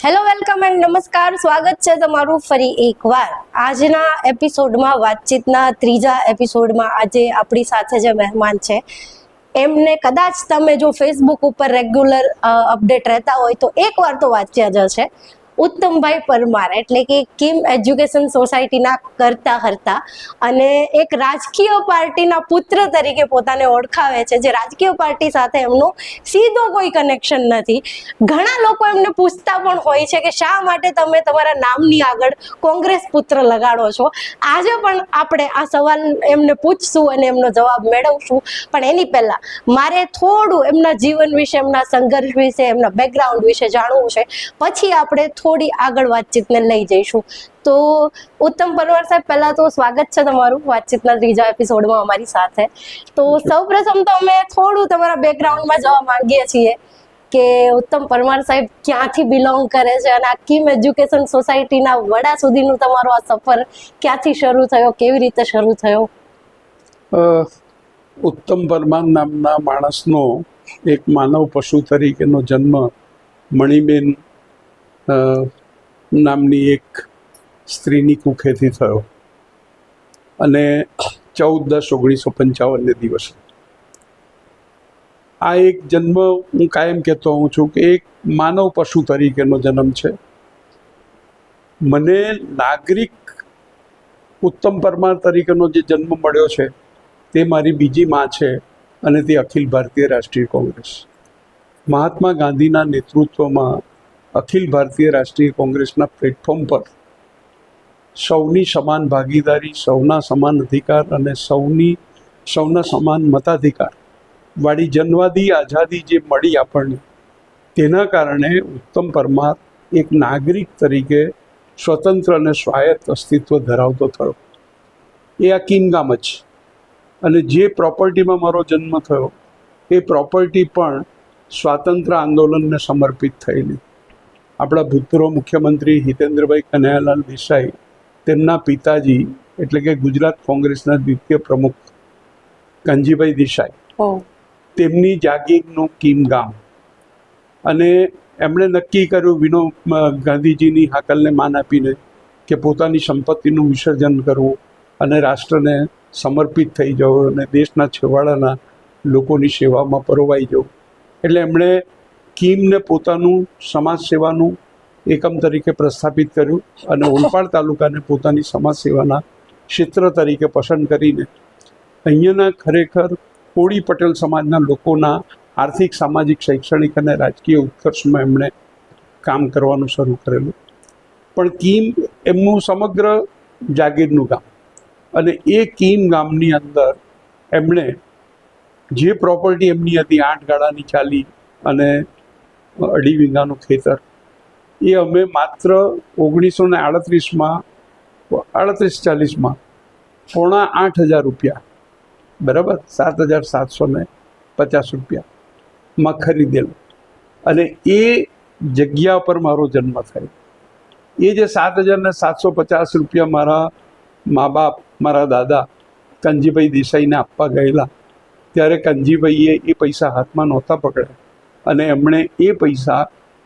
Hello, welcome and નમસ્કાર. સ્વાગત છે તમારું ફરી એકવાર આજના એપિસોડમાં, વાતચીતના ત્રીજા એપિસોડમાં. આજે આપણી સાથે જે મહેમાન છે એમને કદાચ તમે જો ફેસબુક ઉપર રેગ્યુલર અપડેટ રહેતા હોય તો એકવાર તો વાંચ્યા જ હશે. ઉત્તમભાઈ પરમાર એટલે કે કિમ એજ્યુકેશન સોસાયટીના કરતા હર્તા અને એક રાજકીય પાર્ટીના પુત્ર તરીકે પોતાને ઓળખાવે છે, જે રાજકીય પાર્ટી સાથે એમનો સીધો કોઈ કનેક્શન નથી. ઘણા લોકો એમને પૂછતા પણ હોય છે કે શા માટે તમે તમારા નામની આગળ કોંગ્રેસ પુત્ર લગાડો છો. આજે પણ આપણે આ સવાલ એમને પૂછશું અને એમનો જવાબ મેળવશું. પણ એની પહેલા મારે થોડું એમના જીવન વિશે, એમના સંઘર્ષ વિશે, એમના બેકગ્રાઉન્ડ વિશે જાણવું છે. પછી આપણે થોડી આગળ વાતચીતને લઈ જઈશું. તો ઉત્તમ પરમાર સાહેબ, પહેલા તો સ્વાગત છે તમારું વાતચીતના ત્રીજા એપિસોડમાં અમારી સાથે. તો સૌપ્રથમ તો અમે થોડું તમારા બેકગ્રાઉન્ડમાં જવા માંગીએ છીએ કે ઉત્તમ પરમાર સાહેબ ક્યાંથી બિલોંગ કરે છે અને આ કિમ એજ્યુકેશન સોસાયટીના વડા સુધીનું તમારો આ સફર ક્યાંથી શરૂ થયો, કેવી રીતે શરૂ થયો? ઉત્તમ પરમાર નામના માણસનો એક માનવ પશુ તરીકેનો જન્મ મણિબેન નામની એક સ્ત્રીની કુખેથી થયો અને 14/10/1955 દિવસે. આ એક જન્મ હું કાયમ કહેતો હોઉં છું કે એક માનવ પશુ તરીકેનો જન્મ છે. મને નાગરિક ઉત્તમ પરમાર તરીકેનો જે જન્મ મળ્યો છે તે મારી બીજી માં છે અને તે અખિલ ભારતીય રાષ્ટ્રીય કોંગ્રેસ. મહાત્મા ગાંધીના નેતૃત્વમાં અખિલ ભારતીય રાષ્ટ્રીય કોંગ્રેસના પ્લેટફોર્મ પર સૌની સમાન ભાગીદારી, સૌના સમાન અધિકાર અને સૌના સમાન મતાધિકાર વાળી જનવાદી આઝાદી જે મળી આપણને, તેના કારણે ઉત્તમ પરમાર એક નાગરિક તરીકે સ્વતંત્ર અને સ્વાયત્ત અસ્તિત્વ ધરાવતો થયો. એ આ કિમગામ જ. અને જે પ્રોપર્ટીમાં મારો જન્મ થયો એ પ્રોપર્ટી પણ સ્વાતંત્ર્ય આંદોલનને સમર્પિત થયેલી. આપણા ભૂતપૂર્વ મુખ્યમંત્રી હિતેન્દ્રભાઈ કનૈયાલાલ દેસાઈ, તેમના પિતાજી એટલે કે ગુજરાત કોંગ્રેસના દ્વિતીય પ્રમુખ કાનજીભાઈ દેસાઈ, તેમની જાગીરનું કિમગામ. અને એમણે નક્કી કર્યું ગાંધીજીની હાકલને માન આપીને કે પોતાની સંપત્તિનું વિસર્જન કરવું અને રાષ્ટ્રને સમર્પિત થઈ જવું અને દેશના છેવાડાના લોકોની સેવામાં પરોવાઈ જવું. એટલે એમણે કિમને પોતાનું સમાજ સેવાનું એકમ તરીકે પ્રસ્થાપિત કર્યું અને ઓલપાડ તાલુકાને પોતાની સમાજ સેવાના ક્ષેત્ર તરીકે પસંદ કરીને અહીંયાના ખરેખર કોળી પટેલ સમાજના લોકોના આર્થિક, સામાજિક, શૈક્ષણિક અને રાજકીય ઉત્કર્ષમાં એમણે કામ કરવાનું શરૂ કરેલું. પણ કિમ એમનું સમગ્ર જાગીરનું ગામ અને એ કિમ ગામની અંદર એમણે જે પ્રોપર્ટી એમની હતી 8 ગાળાની ચાલી અને 2.5 વીઘાનું ખેતર, એ અમે માત્ર 1938-40માં 8,500 રૂપિયા, બરાબર, 7,750 રૂપિયામાં ખરીદેલું. અને એ જગ્યા પર મારો જન્મ થયો. એ જે 7,750 રૂપિયા મારા મા બાપ, મારા દાદા કાનજીભાઈ દેસાઈને આપવા ગયેલા, ત્યારે કાનજીભાઈએ એ પૈસા હાથમાં નહોતા પકડ્યા અને એમણે એ પૈસા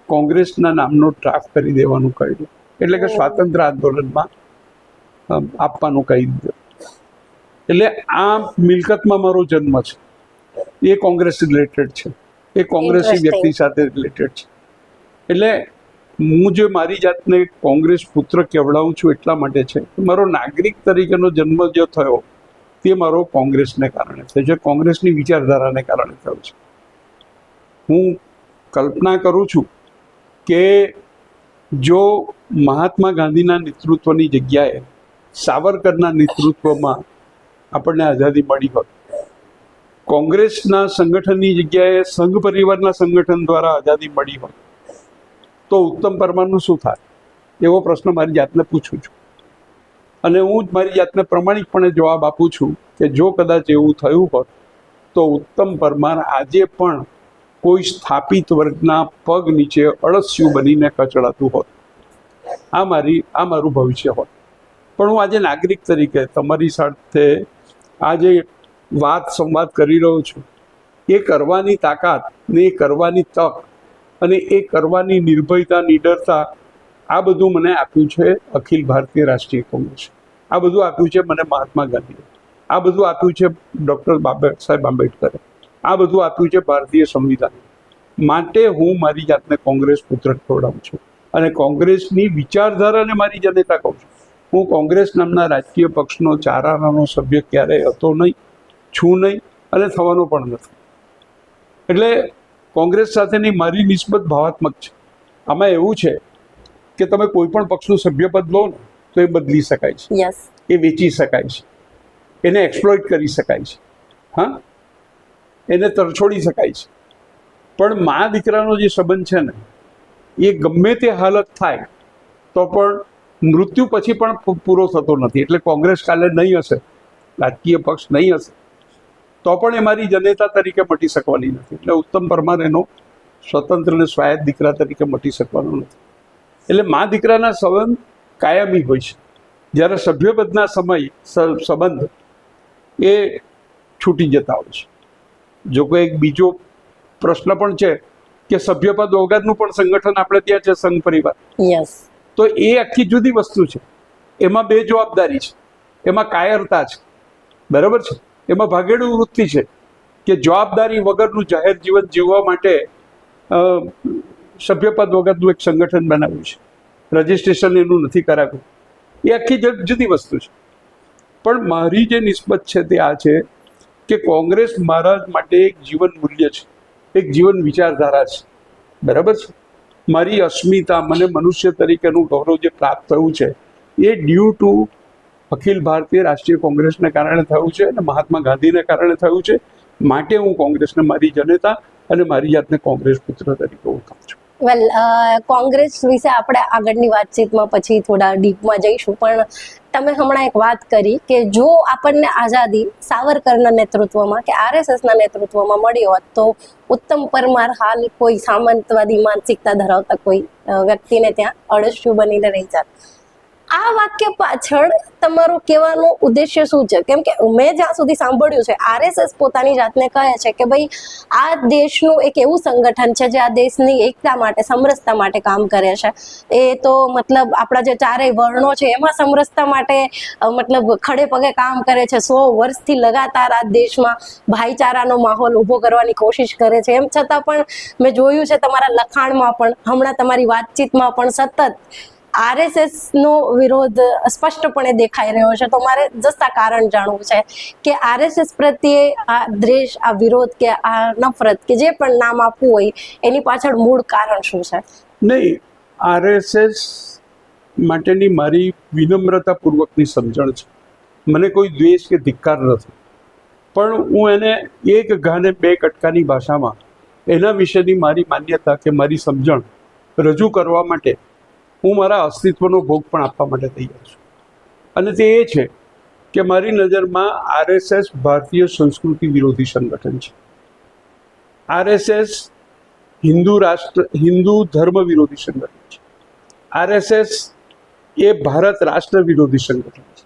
કોંગ્રેસના નામનો ડ્રાફ્ટ કરી દેવાનું કહ્યું. એટલે કે સ્વાતંત્ર્ય આંદોલનમાં આપવાનું કહી દીધું. એટલે આ મિલકતમાં મારો જન્મ છે એ કોંગ્રેસ રિલેટેડ છે, એ કોંગ્રેસી વ્યક્તિ સાથે રિલેટેડ છે. એટલે હું જે મારી જાતને કોંગ્રેસ પુત્ર કહેવડાવું છું એટલા માટે છે કે મારો નાગરિક તરીકેનો જન્મ જે થયો તે મારો કોંગ્રેસને કારણે થયો છે, કોંગ્રેસની વિચારધારાને કારણે થયો છે. હું કલ્પના કરું છું કે જો મહાત્મા ગાંધીના નેતૃત્વની જગ્યાએ સાવરકરના નેતૃત્વમાં આપણને આઝાદી મળી હોત, કોંગ્રેસના સંગઠનની જગ્યાએ સંઘ પરિવારના સંગઠન દ્વારા આઝાદી મળી હોત, તો ઉત્તમ પરમારનું શું થાય? એવો પ્રશ્ન મારી જાતને પૂછું છું. અને હું મારી જાતને પ્રમાણિકપણે જવાબ આપું છું કે જો કદાચ એવું થયું હોત તો ઉત્તમ પરમાર આજે પણ કોઈ સ્થાપિત વર્ગના પગ નીચે અળસિયું બનીને કચડાતું હોત. આ મારું ભવિષ્ય હોત. પણ હું આજે નાગરિક તરીકે તમારી સાથે આજે સંવાદ કરી રહ્યો છું. એ કરવાની તાકાત ને એ કરવાની તક અને એ કરવાની નિર્ભયતા, નિડરતા, આ બધું મને આપ્યું છે અખિલ ભારતીય રાષ્ટ્રીય કોંગ્રેસ. આ બધું આપ્યું છે મને મહાત્મા ગાંધીએ. આ બધું આપ્યું છે ડૉક્ટર બાબા સાહેબ આંબેડકરે. આ બધું આપ્યું છે ભારતીય સંવિધાન. માટે હું મારી જાતને કોંગ્રેસ પુત્ર ખવડાવું છું અને કોંગ્રેસની વિચારધારાને મારી જનતા કહું છું. હું કોંગ્રેસ નામના રાજકીય પક્ષનો ચારાનો સભ્ય ક્યારેય હતો નહીં, છું નહીં અને થવાનો પણ નથી. એટલે કોંગ્રેસ સાથેની મારી નિસ્બત ભાવાત્મક છે. આમાં એવું છે કે તમે કોઈ પણ પક્ષનું સભ્યપદ લો ને તો એ બદલી શકાય છે, યસ, એ વેચી શકાય છે, એને એક્સપ્લોઇટ કરી શકાય છે, હા, એને તરછોડી શકાય છે. પણ મા દીકરાનો જે સંબંધ છે ને એ ગમે તે હાલત થાય તો પણ મૃત્યુ પછી પણ પૂરો થતો નથી. એટલે કોંગ્રેસ કાલે નહીં હશે, રાજકીય પક્ષ નહીં હશે તો પણ એ મારી જનેતા તરીકે મટી શકવાની નથી. એટલે ઉત્તમ પરમાર એનો સ્વતંત્ર અને સ્વાયત્ત દીકરા તરીકે મટી શકવાનો નથી. એટલે મા દીકરાના સંબંધ કાયમી હોય છે. જ્યારે સભ્યપદના સંબંધ એ છૂટી જતા હોય છે. જો કોઈ એક બીજો પ્રશ્ન પણ છે કે સભ્યપદ વગરનું પણ સંગઠન આપણે ત્યાં છે, સંઘ પરિવાર, યસ, તો એ આખી જુદી વસ્તુ છે. એમાં બે જવાબદારી છે, એમાં કાયરતા છે, બરાબર છે, એમાં ભાગેડુ વૃત્તિ છે કે જવાબદારી વગરનું જાહેર જીવન જીવવા માટે સભ્યપદ વગરનું એક સંગઠન બનાવ્યું છે, રજિસ્ટ્રેશન એનું નથી કરાવ્યું. એ આખી જુદી વસ્તુ છે. પણ મારી જે નિસ્બત છે તે આ છે કે કોંગ્રેસ મારા માટે એક જીવન મૂલ્ય છે, એક જીવન વિચારધારા છે, બરાબર છે. મારી અસ્મિતા, મને મનુષ્ય તરીકેનું ગૌરવ જે પ્રાપ્ત થયું છે એ ડ્યુ ટુ અખિલ ભારતીય રાષ્ટ્રીય કોંગ્રેસને કારણે થયું છે અને મહાત્મા ગાંધીને કારણે થયું છે. માટે હું કોંગ્રેસને મારી જનતા અને મારી જાતને કોંગ્રેસ પુત્ર તરીકે ઓળખાવું છું. વેલ, કોંગ્રેસ વિશે આપણે આગળની વાતચીતમાં પછી થોડા ડીપમાં જઈશું. પણ તમે હમણાં એક વાત કરી કે જો આપણને આઝાદી સાવરકરના નેતૃત્વમાં કે આરએસએસના નેતૃત્વમાં મળી હોત તો ઉત્તમ પરમાર હાલ કોઈ સામંતવાદી માનસિકતા ધરાવતા કોઈ વ્યક્તિને ત્યાં અળસિયું બનીને રહી જાત. આ વાક્ય પાછળ તમારું કહેવાનો ઉદ્દેશ્ય શું છે? કેમ કે મેં જ્યાં સુધી સાંભળ્યું છે આરએસએસ પોતાની જાતને કહે છે કે ભાઈ આ દેશનું એક એવું સંગઠન છે જે આ દેશની એકતા માટે, સમરસતા માટે કામ કરે છે. એ તો મતલબ આપણા જે ચારેય વર્ણો છે એમાં સમરસતા માટે મતલબ ખડે પગે કામ કરે છે. 100 વર્ષથી લગાતાર આ દેશમાં ભાઈચારાનો માહોલ ઊભો કરવાની કોશિશ કરે છે. એમ છતાં પણ મેં જોયું છે તમારા લખાણમાં પણ, હમણાં તમારી વાતચીતમાં પણ સતત આરએસએસ નો વિરોધ સ્પષ્ટપણે દેખાઈ રહ્યો છે. તો મારે જસ્ટ આ કારણ જાણવું છે કે આરએસએસ પ્રત્યે આ દ્વેષ, આ વિરોધ કે આ નફરત કે જે પણ નામ આપવું હોય એની પાછળ મૂળ કારણ શું છે? નહીં, આરએસએસ માટેની મારી વિનમ્રતાપૂર્વકની સમજણ છે. મને કોઈ દ્વેષ કે ધિક્કાર નથી, પણ હું એને એક ઘાને બે કટકાની ભાષામાં એના વિશેની મારી માન્યતા કે મારી સમજણ રજૂ કરવા માટે હું મારા અસ્તિત્વનો ભોગ પણ આપવા માટે તૈયાર છું. અને તે એ છે કે મારી નજરમાં આરએસએસ ભારતીય સંસ્કૃતિ વિરોધી સંગઠન છે. આરએસએસ હિન્દુ ધર્મ વિરોધી સંગઠન છે. આરએસએસ એ ભારત રાષ્ટ્ર વિરોધી સંગઠન છે.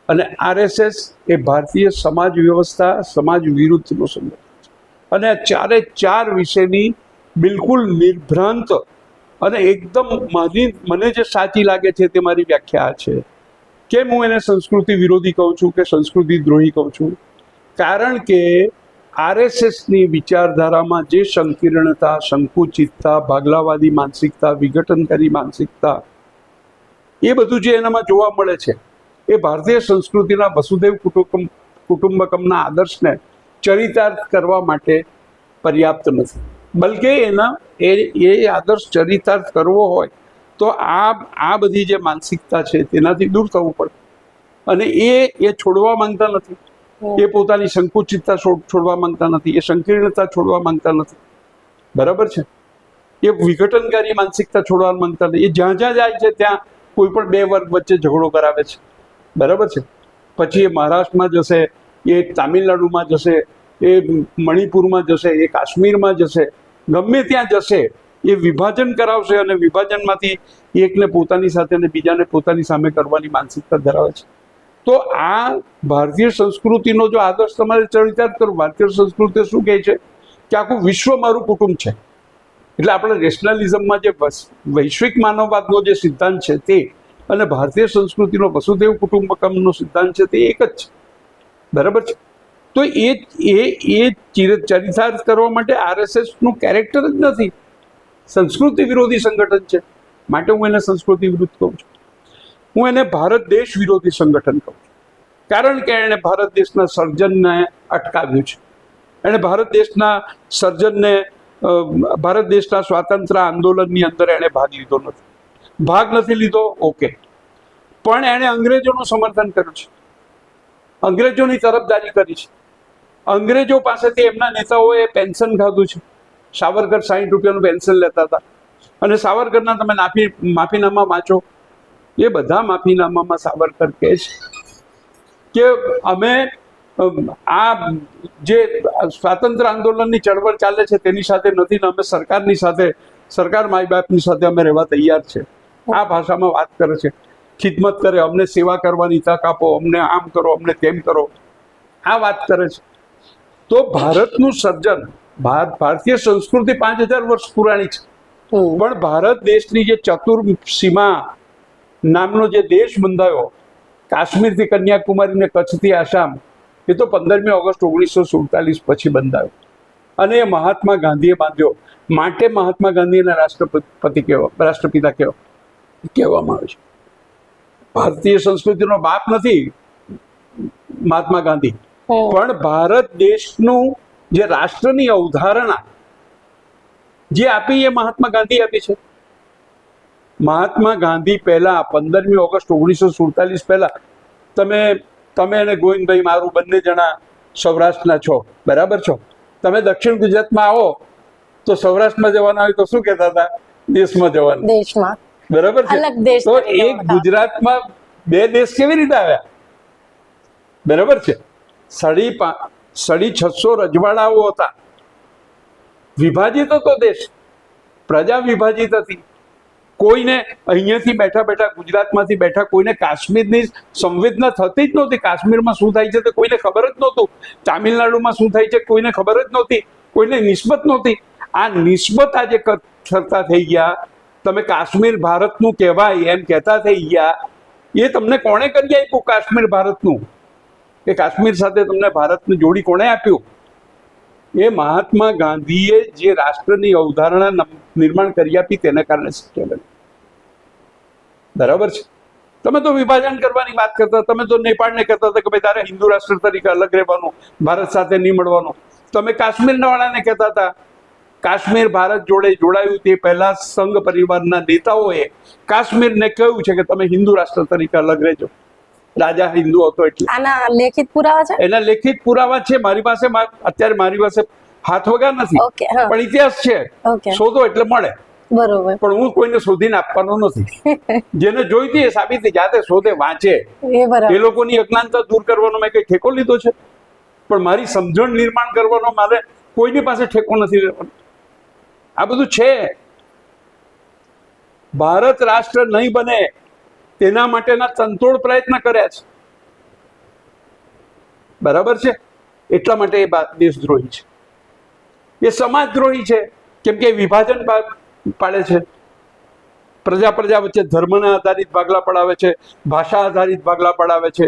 અને આરએસએસ એ ભારતીય સમાજ વ્યવસ્થા, સમાજ વિરુદ્ધનું સંગઠન છે. અને આ ચારે ચાર વિશેની બિલકુલ નિર્ભ્રાંત અને એકદમ મને જે સાચી લાગે છે તે મારી વ્યાખ્યા છે. કેમ હું એને સંસ્કૃતિ વિરોધી કહું છું કે સંસ્કૃતિ દ્રોહી કહું છું? કારણ કે આરએસએસની વિચારધારામાં જે સંકીર્ણતા, સંકુચિતતા, ભાગલાવાદી માનસિકતા, વિઘટનકારી માનસિકતા, એ બધું જે એનામાં જોવા મળે છે એ ભારતીય સંસ્કૃતિના વસુધૈવ કુટુંબકમના આદર્શને ચરિતાર્થ કરવા માટે પર્યાપ્ત નથી. બલકે એ આદર્શ ચરિતાર્થ કરવો હોય તો આ બધી જે માનસિકતા છે તેનાથી દૂર થવું પડે. અને એ છોડવા માંગતા નથી. એ પોતાની સંકુચિતતા છોડવા માંગતા નથી, એ સંકીર્ણતા છોડવા માંગતા નથી, બરાબર છે. એ વિઘટનકારી માનસિકતા છોડવા માંગતા નથી. એ જ્યાં જ્યાં જાય છે ત્યાં કોઈ પણ બે વર્ગ વચ્ચે ઝઘડો કરાવે છે, બરાબર છે. પછી એ મહારાષ્ટ્રમાં જશે, એ તામિલનાડુમાં જશે, એ મણિપુરમાં જશે, એ કાશ્મીરમાં જશે, ગમે ત્યાં જશે એ વિભાજન કરાવશે અને વિભાજનમાંથી એકને પોતાની સાથે અને બીજાને પોતાની સામે કરવાની માનસિકતા ધરાવે છે. તો આ ભારતીય સંસ્કૃતિનો જો આદર્શ તમારે ચરિતાર્થ કરો, ભારતીય સંસ્કૃતિ શું કહે છે કે આખું વિશ્વ મારું કુટુંબ છે. એટલે આપણે રેશનલિઝમમાં જે વૈશ્વિક માનવવાદનો જે સિદ્ધાંત છે તે અને ભારતીય સંસ્કૃતિનો વસુદેવ કુટુંબકમનો સિદ્ધાંત છે તે એક જ છે, બરાબર છે. તો એ ચરિતાર્થ કરવા માટે RSSનું કેરેક્ટર જ નથી, સંસ્કૃતિ વિરોધી સંગઠન છે, માટે હું એને સંસ્કૃતિ વિરુદ્ધ કહું છું. હું એને ભારત દેશ વિરોધી સંગઠન કહું છું, કારણ કે એણે ભારત દેશના સર્જનને અટકાવ્યું છે. એણે ભારત દેશના સર્જનને ભારત દેશના સ્વાતંત્ર્ય આંદોલનની અંદર એણે ભાગ લીધો નથી. ભાગ નથી લીધો, ઓકે, પણ એણે અંગ્રેજોનું સમર્થન કર્યું છે, અંગ્રેજોની તરફદારી કરી છે. અંગ્રેજો પાસેથી એમના નેતાઓએ પેન્શન ખાધું છે. સાવરકર 60 રૂપિયાનું પેન્શન લેતા હતા, અને સાવરકરના તમે માફીનામા વાંચો, એ બધા માફીનામામાં સાવરકર કહે છે કે અમે આ જે સ્વાતંત્ર્ય આંદોલનની ચળવળ ચાલે છે તેની સાથે નથી ને અમે સરકારની સાથે, સરકાર માય બાપની સાથે અમે રહેવા તૈયાર છે. આ ભાષામાં વાત કરે છે, ખિદમત કરે, અમને સેવા કરવાની તક આપો, અમને આમ કરો, અમને તેમ કરો, આ વાત કરે છે. તો ભારતનું સર્જન, ભારતીય સંસ્કૃતિ 5000 વર્ષ પુરાણી છે, પણ ભારત દેશની જે ચતુર્સીમા નામનો જે દેશ બંધાયો, કાશ્મીરથી કન્યાકુમારી ને કચ્છથી આસામ, એ તો 15મી ઓગસ્ટ 1947 પછી બંધાયો, અને એ મહાત્મા ગાંધીએ બાંધ્યો. માટે મહાત્મા ગાંધીને રાષ્ટ્રપિતા કહેવામાં આવે છે. ભારતીય સંસ્કૃતિનો બાપ નથી મહાત્મા ગાંધી, પણ ભારત દેશનું જે રાષ્ટ્રની અવધારણા જે આપી એ મહાત્મા ગાંધી આપી છે. મહાત્મા ગાંધી પહેલા 15મી ઓગસ્ટ 1947 પહેલા તમે અને ગોવિંદભાઈ મારું બંને જણા સૌરાષ્ટ્રના છો, બરાબર છો. તમે દક્ષિણ ગુજરાતમાં આવો તો સૌરાષ્ટ્રમાં જવાના હોય તો શું કહેતા હતા? દેશમાં જવાનું, દેશમાં, બરાબર છે. તો એક ગુજરાતમાં બે દેશ કેવી રીતે આવ્યા? બરાબર છે. 650 રજવાડાઓ હતા, વિભાજિત હતો દેશ, પ્રજા વિભાજિત હતી. કોઈને અહીંયાથી બેઠા બેઠા, ગુજરાતમાંથી બેઠા કોઈને કાશ્મીરની સંવેદના થતી જ નહોતી. કાશ્મીરમાં શું થાય છે તે કોઈને ખબર જ નહોતું. તામિલનાડુમાં શું થાય છે કોઈને ખબર જ નહોતી, કોઈને નિસ્બત નહોતી. આ નિસ્બત આજે થતા થઈ ગયા. તમે કાશ્મીર ભારતનું કહેવાય એમ કહેતા થઈ ગયા. એ તમને કોણે કરી આપ્યું કાશ્મીર ભારતનું? એ કાશ્મીર સાથે તમને ભારતની જોડી કોણે આપ્યું? એ મહાત્મા ગાંધીએ જે રાષ્ટ્રની અવધારણા નિર્માણ કરી આપી તેને કારણે શક્ય બન્યું, બરાબર છે. તમે તો વિભાજન કરવાની વાત કરતા, તમે તો નેપાળને કહેતા હતા કે ભાઈ તારે હિન્દુ રાષ્ટ્ર તરીકે અલગ રહેવાનું, ભારત સાથે નહીં મળવાનું. તમે કાશ્મીરના વાળાને કહેતા હતા, કાશ્મીર ભારત જોડે જોડાયું તે પહેલા સંઘ પરિવારના નેતાઓએ કાશ્મીરને કહ્યું છે કે તમે હિન્દુ રાષ્ટ્ર તરીકે અલગ રહેજો. રાજા હિન્દુ હતો એટલે. આના લેખિત પુરાવા છે? એના લેખિત પુરાવા છે મારી પાસે. અત્યારે મારી પાસે હાથ વગા નથી, પણ ઇતિહાસ છે, શોધો એટલે મળે. બરોબર. પણ હું કોઈને શોધીને આપવાનો નથી. જેને જોઈતી એ સાબિતી જાતે શોધે, વાંચે. એ લોકોની અજ્ઞાનતા દૂર કરવાનો મેં કઈ ઠેકો લીધો છે? પણ મારી સમજણ નિર્માણ કરવાનો મારે કોઈની પાસે ઠેકો નથી લેવાનો. આ બધું છે. ભારત રાષ્ટ્ર નહીં બને તેના માટેના તનતોડ પ્રયત્ન કર્યા છે, બરાબર છે. એટલા માટે એ દેશદ્રોહી છે, એ સમાજદ્રોહી છે. કેમ કે વિભાજન પાડે છે, પ્રજા વચ્ચે ધર્મના આધારિત ભાગલા પડાવે છે, ભાષા આધારિત ભાગલા પડાવે છે,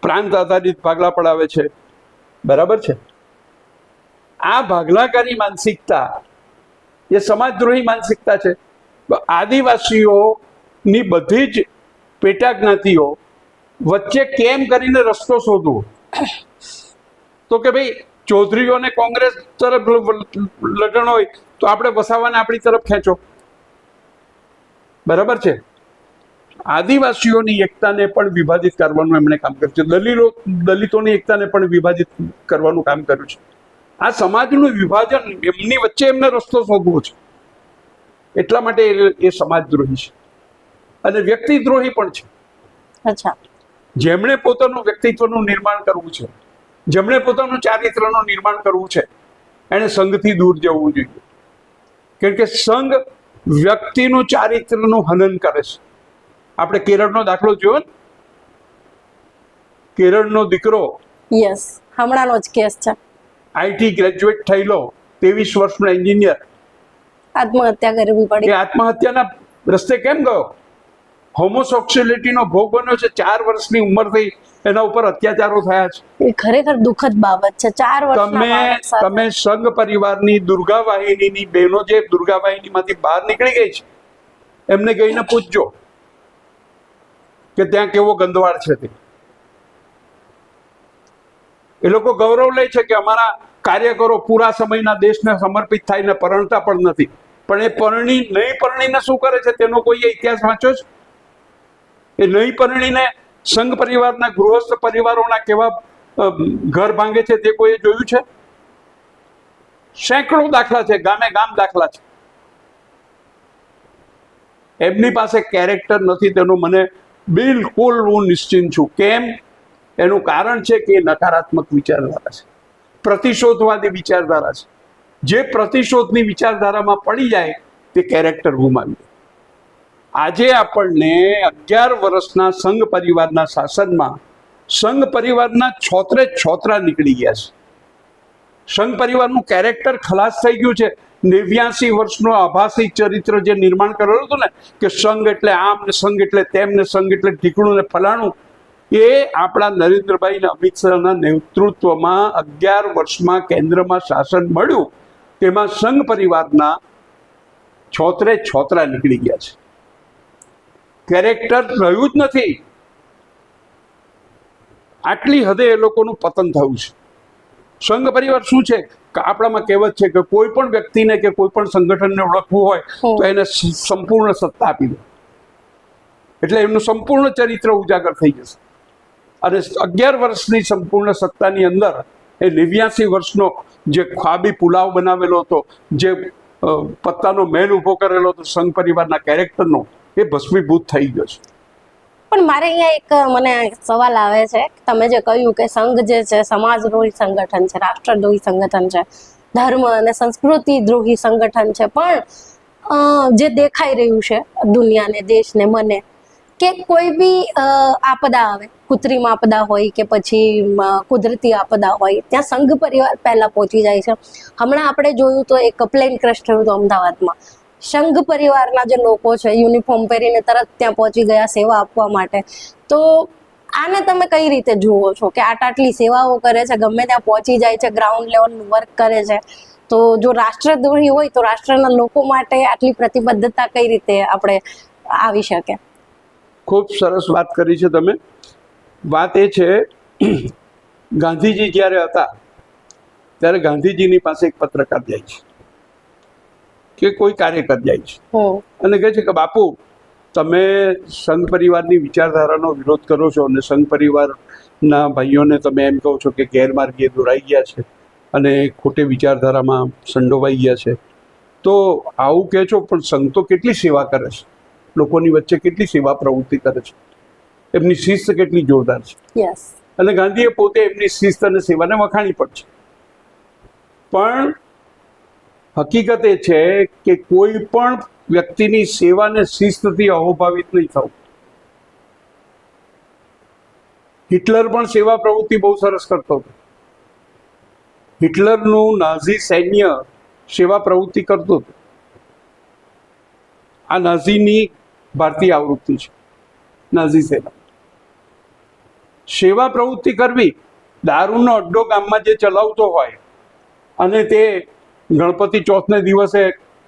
પ્રાંત આધારિત ભાગલા પડાવે છે, બરાબર છે. આ ભાગલાકારી માનસિકતા એ સમાજદ્રોહી માનસિકતા છે. આદિવાસીઓની બધી જ પેટા જ્ઞાતિઓ વચ્ચે કેમ કરીને રસ્તો શોધવો? તો કે ભાઈ ચૌધરીઓને કોંગ્રેસ તરફ લગણ હોય તો આપણે વસાવાને આપણી તરફ ખેંચો, બરાબર છે. આદિવાસીઓની એકતાને પણ વિભાજિત કરવાનું એમણે કામ કર્યું છે. દલિતોની એકતાને પણ વિભાજિત કરવાનું કામ કર્યું છે. આ સમાજનું વિભાજન, એમની વચ્ચે એમને રસ્તો શોધવો છે. એટલા માટે એ સમાજદ્રોહી છે અને વ્યક્તિદ્રોહી પણ છે. અચ્છા. જેમણે પોતાનું વ્યક્તિત્વનું નિર્માણ કરવું છે, જેમણે પોતાનું ચારિત્રનું નિર્માણ કરવું છે, એને સંઘથી દૂર જવું જોઈએ. કારણ કે સંઘ વ્યક્તિનું ચારિત્રનું હનન કરે છે. આપણે કેરળનો દાખલો જોયો ને, કેરળનો દીકરો, યસ, હમણાંનો જ કેસ છે. આઈટી ગ્રેજ્યુએટ થયેલો 23 વર્ષનો એન્જિનિયર આત્મહત્યા કરવી એ પડી. આત્મહત્યાના રસ્તે કેમ ગયો? હોમોસેક્સ્યુઅલિટીનો ભોગ બન્યો છે. 4 વર્ષની ઉંમરથી એના ઉપર અત્યાચારો થયા છે. એ ખરેખર દુઃખદ બાબત છે. 4 વર્ષના બાળક સાથે. તમે સંઘ પરિવારની દુર્ગા વાહિનીની બહેનો જે દુર્ગા વાહિનીમાંથી બહાર નીકળી ગઈ છે એમને ગઈને પૂછજો કે ત્યાં કેવો ગંદવાડ છે તે. એ લોકો ગૌરવ લે છે કે અમારા કાર્યકરો પૂરા સમયના દેશને સમર્પિત થઈને પરણતા પણ નથી. પણ એ નહીં પરણીને શું કરે છે તેનો કોઈએ ઇતિહાસ વાંચ્યો છે? એ નહીં પરણીને સંઘ પરિવારના ગૃહસ્થ પરિવારોના કેવા ઘર ભાંગે છે તે કોઈએ જોયું છે? સેંકડો દાખલા છે, ગામે ગામ દાખલા છે. એમની પાસે કેરેક્ટર નથી તેનું મને બિલકુલ હું નિશ્ચિંત છું. કેમ? એનું કારણ છે કે એ નકારાત્મક વિચારધારા છે, પ્રતિશોધવાદી વિચારધારા છે. જે પ્રતિશોધની વિચારધારામાં પડી જાય તે કેરેક્ટર ગુમાવી દે. આજે આપણને 11 વર્ષના સંઘ પરિવારના શાસનમાં સંઘ પરિવારના છોતરા નીકળી ગયા છે. સંઘ પરિવારનું કેરેક્ટર ખલાસ થઈ ગયું છે. 89 વર્ષનો આભાસી ચરિત્ર જે નિર્માણ કરેલું હતું ને કે સંઘ એટલે આમ ને સંઘ એટલે તેમ ને સંઘ એટલે ઢીકણું ને ફલાણું, એ આપણા નરેન્દ્રભાઈ ને અમિત શાહના નેતૃત્વમાં 11 વર્ષમાં કેન્દ્રમાં શાસન મળ્યું તેમાં સંઘ પરિવારના છોતરા નીકળી ગયા છે. કેરેક્ટર રહ્યું જ નથી. આટલી હદે એ લોકોનું પતન થયું છે. સંઘ પરિવાર શું છે? આપણામાં કહેવત છે કે કોઈ પણ વ્યક્તિને કે કોઈ પણ સંગઠનને ઓળખવું હોય તો એને સંપૂર્ણ સત્તા આપી દો, એટલે એમનું સંપૂર્ણ ચરિત્ર ઉજાગર થઈ જશે. અને 11 વર્ષની સંપૂર્ણ સત્તાની અંદર એ 89 વર્ષનો જે ખ્વાબી પુલાવ બનાવેલો હતો, જે પત્તાનો મહેલ ઊભો કરેલો હતો સંઘ પરિવારના કેરેક્ટરનો, એ ભસ્મીભૂત થઈ ગયો છે. પણ મારે અહીંયા એક મને સવાલ આવે છે. તમે જે કહ્યું કે સંઘ જે છે સમાજદ્રોહી સંગઠન છે, રાષ્ટ્રદ્રોહી સંગઠન છે, ધર્મ અને સંસ્કૃતિ દ્રોહી સંગઠન છે, પણ જે દેખાઈ રહ્યું છે દુનિયાને, દેશને, મને કે કોઈ બી આપદા આવે, કૃત્રિમ આપદા હોય કે પછી કુદરતી આપદા હોય, ત્યાં સંઘ પરિવાર પહેલા પહોંચી જાય છે. હમણાં આપણે જોયું તો એક પ્લેન ક્રેશ થયું હતું અમદાવાદમાં. સંઘ પરિવારના જે લોકો છે યુનિફોર્મ પહેરીને તરત ત્યાં પહોંચી ગયા સેવા આપવા માટે. તો આને તમે કઈ રીતે જુઓ છો કે આટલી સેવાઓ કરે છે, ગમે ત્યાં પહોંચી જાય છે, ગ્રાઉન્ડ લેવલનું વર્ક કરે છે, તો જો રાષ્ટ્રદ્રોહી હોય તો રાષ્ટ્રના લોકો માટે આટલી પ્રતિબદ્ધતા કઈ રીતે આપણે આવી શકે? ખૂબ સરસ વાત કરી છે તમે. વાત એ છે, ગાંધીજી જ્યારે હતા ત્યારે ગાંધીજીની પાસે એક પત્રકાર જાય છે કે કોઈ કાર્યકર જાય છે અને કહે છે કે બાપુ, તમે સંઘ પરિવારની વિચારધારાનો વિરોધ કરો છો અને સંઘ પરિવારના ભાઈઓને તમે એમ કહો છો કે ગેરમાર્ગે દોરાઈ ગયા છે અને ખોટી વિચારધારામાં સંડોવાઈ ગયા છે, તો આવું કહે છો, પણ સંઘ તો કેટલી સેવા કરે છે, લોકોની વચ્ચે કેટલી સેવા પ્રવૃત્તિ કરે છે, એમની શિસ્ત કેટલી જોરદાર છે. અને ગાંધીએ પોતે એમની શિસ્ત અને સેવાને વખાણી પણ છે. પણ હકીકત એ છે કે કોઈ પણ વ્યક્તિની સેવાને શિસ્તથી અહોભાવિત નહીં થવું. હિટલર પણ સેવા પ્રવૃત્તિ બહુ સરસ કરતો હતો. હિટલરનું નાઝી સૈન્ય સેવા પ્રવૃત્તિ કરતું હતું. આ નાઝીની ભારતીય આવૃત્તિ છે, નાઝી સેના. સેવા પ્રવૃત્તિ કરવી, દારૂનો અડ્ડો ગામમાં જે ચલાવતો હોય અને તે ગણપતિ ચોથને દિવસે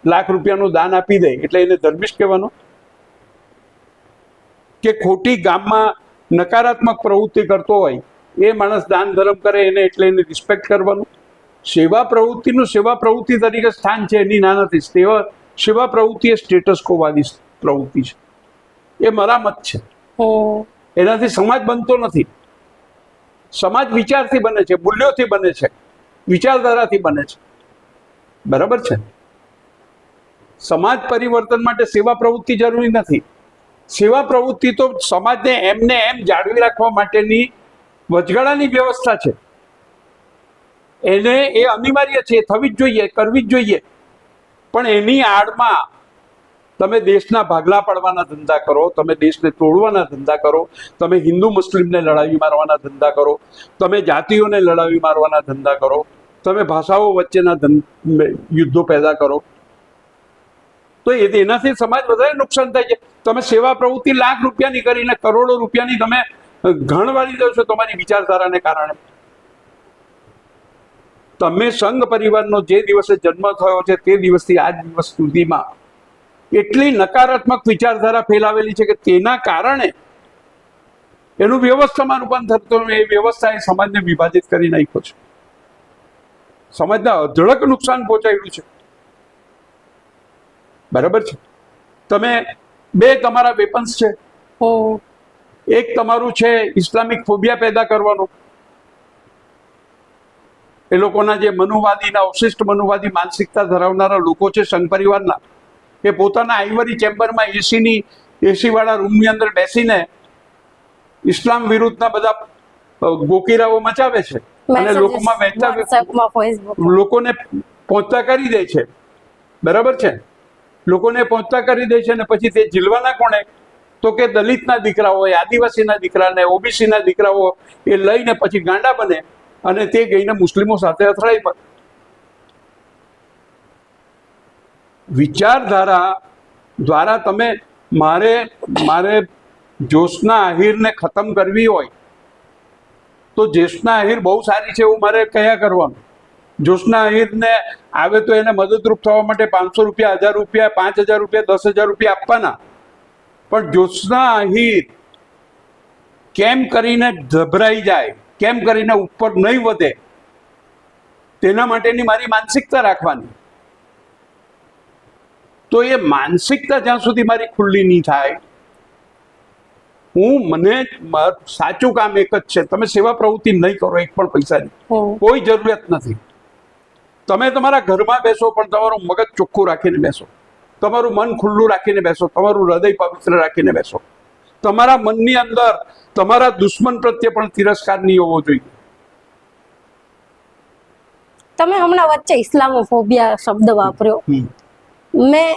લાખ રૂપિયાનું દાન આપી દે એટલે એને ધર્મિષ્ઠ કહેવાનો? કે ખોટી ગામમાં નકારાત્મક પ્રવૃત્તિ કરતો હોય એ માણસ દાન ધર્મ કરે એને એટલે એને રિસ્પેક્ટ કરવાનું? સેવા પ્રવૃત્તિનું સેવા પ્રવૃત્તિ તરીકે સ્થાન છે, એની ના નથી. સેવા પ્રવૃત્તિ એ સ્ટેટસ કોવાદી પ્રવૃત્તિ છે, એ મરામત છે. એનાથી સમાજ બનતો નથી. સમાજ વિચારથી બને છે, મૂલ્યોથી બને છે, વિચારધારાથી બને છે. બરાબર છે? સમાજ પરિવર્તન માટે સેવા પ્રવૃત્તિ જરૂરી નથી. સેવા પ્રવૃત્તિ તો સમાજને એમને એમ જાળવી રાખવા માટેની વચગાળાની વ્યવસ્થા છે. એને એ અનિવાર્ય છે, થવી જ જોઈએ, કરવી જ જોઈએ. પણ એની આડમાં તમે દેશના ભાગલા પાડવાના ધંધા કરો, તમે દેશને તોડવાના ધંધા કરો, તમે હિન્દુ મુસ્લિમને લડાવી મારવાના ધંધા કરો, તમે જાતિઓને લડાવી મારવાના ધંધા કરો, તમે ભાષાઓ વચ્ચેના યુદ્ધો પેદા કરો, તો એનાથી સમાજ વધારે નુકસાન થાય છે. તમે સેવા પ્રવૃત્તિ લાખ રૂપિયાની કરીને કરોડો રૂપિયાની તમે ઘણ વાળી દો છો તમારી વિચારધારાને કારણે. તમે સંઘ પરિવારનો જે દિવસે જન્મ થયો છે તે દિવસથી આજ દિવસ સુધીમાં એટલી નકારાત્મક વિચારધારા ફેલાવેલી છે કે તેના કારણે એનું વ્યવસ્થામાં રૂપાંતર થતું, એ વ્યવસ્થાએ સમાજને વિભાજિત કરી નાખ્યો છે, સમાજને અઢળક નુકસાન પહોંચાડ્યું છે. બરાબર છે. તમે બે તમારા વેપન્સ છે. એક તમારું છે ઇસ્લામિક ફોબિયા પેદા કરવાનું, એ લોકોના જે મનુવાદીના અવશિષ્ટ મનુવાદી માનસિકતા ધરાવનારા લોકો છે સંઘ પરિવારના, એ પોતાના આઈવરી ચેમ્બરમાં એસી વાળા રૂમની અંદર બેસીને ઇસ્લામ વિરુદ્ધના બધા ગોકીરાઓ મચાવે છે અને લોકોમાં લોકોને પહોંચતા કરી દે છે. બરાબર છે. લોકોને પહોંચતા કરી દે છે અને પછી તે ઝીલવાના કોણે? તો કે દલિતના દીકરાઓ, આદિવાસીના દીકરાને, ઓબીસીના દીકરાઓ એ લઈને પછી ગાંડા બને અને તે ગઈને મુસ્લિમો સાથે અથડાઈ પડે. વિચારધારા દ્વારા તમે મારે જ્યોત્સના આહિરને ખતમ કરવી હોય તો જ્યોત્સના આહિર બહુ સારી છે એવું મારે કયા કરવાનું? જ્યોત્સના આહિરને આવે તો એને મદદરૂપ થવા માટે 500 રૂપિયા, 1000 રૂપિયા, 5000 રૂપિયા, 10,000 રૂપિયા આપવાના. પણ જ્યોત્સના આહિર કેમ કરીને ગભરાઈ જાય, કેમ કરીને ઉપર નહીં વધે, તેના માટેની મારી માનસિકતા રાખવાની. તો એ માનસિકતા જ્યાં સુધી મારી ખુલ્લી નહીં થાય, મને સાચું કામ એક જ છે, તમે સેવા પ્રવૃત્તિ નહીં કરો એક પણ પૈસાની, કોઈ જરૂરિયાત નથી. તમે તમારા ઘરમાં બેસો પણ તમારું મગજ ચોખ્ખું રાખીને બેસો, તમારું મન ખુલ્લું રાખીને બેસો, તમારું હૃદય પવિત્ર રાખીને બેસો. તમારા મનની અંદર તમારા દુશ્મન પ્રત્યે પણ તિરસ્કાર નહીં હોવો જોઈએ. તમે હમણાં વચ્ચે ઇસ્લામોફોબિયા શબ્દ વાપર્યો. મેં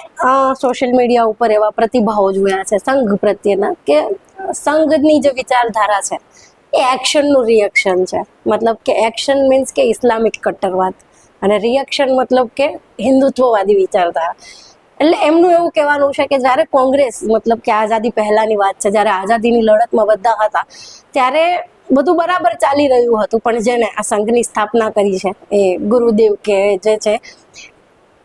સોશિયલ મીડિયા ઉપર એવા પ્રતિભાવો જોયા છે સંઘ પ્રત્યેના કે સંઘની જે વિચારધારા છે એ એક્શનનું રિએક્શન છે. મતલબ કે એક્શન મીન્સ કે ઇસ્લામિક કટ્ટરવાદ અને રિએક્શન મતલબ કે હિન્દુત્વવાદી વિચારધારા. એટલે એમનું એવું કહેવાનું છે કે જ્યારે કોંગ્રેસ, મતલબ કે આઝાદી પહેલાની વાત છે, જ્યારે આઝાદીની લડતમાં બધા હતા ત્યારે બધું બરાબર ચાલી રહ્યું હતું, પણ જેને આ સંઘની સ્થાપના કરી છે એ ગુરુદેવ કે જે છે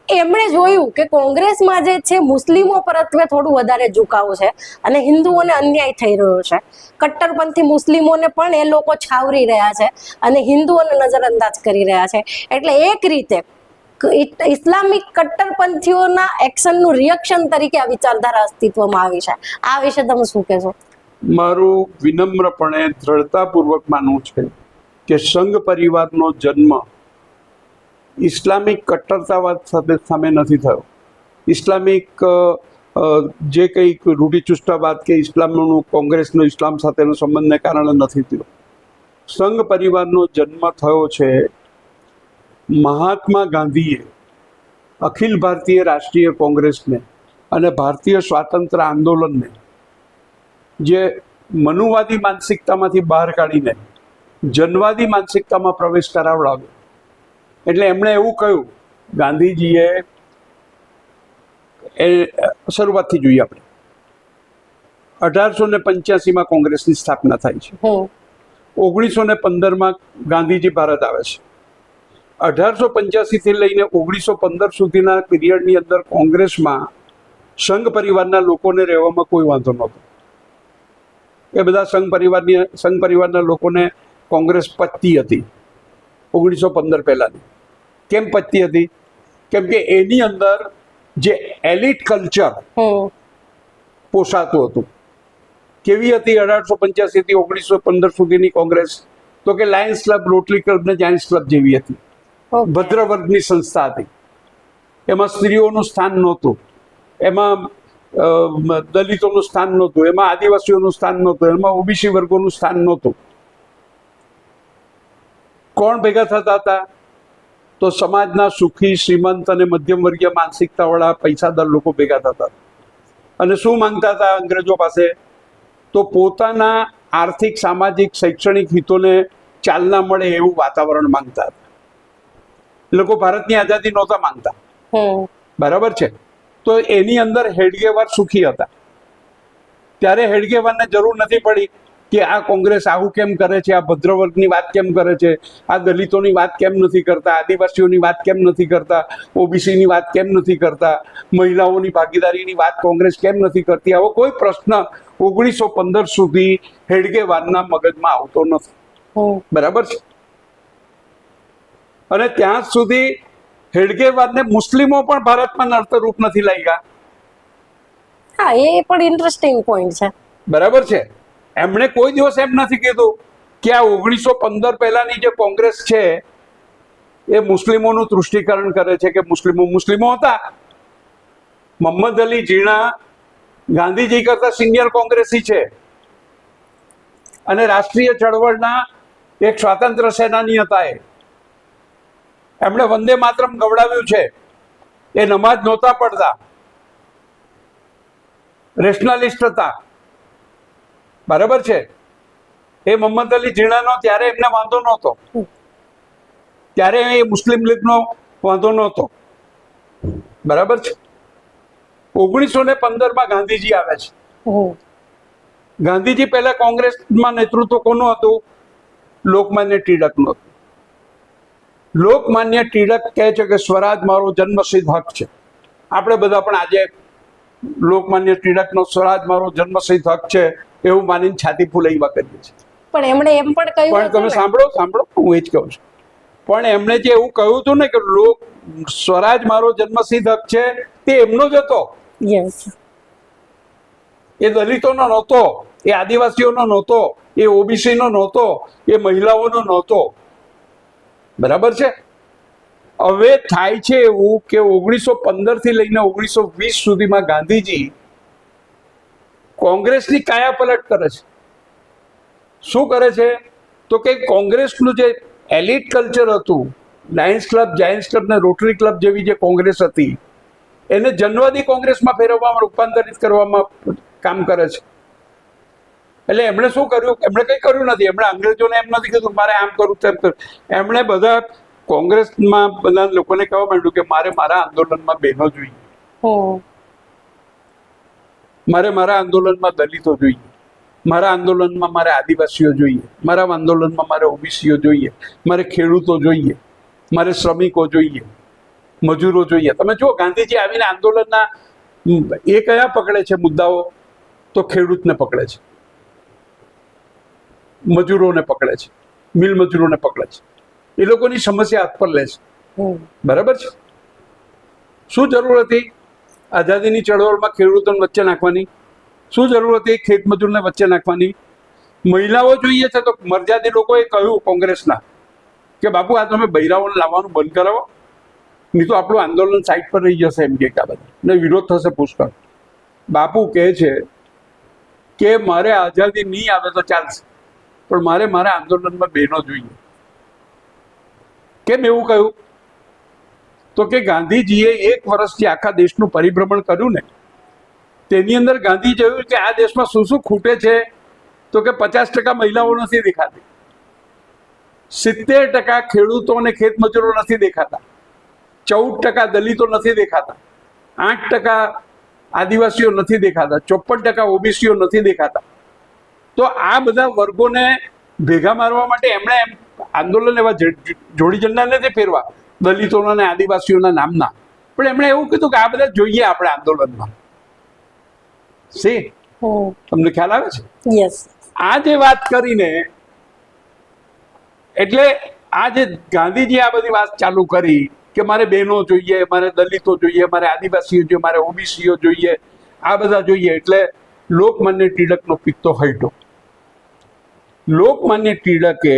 એમણે જોયું કે કોંગ્રેસમાં જે છે મુસ્લિમો પરત્વે થોડું વધારે ઝુકાવ છે અને હિન્દુઓને અન્યાય થઈ રહ્યો છે. કટ્ટરપંથી મુસ્લિમોને પણ એ લોકો છાવરી રહ્યા છે અને હિન્દુઓને નજરઅંદાજ કરી રહ્યા છે. એટલે એક રીતે ઇસ્લામિક કટ્ટરપંથીઓના એક્શનનું રિએક્શન તરીકે આ વિચારધારા અસ્તિત્વમાં આવી છે. આ વિશે તમે શું કહેશો? મારું વિનમ્રપણે દ્રઢતાપૂર્વક માનવું છે કે સંઘ પરિવારનો જન્મ ઇસ્લામિક કટ્ટરતાવાદ સામે નથી થયો. ઇસ્લામિક જે કંઈક રૂઢિચુસ્તવાદ કે ઇસ્લામનું કોંગ્રેસનો ઇસ્લામ સાથેનો સંબંધને કારણે નથી થયો. સંઘ પરિવારનો જન્મ થયો છે મહાત્મા ગાંધીએ અખિલ ભારતીય રાષ્ટ્રીય કોંગ્રેસને અને ભારતીય સ્વાતંત્ર્ય આંદોલનને જે મનુવાદી માનસિકતામાંથી બહાર કાઢીને જનવાદી માનસિકતામાં પ્રવેશ કરાવડાવ્યો. એટલે એમણે એવું કહ્યું, ગાંધીજીએ શરૂઆતથી જોઈએ આપણે 1885માં કોંગ્રેસની સ્થાપના થાય છે. 1915માં ગાંધીજી ભારત આવે છે. 1885થી લઈને 1915 સુધીના પીરિયડની અંદર કોંગ્રેસમાં સંઘ પરિવારના લોકોને રહેવામાં કોઈ વાંધો નહોતો. એ બધા સંઘ પરિવારના લોકોને કોંગ્રેસ પચતી હતી 1915 પહેલાની. કેમ પચતી હતી? કેમ કે એની અંદર જે એલિટ કલ્ચર પોષાતું હતું. કેવી હતી 1885 થી 1915 સુધીની કોંગ્રેસ? તો કે લાયન્સ ક્લબ, રોટરી ક્લબ ને જાયન્ટ્સ ક્લબ જેવી હતી. ભદ્ર વર્ગની સંસ્થા હતી. એમાં સ્ત્રીઓનું સ્થાન નહોતું, એમાં દલિતોનું સ્થાન નહોતું, એમાં આદિવાસીઓનું સ્થાન નહોતું, એમાં ઓબીસી વર્ગોનું સ્થાન નહોતું. કોણ ભેગા થતા હતા? તો સમાજના સુખી, શ્રીમંત અને મધ્યમ વર્ગીય માનસિકતાવાળા પૈસાદાર લોકો ભેગા થતા. અને શું માંગતા હતા અંગ્રેજો પાસે? તો પોતાના આર્થિક, સામાજિક, શૈક્ષણિક હિતોને ચાલના મળે એવું વાતાવરણ માંગતા હતા. એ લોકો ભારતની આઝાદી નહોતા માંગતા, હમ બરાબર છે. તો એની અંદર હેડગેવાર સુખી હતા. ત્યારે હેડગેવારને જરૂર નથી પડી કે આ કોંગ્રેસ આવું કેમ કરે છે, આ ભદ્રવર્ગની વાત કેમ કરે છે, આ દલિતોની વાત કેમ નથી કરતા, આદિવાસીઓની વાત કેમ નથી કરતા, ઓબીસીની વાત કેમ નથી કરતા, મહિલાઓની ભાગીદારીની વાત કોંગ્રેસ કેમ નથી કરતી. આવો કોઈ પ્રશ્ન 1915 સુધી હેડગેવારના મગજમાં આવતો નથી, બરાબર છે. અને ત્યાં સુધી હેડગેવારને મુસ્લિમો પણ ભારતમાં નડતરરૂપ નથી લાગ્યા. હા, એ પણ ઇન્ટરેસ્ટિંગ પોઈન્ટ છે, બરાબર છે. એમણે કોઈ દિવસ એમ નથી કીધું કે આ 1915 પહેલાની જે કોંગ્રેસ છે એ મુસ્લિમોનું તૃષ્ટિકરણ કરે છે, કે મુસ્લિમો હતા. મોહમ્મદ અલી જીણા ગાંધીજી કરતા સિનિયર કોંગ્રેસી છે અને રાષ્ટ્રીય ચળવળના એક સ્વાતંત્ર્ય સેનાની હતા. એમણે વંદે માતરમ ગવડાવ્યું છે. એ નમાજ નહોતા પડતા, રેશનલિસ્ટ હતા, બરાબર છે. એ મોહમ્મદ અલી જીણાનો ત્યારે એમને વાંધો નહોતો, ત્યારે એ મુસ્લિમ લીગનો વાંધો નહોતો, બરાબર છે. 1915 ગાંધીજી આવે છે. ગાંધીજી પહેલા કોંગ્રેસમાં નેતૃત્વ કોનું હતું? લોકમાન્ય ટિળકનું હતું. લોકમાન્ય ટિળક કહે છે કે સ્વરાજ મારો જન્મસિદ્ધ હક છે. આપણે બધા પણ આજે લોકમાન્ય ટિળકનો સ્વરાજ મારો જન્મસિદ્ધ હક છે એવું માનીને છાતી ફૂલાઈવા કરીએ છીએ. પણ એમણે એમ પણ કહ્યું, પણ તમે સાંભળો, હું એ જ કહું છું. પણ એમણે જે એવું કહ્યું હતું ને કે સ્વરાજ મારો જન્મસિદ્ધ હક છે, તે એમનો જ હતો. યસ, એ દલિતોનો નહોતો, એ આદિવાસીઓનો નહોતો, એ ઓબીસીનો નહોતો, એ મહિલાઓનો નહોતો, બરાબર છે. હવે થાય છે એવું કે 1915 થી લઈને 1920 સુધીમાં ગાંધીજી કોંગ્રેસની કાયા પલટ કરે છે. શું કરે છે? તો કે કોંગ્રેસનું જે એલિટ કલ્ચર હતું, લાયન્સ ક્લબ, જાયન્ટ્સ ક્લબ ને રોટરી ક્લબ જેવી જે કોંગ્રેસ હતી, એને જનવાદી કોંગ્રેસમાં ફેરવવામાં, રૂપાંતરિત કરવામાં કામ કરે છે. એટલે એમણે શું કર્યું? એમણે કંઈ કર્યું નથી. એમણે અંગ્રેજોને એમ નથી કીધું મારે આમ કરું તેમ કરું. એમણે બધા કોંગ્રેસમાં બધા લોકોને કહેવા માંડ્યું કે મારે મારા આંદોલનમાં બહેનો જોઈએ, મારે મારા આંદોલનમાં દલિતો જોઈએ, મારા આંદોલનમાં મારે આદિવાસીઓ જોઈએ, મારા આંદોલનમાં મારે ઓબીસીઓ જોઈએ, મારે ખેડૂતો જોઈએ, મારે શ્રમિકો જોઈએ, મજૂરો જોઈએ. તમે જુઓ, ગાંધીજી આવીને આંદોલનના એ કયા પકડે છે મુદ્દાઓ? તો ખેડૂતને પકડે છે, મજૂરોને પકડે છે, મિલ મજૂરોને પકડે છે. એ લોકોની સમસ્યા હાથ પર લે છે, બરાબર છે. શું જરૂર હતી આઝાદીની ચળવળમાં ખેડૂતોને વચ્ચે નાખવાની? શું જરૂર હતી ખેત મજૂરને વચ્ચે નાખવાની? મહિલાઓ જોઈએ છે તો મરજાદી લોકોએ કહ્યું કોંગ્રેસના કે બાપુ આ તમે બૈરાઓને લાવવાનું બંધ કરાવો, નહીં તો આપણું આંદોલન સાઈડ પર રહી જશે. એમ કે આ બધા ને વિરોધ થશે પુષ્કળ. બાપુ કહે છે કે મારે આઝાદી નહીં આવે તો ચાલશે, પણ મારે મારા આંદોલનમાં બહેનો જોઈએ. કેમ એવું કહ્યું? તો કે ગાંધીજીએ 1 વર્ષ જે આખા દેશનું પરિભ્રમણ કર્યું ને, તેની અંદર ગાંધી જોયું કે આ દેશમાં શું શું ખૂટે છે. તો કે 50% મહિલાઓ નથી દેખાતી, 70% ખેડૂતો અને ખેત મજૂરો નથી દેખાતા, 14% દલિતો નથી દેખાતા, 8% આદિવાસીઓ નથી દેખાતા, 54% ઓબીસીઓ નથી દેખાતા. તો આ બધા વર્ગોને ભેગા મારવા માટે એમણે આંદોલન એવા જોડી ઝંડા નથી ફેરવા દલિતોના અને આદિવાસીઓના નામના, પણ એમણે એવું કીધું કે આ બધા જોઈએ આપણે આંદોલનમાં. તમને ખ્યાલ આવે છે? યસ. આ જે વાત કરીને, એટલે આ જે ગાંધીજી આ બધી વાત ચાલુ કરી કે મારે બહેનો જોઈએ, મારે દલિતો જોઈએ, મારે આદિવાસીઓ જોઈએ, મારે ઓબીસીઓ જોઈએ, આ બધા જોઈએ, એટલે લોકમાન્ય ટિળકનો પિત્તો હટ્યો. લોકમાન્ય ટિળકે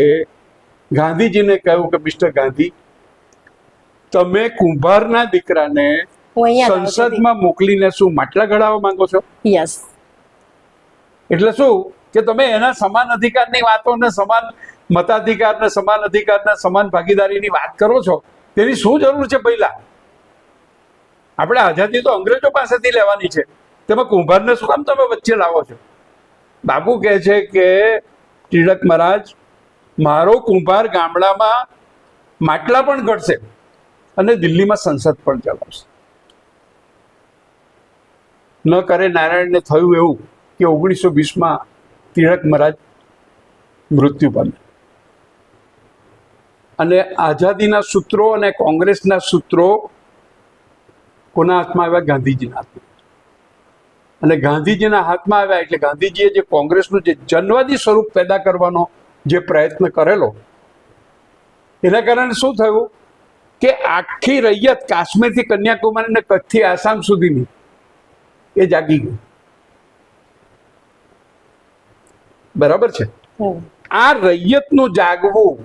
ગાંધીજીને કહ્યું કે મિસ્ટર ગાંધી, તમે કુંભારના દીકરાને સંસદમાં મોકલીને શું માટલા ઘડાવવા માંગો છો? યસ. એટલે શું કે તમે એના સમાન અધિકારની વાતો ને સમાન મતાધિકાર ને સમાન અધિકાર ને સમાન ભાગીદારીની વાત કરો છો, તેની શું જરૂર છે? પહેલા આપણે આઝાદી તો અંગ્રેજો પાસેથી લેવાની છે, તેમાં કુંભારને શું કામ તમે વચ્ચે લાવો છો? બાપુ કહે છે કે ટિળક મહારાજ, મારો કુંભાર ગામડામાં માટલા પણ ઘડશે, અને દિલ્હીમાં સંસદ પણ ચલાવશે. ન કરે નારાયણને થયું એવું કે 1920માં તિલક મહારાજ મૃત્યુ પામ્યા અને આઝાદીના સૂત્રો અને કોંગ્રેસના સૂત્રો કોના હાથમાં આવ્યા? ગાંધીજીના હાથમાં. અને ગાંધીજીના હાથમાં આવ્યા એટલે ગાંધીજીએ જે કોંગ્રેસનું જે જનવાદી સ્વરૂપ પેદા કરવાનો જે પ્રયત્ન કરેલો, એના કારણે શું થયું કે આખી રૈયત કાશ્મીરથી કન્યાકુમારી ને કચ્છથી આસામ સુધીની એ જાગી ગઈ. બરાબર છે. આ રૈયતનું જાગવું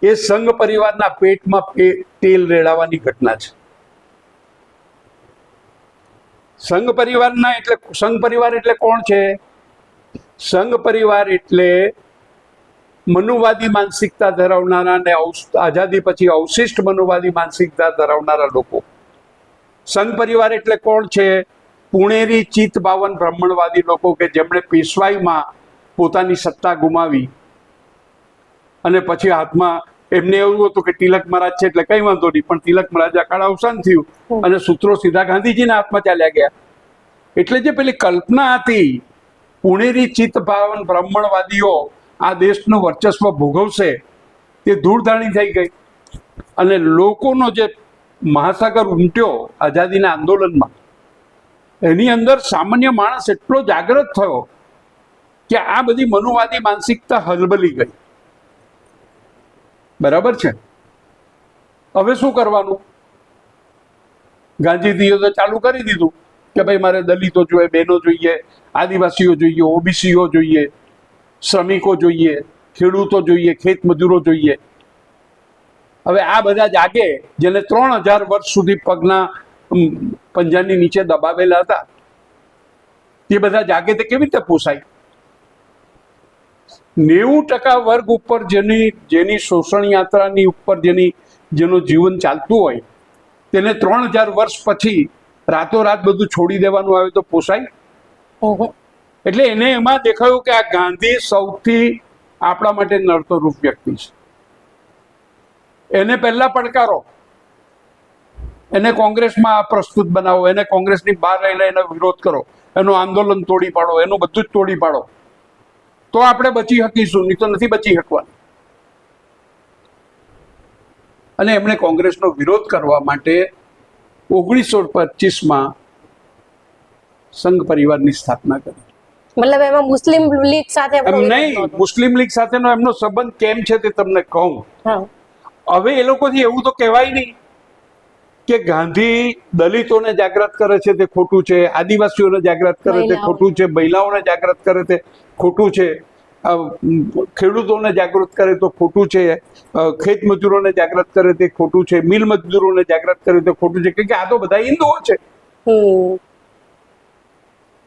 એ સંઘ પરિવારના પેટમાં તેલ રેડાવવાની ઘટના છે. સંઘ પરિવાર એટલે કોણ છે? સંઘ પરિવાર એટલે મનુવાદી માનસિકતા ધરાવનારા અને આઝાદી પછી અવશિષ્ટ મનુવાદી માનસિકતા ધરાવનારા લોકો. સંઘ પરિવાર એટલે કોણ છે? પુણેરી ચિત્ત બાવન બ્રાહ્મણવાદી લોકો કે જેમણે પેશવાઈમાં પોતાની સત્તા ગુમાવી અને પછી હાથમાં એમને એવું હતું કે તિલક મહારાજ છે એટલે કઈ વાંધો નહીં, પણ તિલક મહારાજ અકાળ અવસાન થયું અને સૂત્રો સીધા ગાંધીજીના હાથમાં ચાલ્યા ગયા. એટલે જે પેલી કલ્પના હતી પુણેરી ચિત્ત બાવન બ્રાહ્મણવાદીઓ આ દેશનું વર્ચસ્વ ભોગવશે તે ધૂળધાણી થઈ ગઈ અને લોકોનો જે મહાસાગર ઉમટ્યો આઝાદીના આંદોલનમાં, એની અંદર સામાન્ય માણસ એટલો જાગૃત થયો કે આ બધી મનુવાદી માનસિકતા હલબલી ગઈ. બરાબર છે. હવે શું કરવાનું? ગાંધીજીએ તો ચાલુ કરી દીધું કે ભાઈ મારે દલિતો જોઈએ, બહેનો જોઈએ, આદિવાસીઓ જોઈએ, ઓબીસીઓ જોઈએ, શ્રમિકો જોઈએ, ખેડૂતો જોઈએ, ખેત મજૂરો જોઈએ. હવે આ બધા જાગે જેને 3000 વર્ષ સુધી પગના પંજાની નીચે દબાવેલા હતા, તે બધા જાગે તે કેવી રીતે પોસાય? 90% વર્ગ ઉપર જેની શોષણ યાત્રાની ઉપર જેનું જીવન ચાલતું હોય તેને 3000 વર્ષ પછી રાતોરાત બધું છોડી દેવાનું આવે તો પોસાય? એટલે એને એમાં દેખાયું કે આ ગાંધી સૌથી આપણા માટે નડતરરૂપ વ્યક્તિ છે. એને પહેલા પડકારો, એને કોંગ્રેસમાં પ્રસ્તુત બનાવો, એને કોંગ્રેસની બહાર લઈને એનો વિરોધ કરો, એનું આંદોલન તોડી પાડો, એનું બધું જ તોડી પાડો, તો આપણે બચી શકીશું, નહીં તો નથી બચી શકવાનું. અને એમણે કોંગ્રેસનો વિરોધ કરવા માટે 1925માં સંઘ પરિવારની સ્થાપના કરી. મતલબ એમાં મુસ્લિમ લીગ સાથે નહીં, મુસ્લિમ લીગ સાથેનો એમનો સંબંધ કેમ છે તે તમને કહું. હવે એ લોકોથી એવું તો કહેવાય નહીં કે ગાંધી દલિતોને જાગૃત કરે છે તે ખોટું છે, આદિવાસીઓને જાગૃત કરે તે ખોટું છે, મહિલાઓને જાગૃત કરે તે ખોટું છે, ખેડૂતોને જાગૃત કરે તો ખોટું છે, ખેત મજૂરોને જાગૃત કરે તે ખોટું છે, મિલ મજદૂરોને જાગૃત કરે તે ખોટું છે, કે આ તો બધા હિન્દુઓ છે.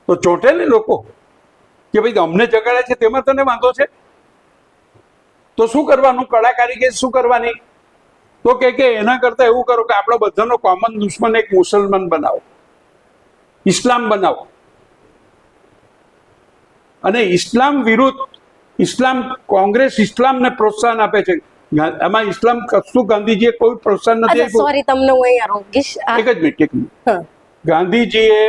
તો ચોટે ને લોકો કે ભાઈ અમને જગાડે છે તેમાં તને વાંધો છે, તો શું કરવાનું? કડાકારી કે શું કરવાની? તો કે એના કરતા એવું કરો કે આપણો બધાનો કોમન દુશ્મન એક મુસલમાન બનાવો, ઇસ્લામ બનાવો. અને ઇસ્લામ વિરુદ્ધ કોંગ્રેસ ઇસ્લામને પ્રોત્સાહન આપે છે. આમાં ઇસ્લામ કશું ગાંધીજીએ કોઈ પ્રોત્સાહન નથી આપ્યું. સોરી, તમને હું અહીંયા રોકીશ. એક જ મિનિટ. ગાંધીજીએ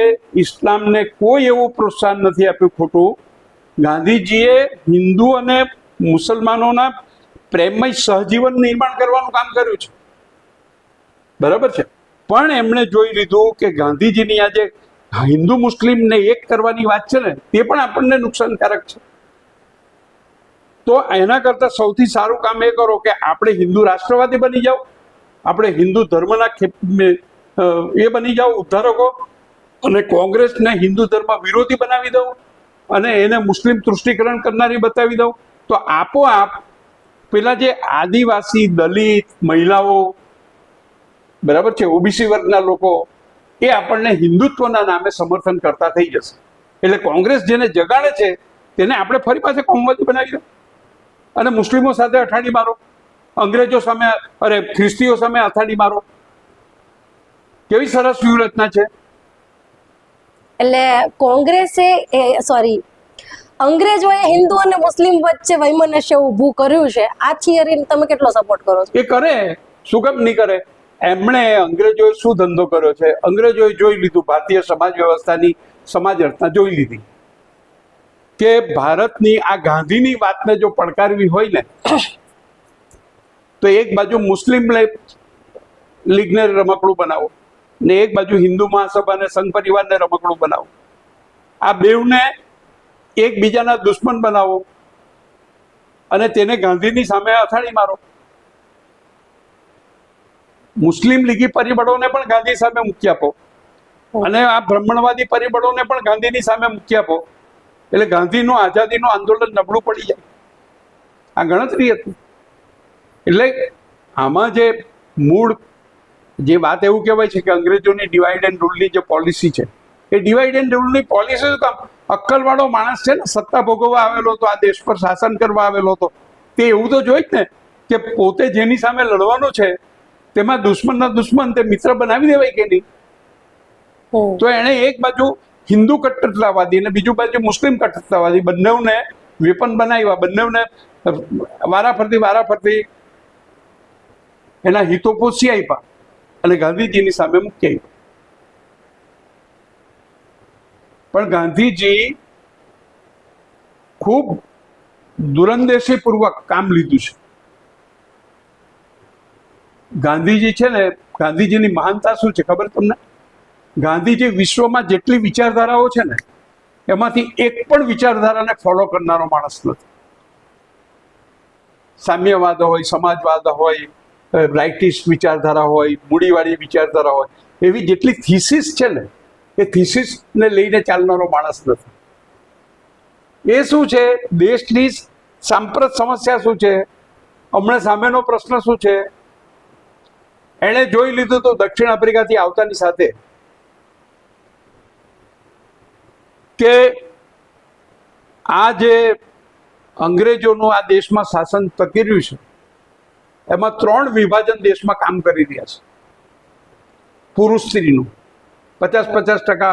ઇસ્લામને કોઈ એવું પ્રોત્સાહન નથી આપ્યું ખોટું. ગાંધીજીએ હિન્દુ અને મુસલમાનોના પ્રેમમય સહજીવન નિર્માણ કરવાનું કામ કર્યું છે. બરાબર છે. પણ એમણે જોઈ લીધું કે ગાંધીજીની આ જે હિન્દુ મુસ્લિમને એક કરવાની વાત છે ને, તે પણ આપણને નુકસાનકારક છે. તો એના કરતા સૌથી સારું કામ એ કરો કે આપણે હિન્દુ રાષ્ટ્રવાદી બની જાઓ, આપણે હિન્દુ ધર્મના એ બની જાઓ ઉદ્ધારકો, અને કોંગ્રેસને હિન્દુ ધર્મ વિરોધી બનાવી દઉં અને એને મુસ્લિમ તૃષ્ટિકરણ કરનારી બતાવી દઉં, તો આપોઆપ પેલા જે આદિવાસી, દલિત, મહિલાઓ, બરાબર છે, ઓબીસી વર્ગના લોકો એ આપણને હિન્દુત્વના નામે સમર્થન કરતા થઈ જશે. એટલે કોંગ્રેસ જેને જગાડે છે તેને આપણે ફરી પાછા કોમવાદી બનાવી દો અને મુસ્લિમો સાથે અથાડી મારો, અંગ્રેજો સામે, ખ્રિસ્તીઓ સામે અથાડી મારો. કેવી સરસ વ્યૂહરચના છે. એટલે કોંગ્રેસે અંગ્રેજોએ હિન્દુ અને મુસ્લિમ વચ્ચે વૈમનસ્ય ઊભું કર્યું છે, આ થિયરીને તમે કેટલો સપોર્ટ કરો છો? એ કરે, શું કેમ નહીં કરે? એમણે અંગ્રેજોએ શું ધંધો કર્યો છે? અંગ્રેજોએ જોઈ લીધું, ભારતીય સમાજ વ્યવસ્થાની સમાજ રચના જોઈ લીધી કે ભારતની આ ગાંધીની વાતને જો પડકારવી હોય ને તો એક બાજુ મુસ્લિમ લીગને રમકડું બનાવો ને એક બાજુ હિન્દુ મહાસભાને સંઘ પરિવારને રમકડું બનાવો. આ બેઉને એકબીજાના દુશ્મન બનાવો અને તેને ગાંધીની સામે અથાડી મારો. મુસ્લિમ લીગી પરિબળોને પણ ગાંધી સામે મૂકી આપો અને આ બ્રાહ્મણવાદી પરિબળોને પણ ગાંધીની સામે મૂકી આપો, એટલે ગાંધીનું આઝાદીનું આંદોલન નબળું પડી જાય. આ ગણતરી હતી. એટલે આમાં જે મૂળ જે વાત એવું કહેવાય છે કે અંગ્રેજોની ડિવાઈડ એન્ડ રૂલની જે પોલિસી છે, એ ડિવાઈડ એન્ડ રૂલની પોલિસી તો અક્કલવાળો માણસ છે ને, સત્તા ભોગવવા આવેલો હતો, આ દેશ પર શાસન કરવા આવેલો હતો, તે એવું તો જોઈ જ ને કે પોતે જેની સામે લડવાનું છે તેમાં દુશ્મનના દુશ્મન તે મિત્ર બનાવી દેવાય કે નહીં? તો એણે એક બાજુ હિન્દુ કટ્ટરતાવાદી અને બીજું બાજુ મુસ્લિમ કટ્ટરતાવાદી બંનેને વેપન બનાવ્યા, બંનેને વારાફરતી એના હિતો પોષી આપ્યા અને ગાંધીજીની સામે મૂકી આપ્યા. પણ ગાંધીજી ખૂબ દૂરંદેશીપૂર્વક કામ લીધું છે. ગાંધીજી છે ને, ગાંધીજીની મહાનતા શું છે ખબર તમને? ગાંધીજી વિશ્વમાં જેટલી વિચારધારાઓ છે ને એમાંથી એક પણ વિચારધારાને ફોલો કરનારો માણસ નથી. સામ્યવાદ હોય, સમાજવાદ હોય, રાઇટિસ્ટ વિચારધારા હોય, મૂડીવાળી વિચારધારા હોય, એવી જેટલી થીસીસ છે ને એ થીસીસને લઈને ચાલનારો માણસ નથી. એ શું છે? દેશની સાંપ્રત સમસ્યા શું છે, હમણાં સામેનો પ્રશ્ન શું છે, એણે જોઈ લીધું તો દક્ષિણ આફ્રિકાથી આવતાની સાથે કે આ જે અંગ્રેજોનું આ દેશમાં શાસન ટકી રહ્યું છે એમાં 3 વિભાજન દેશમાં કામ કરી રહ્યા છે. પુરુષ સ્ત્રીનું 50-50%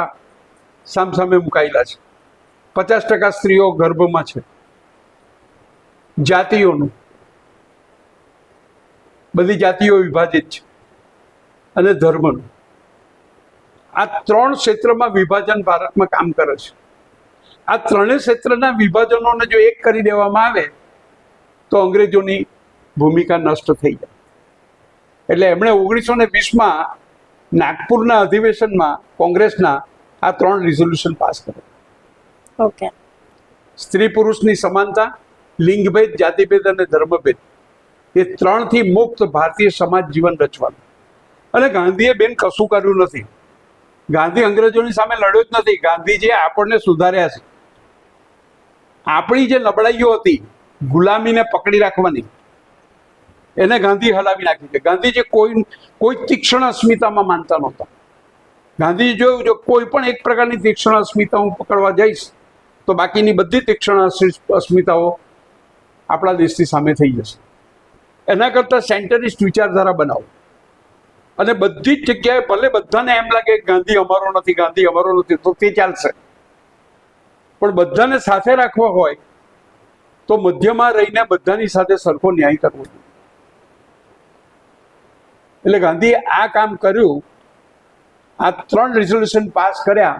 સામસામે મુકાયેલા છે, 50% સ્ત્રીઓ ગર્ભમાં છે, જાતિઓનું બધી જાતિઓ વિભાજિત છે અને ધર્મનું. આ 3 ક્ષેત્રમાં વિભાજન ભારતમાં કામ કરે છે. આ 3 ક્ષેત્રના વિભાજનોને જો એક કરી દેવામાં આવે તો અંગ્રેજોની ભૂમિકા નષ્ટ થઈ જાય. એટલે એમણે 1920માં નાગપુરના અધિવેશનમાં કોંગ્રેસના આ 3 રિઝોલ્યુશન પાસ કર્યા. ઓકે. સ્ત્રી પુરુષની સમાનતા, લિંગભેદ, જાતિભેદ અને ધર્મભેદ, એ 3થી મુક્ત ભારતીય સમાજ જીવન રચવાનું. અને ગાંધીએ બેન કશું કર્યું નથી. ગાંધી અંગ્રેજોની સામે લડ્યો જ નથી. ગાંધીજીએ આપણને સુધાર્યા છે. આપણી જે નબળાઈઓ હતી ગુલામીને પકડી રાખવાની, એને ગાંધી હલાવી નાખી છે. ગાંધીજી કોઈ તીક્ષ્ણ અસ્મિતામાં માનતા નહોતા. ગાંધીજી જોયું જો કોઈ પણ એક પ્રકારની તીક્ષ્ણ અસ્મિતા હું પકડવા જઈશ તો બાકીની બધી તીક્ષ્ણ અસ્મિતાઓ આપણા દેશની સામે થઈ જશે. એના કરતાં સેન્ટરિસ્ટ વિચારધારા બનાવો અને બધી જ જગ્યાએ ભલે બધાને એમ લાગે કે ગાંધી અમારો નથી, ગાંધી અમારો નથી, તો તે ચાલશે. પણ બધાને સાથે રાખવા હોય તો મધ્યમાં રહીને બધાની સાથે સરખો ન્યાય કરવો જોઈએ. એટલે ગાંધીએ આ કામ કર્યું. આ 3 રિઝોલ્યુશન પાસ કર્યા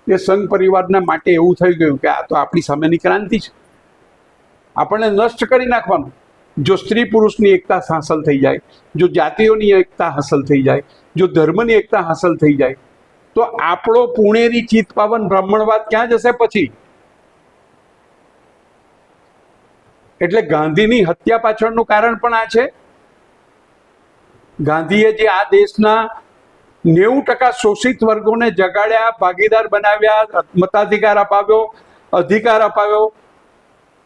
એ સંઘ પરિવારના માટે એવું થઈ ગયું કે આ તો આપણી સામેની ક્રાંતિ છે, આપણને નષ્ટ કરી નાખવાનું. જો સ્ત્રી પુરુષની એકતા હાંસલ થઈ જાય, જો જાતિઓની એકતા હાંસલ થઈ જાય, જો ધર્મની એકતા હાંસલ થઈ જાય તો આપણો પુણેરી ચિત પાવન બ્રાહ્મણવાદ ક્યાં જશે પછી? એટલે ગાંધીની હત્યા પાછળનું કારણ પણ આ છે. ગાંધીએ જે આ દેશના 90% શોષિત વર્ગોને જગાડ્યા, ભાગીદાર બનાવ્યા, મતાધિકાર અપાવ્યો, અધિકાર અપાવ્યો,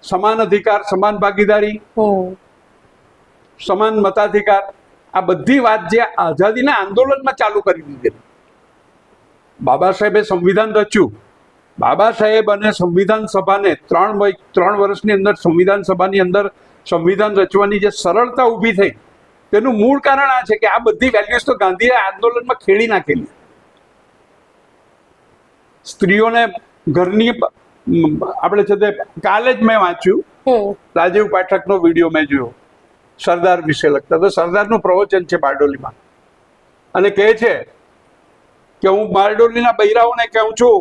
સમાન અધિકાર, સમાન ભાગીદારી, સમાન મતાધિકાર, આ બધી વાત જે આઝાદીના આંદોલનમાં ચાલુ કરી દીધી. બાબા સાહેબે સંવિધાન રચ્યું. બાબા સાહેબ અને સંવિધાન સભાને 3 વર્ષની અંદર સંવિધાન સભાની અંદર સંવિધાન રચવાની જે સરળતા ઊભી થઈ તેનું મૂળ કારણ આ છે કે આ બધી વેલ્યુઝ તો ગાંધીએ આંદોલનમાં ખેડી નાખેલી. સ્ત્રીઓને ઘરની આપણે છે તે કાલે જ મેં વાંચ્યું, રાજીવ પાઠકનો વિડીયો મેં જોયો, સરદાર વિશે લખતા. તો સરદારનું પ્રવચન છે બારડોલીમાં, અને કહે છે કે હું બારડોલીના બૈરાઓને કહું છું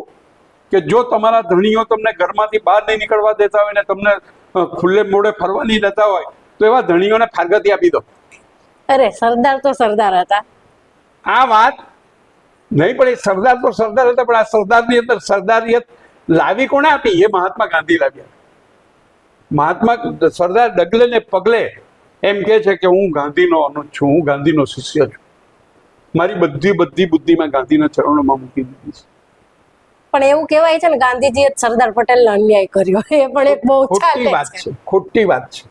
કે જો તમારા ધણીઓ તમને ઘરમાંથી બહાર નહીં નીકળવા દેતા હોય ને તમને ખુલ્લે મોડે ફરવા નહીં દેતા હોય તો એવા ધણીઓને ફારગતી આપી દો. અરે સરદાર તો સરદાર હતા. આ વાત નહીં, પણ એ સરદાર તો સરદાર હતા, પણ આ સરદારની અંદર સરદારિયત લાવી કોણે આપી? એ મહાત્મા ગાંધી લાવ્યા. મહાત્મા સરદાર ડગલે ને પગલે એમ કે છે કે હું ગાંધીનો અનુજ છું, હું ગાંધીનો શિષ્ય છું, મારી બધી બુદ્ધિમાં ગાંધીના ચરણોમાં મૂકી દીધી છે. પણ એવું કહેવાય છે ને ગાંધીજીએ સરદાર પટેલને અન્યાય કર્યો, એ પણ એક બહુ ખોટી વાત છે, ખોટી વાત છે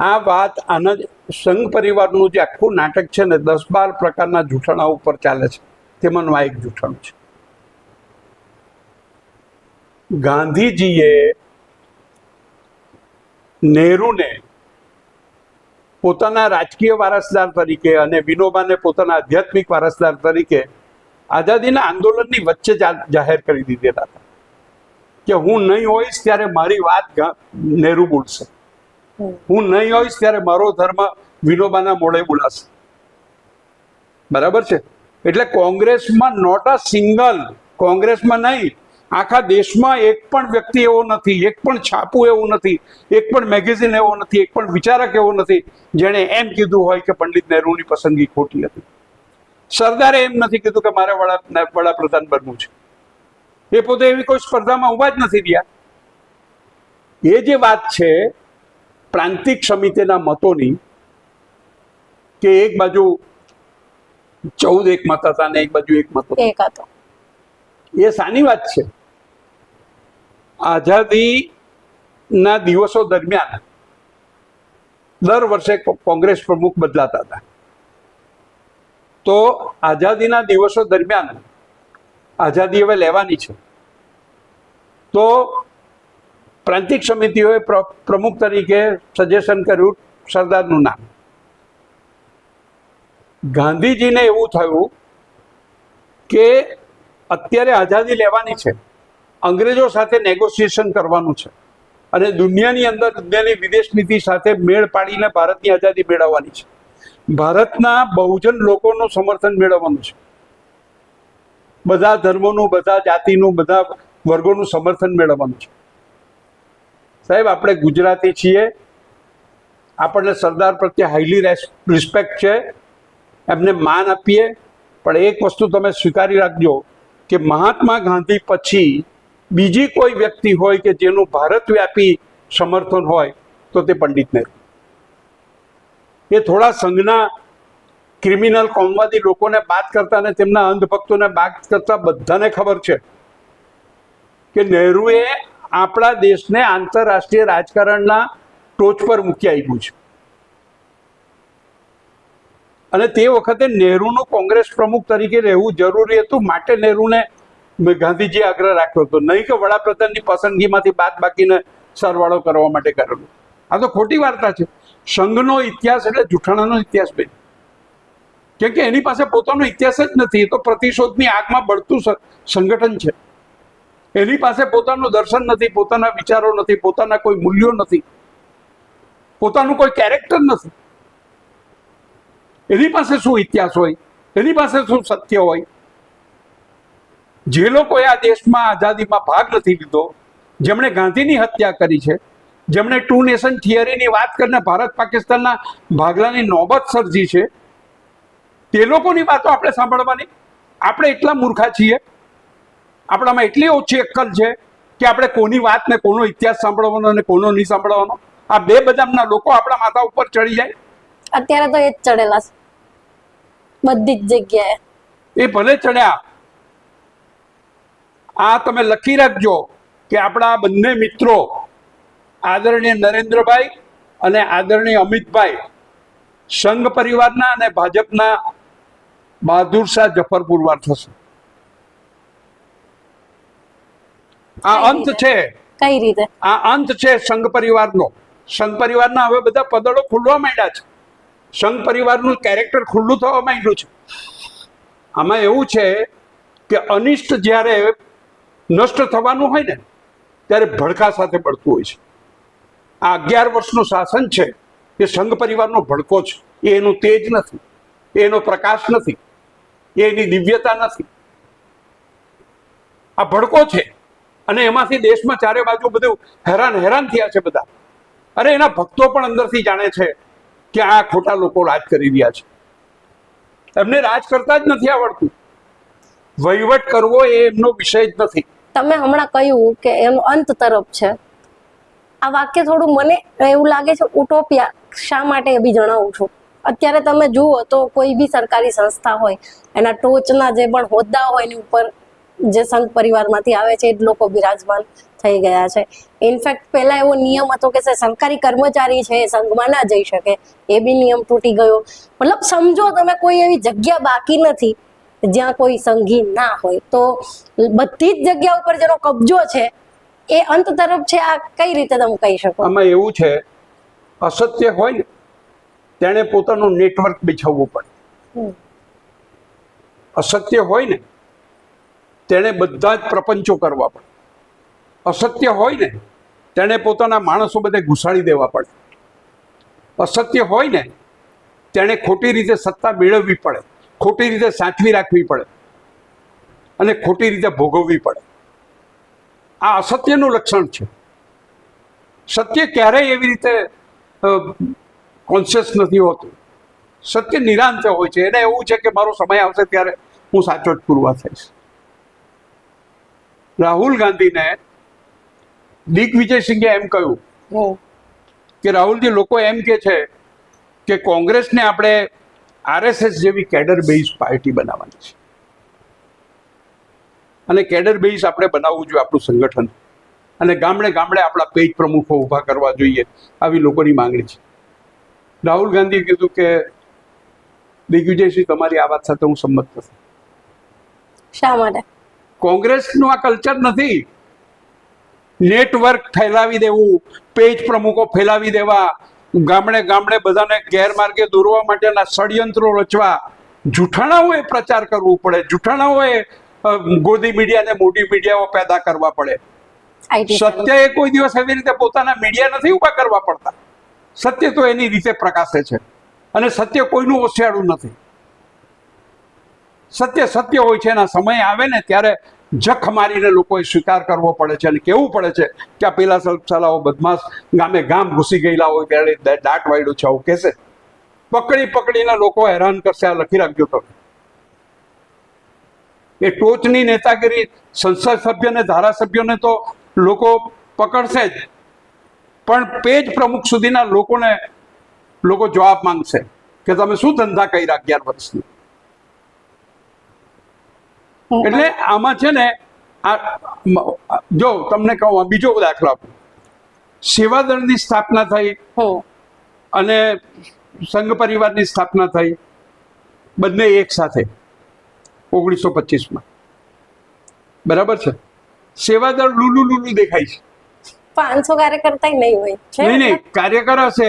આ વાત. આના સંઘ પરિવારનું જે આખું નાટક છે ને 10-12 પ્રકારના જૂઠાણા ઉપર ચાલે છે, તેમાંનું આ એક જૂઠાણું છે. ગાંધીજીએ નહેરુને પોતાના રાજકીય વારસદાર તરીકે અને વિનોબાને પોતાના આધ્યાત્મિક વારસદાર તરીકે આઝાદીના આંદોલનની વચ્ચે જાહેર કરી દીધેલા હતા કે હું નહીં હોઈશ ત્યારે મારી વાત નહેરુ બોલશે, હું નહીં હોઈશ ત્યારે મારો ધર્મ વિનોબાના મોઢે બોલાશે. બરાબર છે? એટલે કોંગ્રેસમાં નોટ અ સિંગલ, કોંગ્રેસમાં નહીં, આખા દેશમાં એક પણ વ્યક્તિ એવો નથી, એક પણ છાપું એવું નથી, એક પણ મેગેઝિન એવો નથી, એક પણ વિચારક એવો નથી જેણે એમ કીધું હોય કે પંડિત નહેરુની પસંદગી ખોટી હતી. સરદારે એમ નથી કીધું કે મારે વડાપ્રધાન બનવું છે. એ પોતે એવી કોઈ સ્પર્ધામાં ઉભા જ નથી રહ્યા. એ જે વાત છે પ્રાંતિક સમિતિના મતોની, કે એક બાજુ 14 એક મત હતા ને એક બાજુ એક મત હતો, એ સાની વાત છે? આઝાદીના દિવસો દરમિયાન દર વર્ષે કોંગ્રેસ પ્રમુખ બદલાતા હતા. તો આઝાદીના દિવસો દરમિયાન આઝાદી હવે લેવાની છે, તો પ્રાંતિક સમિતિઓએ પ્રમુખ તરીકે સજેશન કર્યું સરદારનું નામ. ગાંધીજીને એવું થયું કે અત્યારે આઝાદી લેવાની છે, અંગ્રેજો સાથે નેગોશિએશન કરવાનું છે અને દુનિયાની અંદર દુનિયાની વિદેશ નીતિ સાથે મેળ પાડીને ભારતની આઝાદી મેળવવાની છે, ભારતના બહુજન લોકોનું સમર્થન મેળવવાનું છે, બધા ધર્મોનું, બધા જાતિનું, બધા વર્ગોનું સમર્થન મેળવવાનું છે. સાહેબ, આપણે ગુજરાતી છીએ, આપણને સરદાર પ્રત્યે હાઈલી રિસ્પેક્ટ છે, એમને માન આપીએ, પણ એક વસ્તુ તમે સ્વીકારી રાખજો કે મહાત્મા ગાંધી પછી બીજી કોઈ વ્યક્તિ હોય કે જેનું ભારતવ્યાપી સમર્થન હોય તો તે પંડિત નહેરુ. એ થોડા સંઘના ક્રિમિનલ કોમવાદી લોકોને બાદ કરતા અને તેમના અંધભક્તોને બાદ કરતા બધાને ખબર છે કે નહેરુએ આપણા દેશને આંતરરાષ્ટ્રીય રાજકારણના ટોચ પર મૂકી આપ્યું છે. અને તે વખતે નહેરુનું કોંગ્રેસ પ્રમુખ તરીકે રહેવું જરૂરી હતું, માટે નહેરુને ગાંધીજીએ આગ્રહ રાખ્યો હતો, નહીં કે વડાપ્રધાનની પસંદગીમાંથી બાદ બાકીને સરવાળો કરવા માટે કરેલું. આ તો ખોટી વાર્તા છે. સંઘનો ઇતિહાસ એટલે જૂઠાણાનો ઇતિહાસ ભાઈ, કેમ કે એની પાસે પોતાનો ઇતિહાસ જ નથી. એ તો પ્રતિશોધની આગમાં બળતું સંગઠન છે. એની પાસે પોતાનું દર્શન નથી, પોતાના વિચારો નથી, પોતાના કોઈ મૂલ્યો નથી, પોતાનું કોઈ કેરેક્ટર નથી. એની પાસે શું ઇતિહાસ હોય? એની પાસે શું સત્ય હોય? જે લોકોએ આ દેશમાં આઝાદીમાં ભાગ નથી લીધો, જેમણે ગાંધીની હત્યા કરી છે, જેમણે 2 નેશન થિયરીની વાત કરીને ભારત પાકિસ્તાનના ભાગલાની નોબત સર્જી છે, તે લોકોની વાતો આપણે સાંભળવાની? આપણે એટલા મૂર્ખા છીએ, આપણામાં એટલી ઓછી અક્કલ છે કે આપણે કોની વાત ને કોનો ઇતિહાસ સાંભળવાનો અને કોનો નહીં સાંભળવાનો? આ બે બદામના લોકો આપણા માથા ઉપર ચડી જાય. અત્યારે તો એ જ ચડેલા છે બધી જ જગ્યાએ. એ ભલે ચડ્યા, આ તમે લખી રાખજો કે આપણા બંને મિત્રો આદરણીય નરેન્દ્રભાઈ અને આદરણીય અમિતભાઈ સંઘ પરિવારના અને ભાજપના બહાદુર શાહ જફર પુરવાર થશે. આ અંત છે. કઈ રીતે આ અંત છે સંઘ પરિવારનો? સંઘ પરિવારના હવે બધા પદળો ખુલવા માંડ્યા છે. સંઘ પરિવારનું કેરેક્ટર ખુલ્લું થવા માંડ્યું છે. આમાં એવું છે કે અનિષ્ટ જ્યારે નષ્ટ થવાનું હોય ને ત્યારે ભડકા સાથે બળતું હોય છે. આ 11 વર્ષનું શાસન છે એ સંઘ પરિવારનો ભડકો છે. એ એનું તેજ નથી, એ એનો પ્રકાશ નથી, એ એની દિવ્યતા નથી. આ ભડકો છે. અને એમાંથી દેશમાં ચારે બાજુ બધું હેરાન થયા છે બધા. અરે એના ભક્તો પણ અંદરથી જાણે છે કે આ ખોટા લોકો રાજ કરી રહ્યા છે. એમને રાજ કરતા જ નથી આવડતું. વહીવટ કરવો એ એમનો વિષય જ નથી. તમે હમણાં કહ્યું કે એનો અંત તરફ છે. આ વાક્ય થોડું મને એવું લાગે છે ઉટોપિયા. શા માટે એ બી જણાવું છું. અત્યારે તમે જુઓ તો કોઈ બી સરકારી સંસ્થા હોય એના ટોચના જે પણ હોદ્દા હોય એની ઉપર જે સંઘ પરિવારમાંથી આવે છે એ જ લોકો બિરાજમાન થઈ ગયા છે. ઇનફેક્ટ પહેલા એવો નિયમ હતો કે સરકારી કર્મચારી છે એ સંઘમાં ના જઈ શકે. એ બી નિયમ તૂટી ગયો. મતલબ સમજો તમે કોઈ એવી જગ્યા બાકી નથી જ્યાં કોઈ સંઘી ના હોય. તો બધી જ જગ્યા ઉપર જેનો કબજો છે એ અંત તરફ છે. આ કઈ રીતે તમે કહી શકો? આમાં એવું છે, અસત્ય હોય ને તેણે પોતાનું નેટવર્ક બિછાવવું પડે. અસત્ય હોય ને તેણે બધા જ પ્રપંચો કરવા પડે. અસત્ય હોય ને તેણે પોતાના માણસો બધે ઘુસાડી દેવા પડે. અસત્ય હોય ને તેણે ખોટી રીતે સત્તા મેળવવી પડે, ખોટી રીતે સાચવી રાખવી પડે અને ખોટી રીતે ભોગવવી પડે. આ અસત્યનું લક્ષણ છે. સત્ય ક્યારેય એવી રીતે કોન્શિયસ નથી હોતું. સત્ય નિરાંત હોય છે. એને એવું છે કે મારો સમય આવશે ત્યારે હું સાચો જ પૂરવા થઈશ. રાહુલ ગાંધીને દિગ્વિજયસિંહે એમ કહ્યું કે રાહુલજી, લોકો એમ કે છે કે કોંગ્રેસને આપણે આરએસએસ જેવી કેડર બેઝ પાર્ટી બનાવવાની છે અને કેડર બેઝ આપણે બનાવવું જોઈએ આપણું સંગઠન, અને ગામડે ગામડે આપણા પેજ પ્રમુખો ઊભા કરવા જોઈએ. આવી લોકોની માંગણી છે. રાહુલ ગાંધીએ કીધું કે દિગ્વિજયસિંહ, તમારી આ વાત સાથે હું સંમત નથી. શા માટે? કોંગ્રેસનું આ કલ્ચર નથી. નેટવર્ક ફેલાવી દેવું, પેજ પ્રમુખો ફેલાવી દેવા, ગામડે ગામડે બધાને ગેરમાર્ગે દોરવા માટેના ષડયંત્રો રચવા, જૂઠાણાઓએ પ્રચાર કરવું પડે, જૂઠાણાઓએ ગોદી મીડિયા ને મોટી મીડિયાઓ પેદા કરવા પડે. સત્યએ કોઈ દિવસ એવી રીતે પોતાના મીડિયા નથી ઉભા કરવા પડતા. સત્ય તો એની રીતે પ્રકાશે છે અને સત્ય કોઈનું ઓછિયાળું નથી. સત્ય સત્ય હોય છે. એના સમય આવે ને ત્યારે જખ મારીને લોકોએ સ્વીકાર કરવો પડે છે અને કહેવું પડે છે કે આ પેલા સલાઓ બદમાશ ગામે ગામ ઘૂસી ગયેલા હોય ત્યારે દાટ વાળ્યું છે આવું કહેશે. પકડીને લોકો હેરાન કરશે. આ લખી રાખજો તમે. એ ટોચની નેતાગીરી સંસદ સભ્યને, ધારાસભ્યોને તો લોકો પકડશે જ, પણ પેજ પ્રમુખ સુધીના લોકોને લોકો જવાબ માંગશે કે તમે શું ધંધા કર્યા 11 વર્ષની. એટલે આમાં છે ને, જો તમને કહું, બીજો દાખલો આપું. સેવાદળની સ્થાપના થઈ અને સંઘ પરિવારની સ્થાપના થઈ, બંને એક સાથે 1925માં. બરાબર છે. સેવાદળ લુલું દેખાય છે. 500 કાર્યકર્તા નહીં હોય. નહીં, કાર્યકર હશે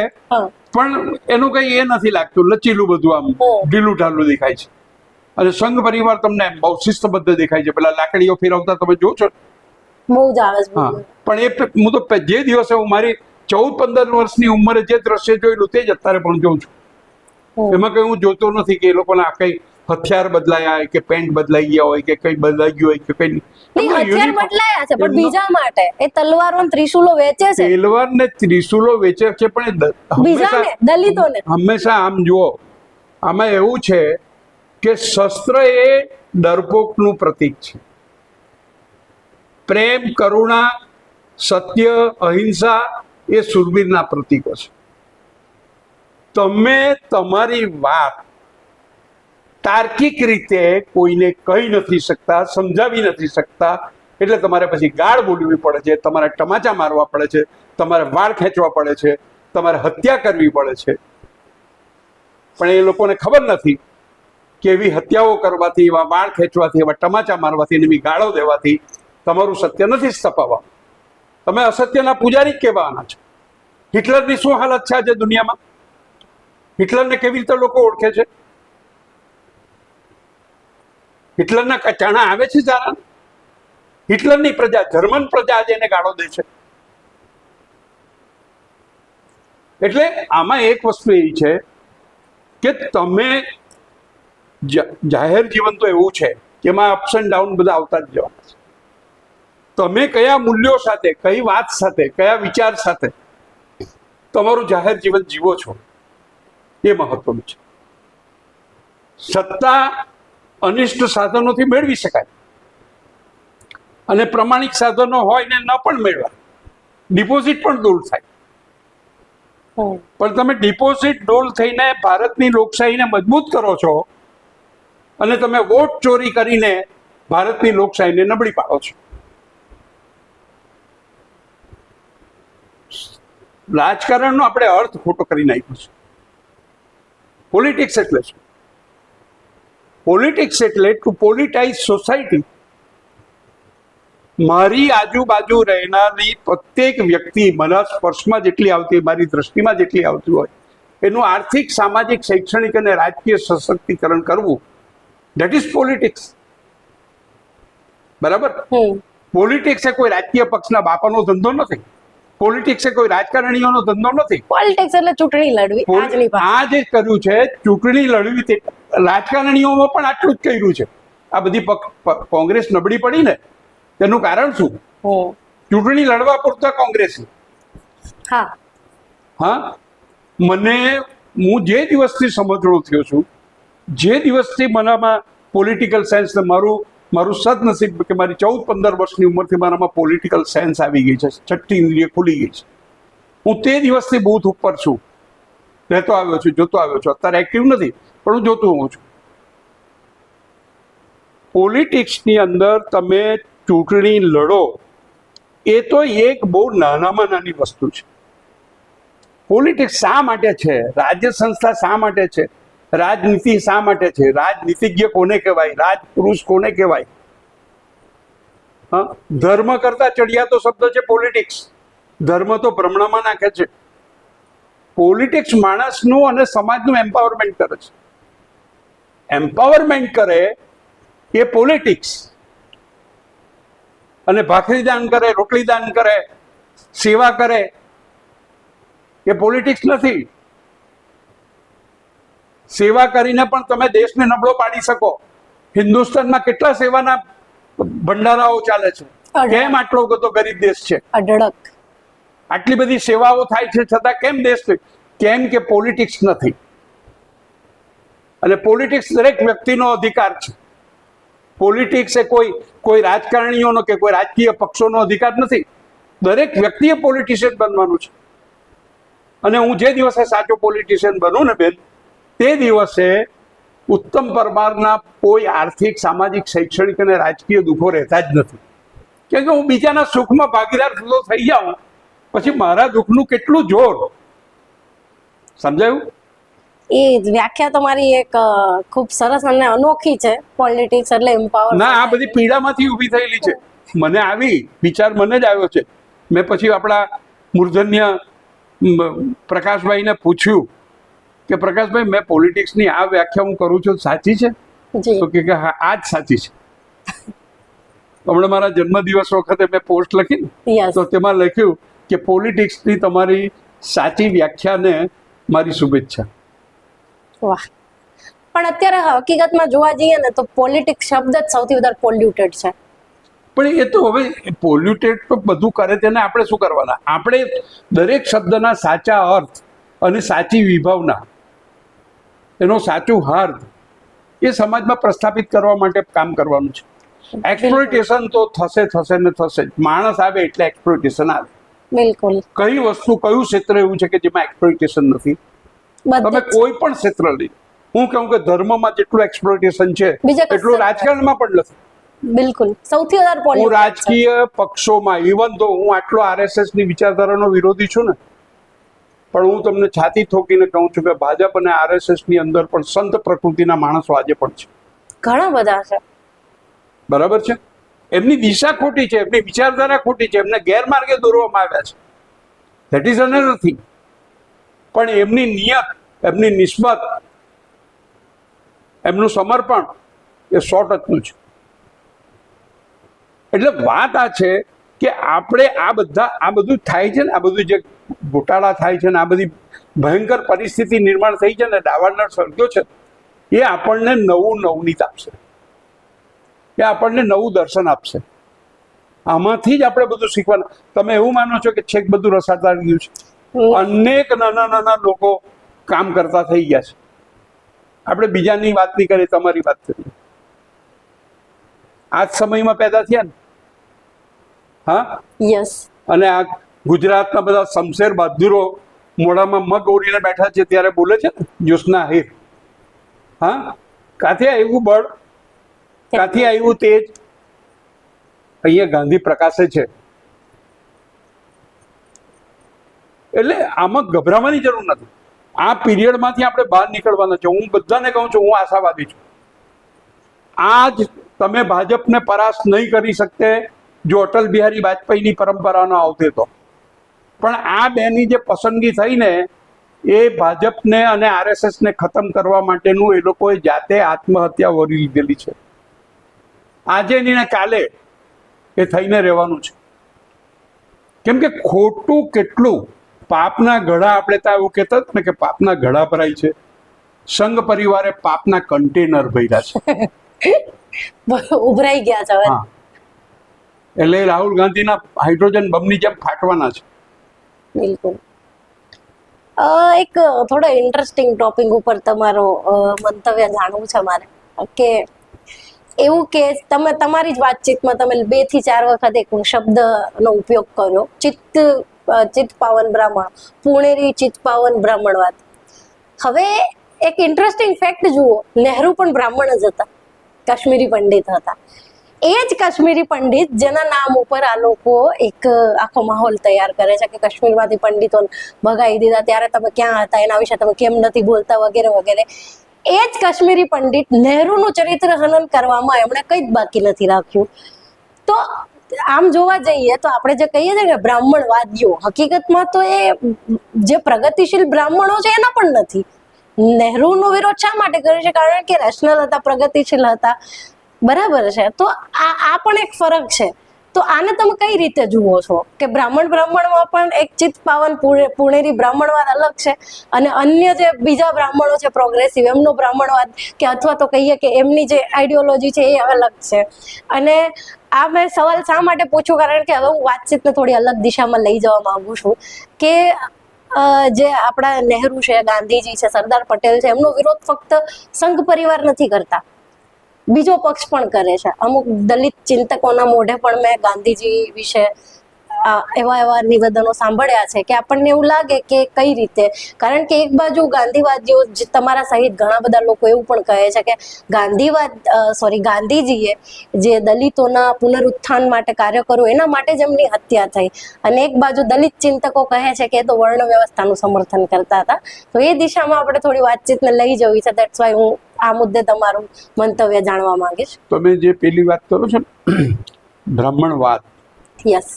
પણ એનું કઈ એ નથી લાગતું. લચીલું બધું આમ ઢીલું ઢાલું દેખાય છે. અને સંઘ પરિવાર તમને બહુ શિસ્તબદ્ધ દેખાય છે. પેલા લાકડીઓ ફેરવતા તમે જો છો, બહુ જ આવે છે. પણ એ હું તો જે દિવસે હું મારી 14-15 વર્ષની ઉંમરે જે દ્રશ્ય જોયેલું તે જ અત્યારે પણ જોઉં છું. એમાં કઈ હું જોતો નથી કે એ લોકોના કઈ હથિયાર બદલાયા હોય કે પેન્ટ બદલાઈ ગયા હોય કે કઈ બદલાઈ ગયું હોય કે કઈ હથિયાર બદલાયા છે પણ બીજા માટે એ તલવારો ને ત્રિશુલો વેચે છે. તલવાર ને ત્રિશુલો વેચે છે પણ બીજાને, દલિતોને હંમેશા આમ જુઓ, આમાં એવું છે કે શસ્ત્ર એ ડરપોકનું પ્રતીક છે. પ્રેમ, કરુણા, સત્ય, અહિંસા એ શૂરવીરના પ્રતીકો છે. તમે તમારી વાત તાર્કિક રીતે કોઈને કહી નથી શકતા, સમજાવી નથી શકતા, એટલે તમારે પછી ગાળ બોલવી પડે છે, તમારે ટમાચા મારવા પડે છે, તમારે વાળ ખેંચવા પડે છે, તમારે હત્યા કરવી પડે છે. પણ એ લોકોને ખબર નથી કે એવી હત્યાઓ કરવાથી, એવા વાળ ખેંચવાથી, એવા ટમાચા મારવાથી, એવી ગાળો દેવાથી તમારું સત્ય નથી સ્થપાવવા. તમે અસત્યના પૂજારી જ કહેવાના છો. હિટલરની શું હાલત છે આજે દુનિયામાં? હિટલરને કેવી રીતે લોકો ઓળખે છે? હિટલરના કચાણા આવે છે જારા. હિટલરની પ્રજા, જર્મન પ્રજા આજે એને ગાળો દે છે. એટલે આમાં એક વસ્તુ એવી છે કે તમે જાહેર જીવન તો એવું છે કે એમાં અપ્સ એન્ડ ડાઉન બધા આવતા જ જવાના છે. તમે કયા મૂલ્યો સાથે, કઈ વાત સાથે, કયા વિચાર સાથે તમારું જાહેર જીવન જીવો છો એ મહત્વનું છે. સત્તા અનિષ્ટ સાધનોથી મેળવી શકાય અને પ્રમાણિક સાધનો હોય ને ન પણ મેળવાય. ડિપોઝિટ પણ દૂર થાય. પણ તમે ડિપોઝિટ ડોલ થઈને ભારતની લોકશાહીને મજબૂત કરો છો અને તમે વોટ ચોરી કરીને ભારતની લોકશાહીને નબળી પાડો છો. રાજકારણનો આપણે અર્થ ખોટો કરી નાખ્યો છે. પોલિટિક્સ એટલે શું? પોલિટિક્સ એટલે ટુ પોલિટાઇઝ સોસાયટી. મારી આજુબાજુ રહેનારી પ્રત્યેક વ્યક્તિ મારા સ્પર્શમાં જેટલી આવતી હોય, મારી દ્રષ્ટિમાં જેટલી આવતી હોય, એનું આર્થિક, સામાજિક, શૈક્ષણિક અને રાજકીય સશક્તિકરણ કરવું, ધેટ ઇઝ પોલિટિક્સ. બરાબર? પોલિટિક્સ એ કોઈ રાજકીય પક્ષના બાપાનો ધંધો નથી. પોલિટિક્સ એ કોઈ રાજકારણીઓનો ધંધો નથી. પોલિટિક્સ એટલે ચૂંટણી લડવી. આ જે કર્યું છે ચૂંટણી લડવી, તે રાજકારણીઓમાં પણ આટલું જ કર્યું છે. આ બધી કોંગ્રેસ નબળી પડી ને તેનું કારણ શું? ચૂંટણી લડવા પૂરતા કોંગ્રેસ. હા, મને હું જે દિવસથી સમજણો થયો છું, જે દિવસથી મનામાં પોલિટિકલ સેન્સ, મારું સદનસીબ કે મારી 14-15 વર્ષની ઉંમરથી મારામાં પોલિટિકલ સેન્સ આવી ગઈ છે, છઠ્ઠી ઇન્દ્રિય ખુલી ગઈ છે. હું તે દિવસથી બૂથ ઉપર છું, રહેતો આવ્યો છું, જોતો આવ્યો છું. અત્યારે એક્ટિવ નથી પણ હું જોતો હોઉં છું. પોલિટિક્સની અંદર તમે ચૂંટણી લડો એ તો એક બહુ નાનામાં નાની વસ્તુ છે. પોલિટિક્સ શા માટે છે? રાજ્ય સંસ્થા શા માટે છે? રાજનીતિ શા માટે છે? રાજનીતિજ્ઞ કોને કહેવાય? રાજપુરુષ કોને કહેવાય? ધર્મ કરતા ચડિયાતો શબ્દ છે પોલિટિક્સ. ધર્મ તો ભ્રમણામાં નાખે છે. પોલિટિક્સ માણસનું અને સમાજનું એમ્પાવરમેન્ટ કરે છે. એમ્પાવરમેન્ટ કરે એ પોલિટિક્સ. અને ભાખરી દાન કરે, રોટલી દાન કરે, સેવા કરે એ પોલિટિક્સ નથી. સેવા કરીને પણ તમે દેશને નબળો પાડી શકો. હિન્દુસ્તાનમાં કેટલા સેવાના ભંડારાઓ ચાલે છે. કેમ આટલો બધો ગરીબ દેશ છે? આટલી બધી સેવાઓ થાય છે છતાં કેમ દેશ? કેમ કે પોલિટિક્સ નથી. અને પોલિટિક્સ દરેક વ્યક્તિનો અધિકાર છે. પોલિટિક્સ એ કોઈ રાજકારણીઓનો કે કોઈ રાજકીય પક્ષોનો અધિકાર નથી. દરેક વ્યક્તિએ પોલિટિશિયન બનવાનું છે. અને હું જે દિવસે સાચો પોલિટિશિયન બનું ને બેન, તે દિવસે ઉત્તમ પરમારના કોઈ આર્થિક, સામાજિક, શૈક્ષણિક અને રાજકીય દુઃખો રહેતા જ નથી. કેમ કે હું બીજાના સુખમાં ભાગીદાર થઈ જાઉં પછી મારા દુઃખનું કેટલું જોર. સમજાયું? એ વ્યાખ્યા તમારી એક ખૂબ સરસ અને અનોખી છે. પોલિટિક્સ એટલે એમ્પાવર. ના, આ બધી પીડામાંથી ઊભી થયેલી છે. મને આવી વિચાર મને જ આવ્યો છે. મેં પછી આપણા મૂર્ધન્ય પ્રકાશભાઈને પૂછ્યું કે પ્રકાશભાઈ, મેં પોલિટિક્સની આ વ્યાખ્યા હું કરું છું, સાચી છે? તો કે હા, આ જ સાચી છે. હમણાં મારા જન્મદિવસ વખતે મેં પોસ્ટ લખી ને, તો તેમાં લખ્યું કે પોલિટિક્સની તમારી સાચી વ્યાખ્યાને મારી શુભેચ્છા. વાહ. પણ અત્યારે હકીકતમાં જોવા જઈએ ને તો પોલિટિક્સ શબ્દ જ સૌથી વધારે પોલ્યુટેડ છે. પણ એ તો હવે પોલ્યુટેડ તો બધું કરે, તેને આપણે શું કરવાના? આપણે દરેક શબ્દના સાચા અર્થ અને સાચી વિભાવના, એનો સાચું હાર્દ એ સમાજમાં પ્રસ્થાપિત કરવા માટે કામ કરવાનું છે. એક્સપ્લોઇટેશન તો થશે ને થશે. માણસ આવે એટલે એક્સપ્લોઇટેશન આવે. બિલકુલ. કઈ વસ્તુ, કયું ક્ષેત્ર એવું છે કે જેમાં એક્સપ્લોઇટેશન નથી? તમે કોઈ પણ ક્ષેત્ર લઈ. હું કહું કે ધર્મમાં જેટલું એક્સપ્લોઇટેશન છે એટલું રાજકારણમાં પણ નથી. બિલકુલ. સૌથી વધારે હું રાજકીય પક્ષોમાં, ઇવન તો હું આટલો RSS ની વિચારધારાનો વિરોધી છું ને, પણ હું તમને છાતી ઠોકીને કહું છું કે ભાજપ અને RSS ની અંદર પણ સંત પ્રકૃતિના માણસો આજે પણ છે. ઘણા બધા છે. બરાબર છે? એમની દિશા ખોટી છે, એમની વિચારધારા ખોટી છે, એમને ગેરમાર્ગે દોરવામાં આવ્યા છે. That is another thing. પણ એમની નિયત, એમની નિસ્બત, એમનું સમર્પણ એ 100% છે. એટલે વાત આ છે કે આપણે આ બધું થાય છે ને, આ બધું જે ઘોટાળા થાય છે ને, આ બધી ભયંકર પરિસ્થિતિ નિર્માણ થઈ છે ને, દાવાનળ સર્ગ્યો છે, એ આપણને નવું નવનીત આપશે, એ આપણને નવું દર્શન આપશે. આમાંથી જ આપણે બધું શીખવાનું. તમે એવું માનો છો કે છેક બધું રસાદાર ગયું છે? અનેક નાના નાના લોકો કામ કરતા થઈ ગયા છે. આપણે બીજાની વાત નહીં કરીએ, તમારી વાત કરીએ. આ જ સમયમાં પેદા થયા ને. હા, યસ. અને આ ગુજરાતના બધા શમશેર બહાદુરો મોઢામાં મગ ઓળીને બેઠા છે ત્યારે બોલે છે ને, જ્યોત્સના હેર. હા, કાંથી આવ્યું બળ, કાંથી આવ્યું તેજ? અહીંયા ગાંધી પ્રકાશે છે. એટલે આમાં ગભરાવાની જરૂર નથી. આ પીરિયડમાંથી આપણે બહાર નીકળવાના છે. હું બધાને કહું છું, હું આશાવાદી છું. આજ તમે ભાજપને પરાસ્ત નહીં કરી શકતે જો અટલ બિહારી વાજપેયીની પરંપરા ન આવતી તો. પણ આ બેની જે પસંદગી થઈ ને, એ ભાજપને અને આરએસએસને ખતમ કરવા માટેનું એ લોકોએ જાતે આત્મહત્યા વરી લીધેલી છે. આજે ને કાલે એ થઈને રહેવાનું છે. કેમ કે ખોટું કેટલું પાપના ઘડા, આપણે ત્યાં એવું કહેતા હતા ને કે પાપના ઘડા ભરાય છે. સંઘ પરિવારે પાપના કન્ટેનર ભર્યા છે. ઉભરાઈ ગયા છે. હા, એટલે રાહુલ ગાંધીના હાઇડ્રોજન બમની જેમ ફાટવાના છે. બિલકુલ. એક થોડો ઇન્ટરેસ્ટિંગ ટોપિક ઉપર તમારો મંતવ્ય જાણવું છે મારે. કે એવું કે તમે તમારી જ વાતચીતમાં તમે 2 થી 4 વખત એક શબ્દનો ઉપયોગ કર્યો, ચિત્ત પાવન બ્રાહ્મણ, પુણેરી ચિત્ત પાવન બ્રાહ્મણવાદ. હવે એક ઇન્ટરેસ્ટિંગ ફેક્ટ જુઓ, નહેરુ પણ બ્રાહ્મણ જ હતા, કાશ્મીરી પંડિત હતા. એ જ કાશ્મીરી પંડિત જેના નામ ઉપર આ લોકો એક આખો માહોલ તૈયાર કરે છે કે કાશ્મીરમાંથી પંડિતોને ભગાવી દીધા, ત્યારે તમે ક્યાં હતા, એના વિશે તમે કેમ નથી બોલતા, વગેરે વગેરે. એ જ કાશ્મીરી પંડિત નહેરુનું ચરિત્ર હનન કરવામાં એમણે કંઈ જ બાકી નથી રાખ્યું. તો આમ જોવા જઈએ તો આપણે જે કહીએ છીએ કે બ્રાહ્મણવાદીઓ, હકીકતમાં તો એ જે પ્રગતિશીલ બ્રાહ્મણો છે એના પણ નથી. નહેરુનો વિરોધ શા માટે કરે છે? કારણ કે રેશનલ હતા, પ્રગતિશીલ હતા. બરાબર છે. તો આ પણ એક ફરક છે. તો આને તમે કઈ રીતે જુઓ છો કે બ્રાહ્મણમાં પણ એક ચિત્ત પાવન પુણેરી બ્રાહ્મણવાદ અલગ છે, અને અન્ય જે બીજા બ્રાહ્મણો છે પ્રોગ્રેસિવ, એમનો બ્રાહ્મણવાદ કે અથવા તો કહીએ કે એમની જે આઈડિયોલોજી છે એ અલગ છે. અને આ મેં સવાલ શા માટે પૂછ્યું? કારણ કે હવે હું વાતચીતને થોડી અલગ દિશામાં લઈ જવા માંગુ છું કે જે આપણા નહેરુ છે, ગાંધીજી છે, સરદાર પટેલ છે, એમનો વિરોધ ફક્ત સંઘ પરિવાર નથી કરતા, બીજો પક્ષ પણ કરે છે. અમુક દલિત ચિંતકોના મોઢે પણ મેં ગાંધીજી વિશે એવા નિવેદનો સાંભળ્યા છે કે આપણને એવું લાગે કે કઈ રીતે. કારણ કે એક બાજુ ગાંધીવાદીઓ, તમારા સહિત ઘણા બધા લોકો એવું પણ કહે છે કે ગાંધીજીએ જે દલિતોના પુનરુત્થાન માટે કાર્ય કર્યું એના માટે જ એમની હત્યા થઈ. અને એક બાજુ દલિત ચિંતકો કહે છે કે એ તો વર્ણ વ્યવસ્થાનું સમર્થન કરતા હતા. તો એ દિશામાં આપણે થોડી વાતચીતને લઈ જવી છે. દેટ્સ વાય હું આ મુદ્દે તમારું મંતવ્ય જાણવા માંગીશ. તમે જે પેલી વાત કરો છો બ્રાહ્મણવાદ, યસ,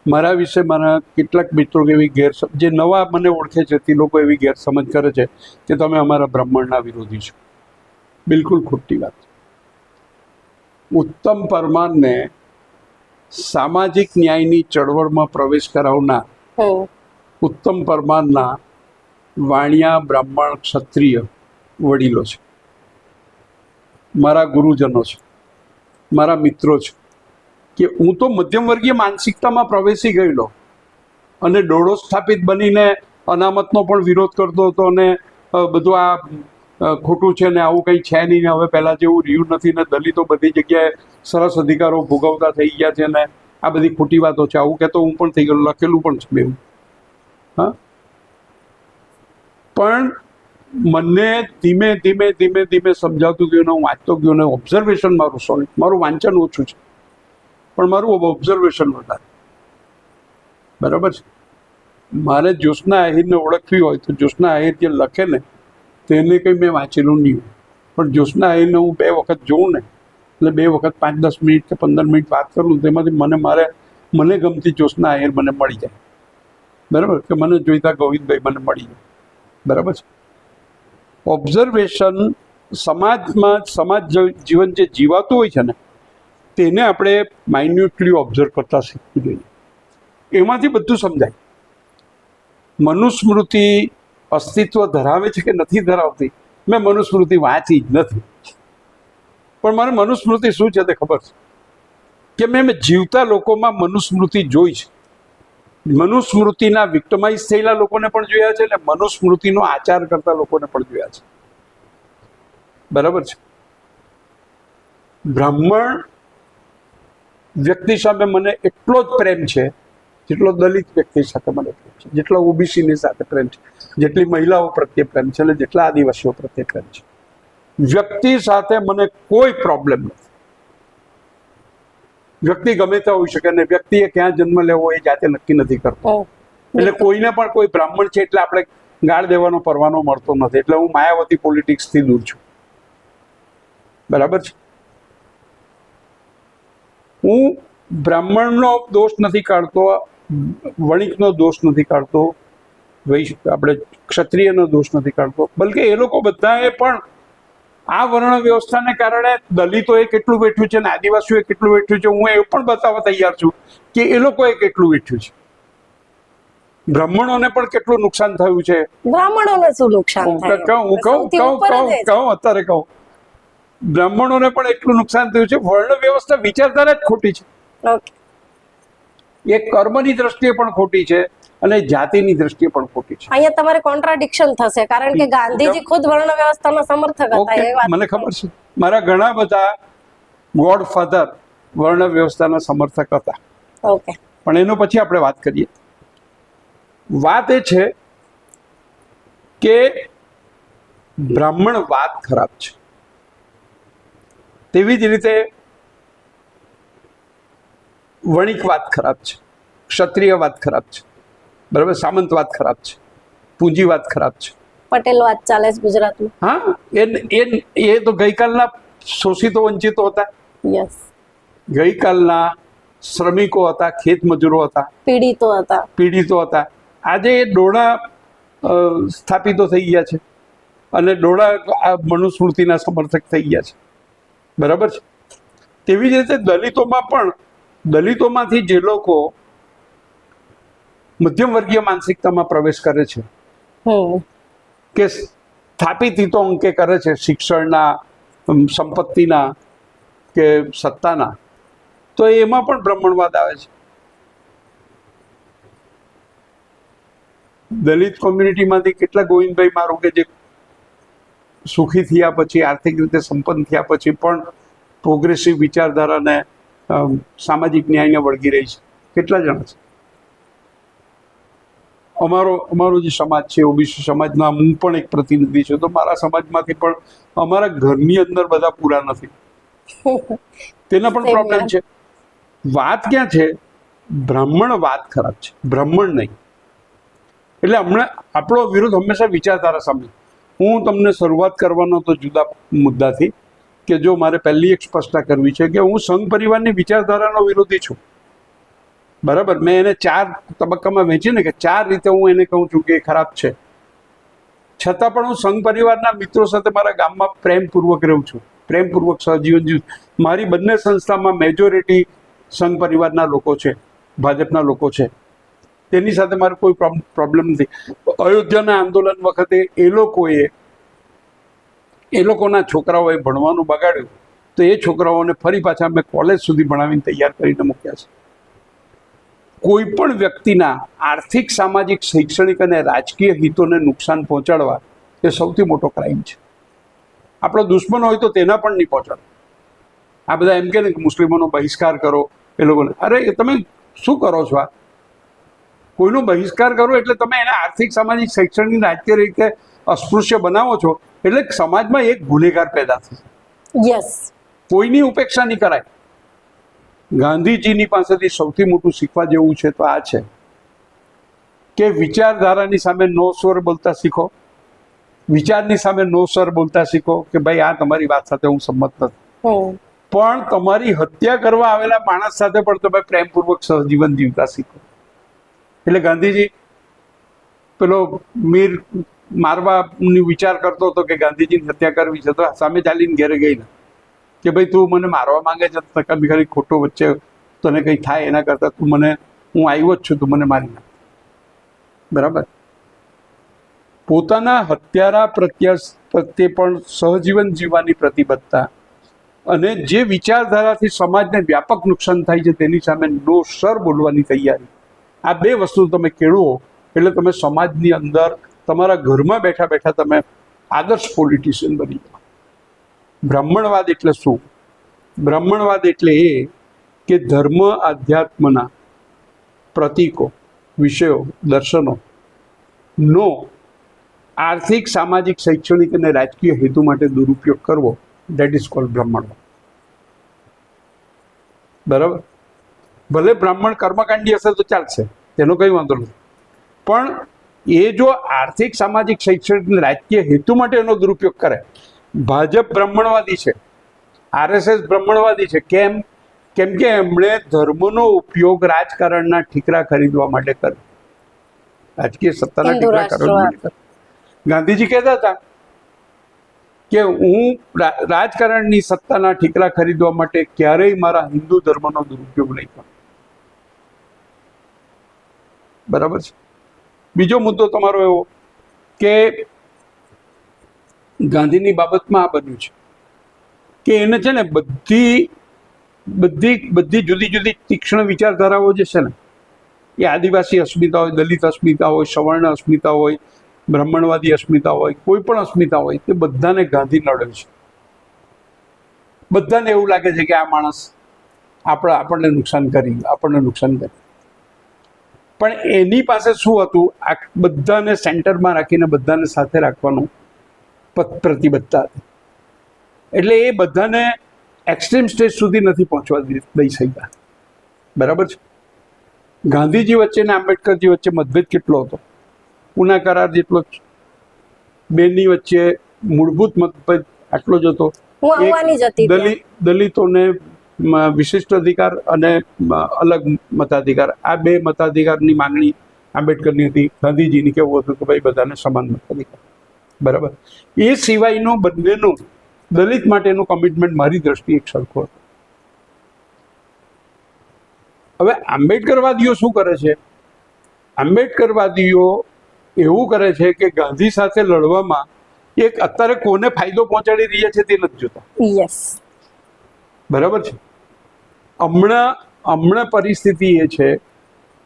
મારા વિશે મારા કેટલાક મિત્રો એવી જે નવા મને ઓળખે છે તે લોકો એવી ગેરસમજ કરે છે કે તમે અમારા બ્રાહ્મણના વિરોધી છો. બિલકુલ ખોટી વાત. ઉત્તમ પરમારને સામાજિક ન્યાયની ચળવળમાં પ્રવેશ કરાવનાર ઉત્તમ પરમારના વાણિયા બ્રાહ્મણ ક્ષત્રિય વડીલો છે, મારા ગુરુજનો છે, મારા મિત્રો છે. કે હું તો મધ્યમ વર્ગીય માનસિકતામાં પ્રવેશી ગયેલો અને ડોળો સ્થાપિત બનીને અનામતનો પણ વિરોધ કરતો હતો અને બધું આ ખોટું છે ને આવું કંઈ છે નહીં ને હવે પહેલાં જેવું રહ્યું નથી ને દલિતો બધી જગ્યાએ સરસ અધિકારો ભોગવતા થઈ ગયા છે ને આ બધી ખોટી વાતો છે, આવું કહેતો હું પણ થઈ ગયેલો, લખેલું પણ છે બેવું. હા, પણ મને ધીમે ધીમે ધીમે ધીમે સમજાવતું ગયું ને હું વાંચતો ગયો ને ઓબ્ઝર્વેશન મારું વાંચન ઓછું છે પણ મારું ઓબ્ઝર્વેશન વધારે. બરાબર છે. મારે જ્યોત્સના આહિરને ઓળખવી હોય તો જ્યોત્સના આહિર જે લખે ને તેને કંઈ મેં વાંચેલું નહીં હોય, પણ જ્યોત્સના આહિરને હું 2 વખત જોઉં ને એટલે 2 વખત 5-10 મિનિટ કે 15 મિનિટ વાત કરું તેમાંથી મને ગમતી જ્યોત્સના આહિર મને મળી જાય. બરાબર કે મને જોઈતા ગોવિંદભાઈ મને મળી જાય. બરાબર છે. ઓબ્ઝર્વેશન સમાજ જીવન જે જીવાતું હોય છે ને તેને આપણે માઇન્યુટલી ઓબ્ઝર્વ કરતા શીખવું જોઈએ. એમાંથી બધું સમજાય. મનુસ્મૃતિ અસ્તિત્વ ધરાવે છે કે નથી ધરાવતી, મેં મનુસ્મૃતિ વાંચી જ નથી, પણ મને મનુસ્મૃતિ શું છે તે ખબર છે કે મેં જીવતા લોકોમાં મનુસ્મૃતિ જોઈ છે. મનુસ્મૃતિના વિક્ટમાઇઝ થયેલા લોકોને પણ જોયા છે અને મનુસ્મૃતિનો આચાર કરતા લોકોને પણ જોયા છે. બરાબર છે. બ્રાહ્મણ વ્યક્તિ સામે મને એટલો જ પ્રેમ છે જેટલો દલિત વ્યક્તિ સાથે મને પ્રેમ છે, જેટલો ઓબીસીની સાથે પ્રેમ છે, જેટલી મહિલાઓ પ્રત્યે પ્રેમ છે અને જેટલા આદિવાસીઓ પ્રત્યે પ્રેમ છે. વ્યક્તિ સાથે મને કોઈ પ્રોબ્લેમ નથી. વ્યક્તિ ગમે તે હોઈ શકે અને વ્યક્તિએ ક્યાં જન્મ લેવો એ જાતે નક્કી નથી કરતો. એટલે કોઈને પણ કોઈ બ્રાહ્મણ છે એટલે આપણે ગાળ દેવાનો પરવાનો મળતો નથી. એટલે હું માયાવતી પોલિટિક્સથી દૂર છું. બરાબર છે. હું બ્રાહ્મણનો દોષ નથી કાઢતો, વણિકનો દોષ નથી કાઢતો, આપણે ક્ષત્રિયનો દોષ નથી કાઢતો, બલકે એ લોકો બધાએ પણ આ વર્ણ વ્યવસ્થાને કારણે દલિતોએ કેટલું વેઠ્યું છે અને આદિવાસીઓએ કેટલું વેઠ્યું છે, હું એ પણ બતાવવા તૈયાર છું કે એ લોકોએ કેટલું વેઠ્યું છે. બ્રાહ્મણોને પણ કેટલું નુકસાન થયું છે. બ્રાહ્મણોને શું નુકસાન થયું? અત્યારે કહું, બ્રાહ્મણોને પણ એટલું નુકસાન થયું છે. વર્ણ વ્યવસ્થા વિચારધારા જ ખોટી છે. એ કર્મની દ્રષ્ટિએ પણ ખોટી છે અને જાતિની દ્રષ્ટિએ પણ ખોટી છે. અહીંયા તમારે કોન્ટ્રાડિક્શન થશે, કારણ કે ગાંધીજી ખુદ વર્ણ વ્યવસ્થાના સમર્થક હતા. એ વાત મને ખબર છે. મારા ઘણા બધા ગોડફાધર વર્ણ વ્યવસ્થાના સમર્થક હતા. ઓકે, પણ એનો પછી આપણે વાત કરીએ. વાત એ છે કે બ્રાહ્મણ વાત ખરાબ છે, તેવી જ રીતે વણિક વાત ખરાબ છે, ક્ષત્રિય વાત ખરાબ છે, બરાબર, સામંત વાત ખરાબ છે, પૂંજી વાત ખરાબ છે, પટેલ વાત ચાલે છે ગુજરાતમાં. હા, એ તો ગઈકાલના શોષિતો વંચિતો હતા. યસ, ગઈકાલના શ્રમિકો હતા, ખેત મજૂરો હતા, પીડિતો હતા. આજે એ ડોળા સ્થાપિતો થઈ ગયા છે અને ડોળા આ મનુસ્મૃતિના સમર્થક થઈ ગયા છે. બરાબર છે. તેવી જ રીતે દલિતોમાંથી જે લોકો મધ્યમ વર્ગીય માનસિકતામાં પ્રવેશ કરે છે કે સ્થાપિત હિતો અંકે કરે છે, શિક્ષણના, સંપત્તિના કે સત્તાના, તો એમાં પણ બ્રાહ્મણવાદ આવે છે. દલિત કોમ્યુનિટીમાંથી કેટલા ગોવિંદભાઈ મારું કે જે સુખી થયા પછી, આર્થિક રીતે સંપન્ન થયા પછી પણ પ્રોગ્રેસિવ વિચારધારાને, સામાજિક ન્યાયને વળગી રહી છે, કેટલા જણા છે. અમારો જે સમાજ છે, ઓબીસી સમાજના હું પણ એક પ્રતિનિધિ છું, તો મારા સમાજમાંથી પણ અમારા ઘરની અંદર બધા પૂરા નથી. તેના પણ પ્રોબ્લેમ છે. વાત ક્યાં છે? બ્રાહ્મણ વાત ખરાબ છે, બ્રાહ્મણ નહીં. એટલે હમણાં આપણો વિરોધ હંમેશા વિચારધારા સામે. હું તમને શરૂઆત કરવાનો તો જુદા મુદ્દાથી કે જો મારે પહેલી એક સ્પષ્ટતા કરવી છે કે હું સંઘ પરિવારની વિચારધારાનો વિરોધી છું. બરાબર, મેં એને 4 તબક્કામાં વહેંચીને કે 4 રીતે હું એને કહું છું કે એ ખરાબ છે. છતાં પણ હું સંઘ પરિવારના મિત્રો સાથે મારા ગામમાં પ્રેમપૂર્વક રહું છું, પ્રેમપૂર્વક સહજીવન જીવું. મારી બંને સંસ્થામાં મેજોરિટી સંઘ પરિવારના લોકો છે, ભાજપના લોકો છે. તેની સાથે મારે કોઈ પ્રોબ્લેમ નથી. અયોધ્યાના આંદોલન વખતે એ લોકોના છોકરાઓએ ભણવાનું બગાડ્યું, તો એ છોકરાઓને ફરી પાછા મેં કોલેજ સુધી ભણાવીને તૈયાર કરીને મૂક્યા છે. કોઈ પણ વ્યક્તિના આર્થિક, સામાજિક, શૈક્ષણિક અને રાજકીય હિતોને નુકસાન પહોંચાડવા એ સૌથી મોટો ક્રાઇમ છે. આપણો દુશ્મન હોય તો તેના પણ નહીં પહોંચાડો. આ બધા એમ કે ને મુસ્લિમોનો બહિષ્કાર કરો, એ લોકોને, અરે તમે શું કરો છો? આ કોઈનો બહિષ્કાર કરો એટલે તમે એને આર્થિક, સામાજિક, શૈક્ષણિક, રાજકીય રીતે અસ્પૃશ્ય બનાવો છો, એટલે સમાજમાં એક ગુનેગાર પેદા થશે. યસ, કોઈની ઉપેક્ષા નહીં કરાય. ગાંધીજીની પાસેથી સૌથી મોટું શીખવા જેવું છે તો આ છે કે વિચારધારાની સામે નો સ્વર બોલતા શીખો, વિચારની સામે નો સ્વર બોલતા શીખો કે ભાઈ આ તમારી વાત સાથે હું સંમત નથી, પણ તમારી હત્યા કરવા આવેલા માણસ સાથે પણ તમે પ્રેમપૂર્વક સહજીવન જીવતા શીખો. એટલે ગાંધીજી પેલો મીર મારવાની વિચાર કરતો હતો કે ગાંધીજીની હત્યા કરવી છે, તો સામે ચાલીને ઘેરે ગઈ ને કે ભાઈ તું મને મારવા માંગે છે, નકામી ખાલી ખોટો વચ્ચે તને કંઈ થાય એના કરતાં તું મને, હું આવ્યો જ છું, તું મને મારી નાખ. બરાબર. પોતાના હત્યારા પ્રત્યે પણ સહજીવન જીવવાની પ્રતિબદ્ધતા અને જે વિચારધારાથી સમાજને વ્યાપક નુકસાન થાય છે તેની સામે નો સર બોલવાની તૈયારી, આ બે વસ્તુ તમે કેળવો એટલે તમે સમાજની અંદર તમારા ઘરમાં બેઠા બેઠા તમે આદર્શ પોલિટિશિયન બની જાઓ. બ્રાહ્મણવાદ એટલે શું? બ્રાહ્મણવાદ એટલે એ કે ધર્મ આધ્યાત્મના પ્રતીકો, વિષયો, દર્શનો નો આર્થિક, સામાજિક, શૈક્ષણિક અને રાજકીય હેતુ માટે દુરુપયોગ કરવો, દેટ ઇઝ કોલ્ડ બ્રાહ્મણવાદ. બરાબર. ભલે બ્રાહ્મણ કર્મકાંડી હશે તો ચાલશે, તેનો કંઈ વાંધો નથી, પણ એ જો આર્થિક, સામાજિક, શૈક્ષણિક અને રાજકીય હેતુ માટે એનો દુરુપયોગ કરે. ભાજપ બ્રાહ્મણવાદી છે, RSS બ્રાહ્મણવાદી છે. કેમ? કેમ કે એમણે ધર્મનો ઉપયોગ રાજકારણના ઠીકરા ખરીદવા માટે કર્યો, રાજકીય સત્તાના ઠીકરા ખરીદવા માટે કર્યો. ગાંધીજી કહેતા હતા કે હું રાજકારણની સત્તાના ઠીકરા ખરીદવા માટે ક્યારેય મારા હિન્દુ ધર્મનો દુરુપયોગ નહીં કરું. બરાબર છે. બીજો મુદ્દો તમારો એવો કે ગાંધીની બાબતમાં આ બન્યું છે કે એને છે ને બધી જુદી જુદી તીક્ષ્ણ વિચારધારાઓ જે છે ને, એ આદિવાસી અસ્મિતા હોય, દલિત અસ્મિતા હોય, સવર્ણ અસ્મિતા હોય, બ્રાહ્મણવાદી અસ્મિતા હોય, કોઈ પણ અસ્મિતા હોય, તે બધાને ગાંધી નડે છે. બધાને એવું લાગે છે કે આ માણસ આપણને નુકસાન કરી. પણ એની પાસે શું હતું? આ બધાને સેન્ટરમાં રાખીને બધાને સાથે રાખવાનું પ્રતિબદ્ધતા હતી. એટલે એ બધાને એક્સ્ટ્રીમ સ્ટેજ સુધી નથી પહોંચવા દઈ શક્યા. બરાબર છે. ગાંધીજી વચ્ચે ને આંબેડકરજી વચ્ચે મતભેદ કેટલો હતો? પૂના કરાર જેટલો જ. બેની વચ્ચે મૂળભૂત મતભેદ આટલો જ હતો. દલિતોને વિશિષ્ટ અધિકાર અને અલગ મતાધિકાર, આ બે મતાધિકારની માંગણી આંબેડકરની હતી. ગાંધીજીની કેવું હતું કે ભાઈ બધાને સમાન મતાધિકાર. બરાબર. એ સિવાયનો બંનેનું દલિત માટેનું કમિટમેન્ટ મારી દ્રષ્ટિએ એક સરખો હતો. હવે આંબેડકરવાદીઓ શું કરે છે? આંબેડકરવાદીઓ એવું કરે છે કે ગાંધી સાથે લડવામાં એક અત્યારે કોને ફાયદો પહોંચાડી રહ્યા છે તે નથી જોતા. યસ. બરાબર છે. હમણાં પરિસ્થિતિ એ છે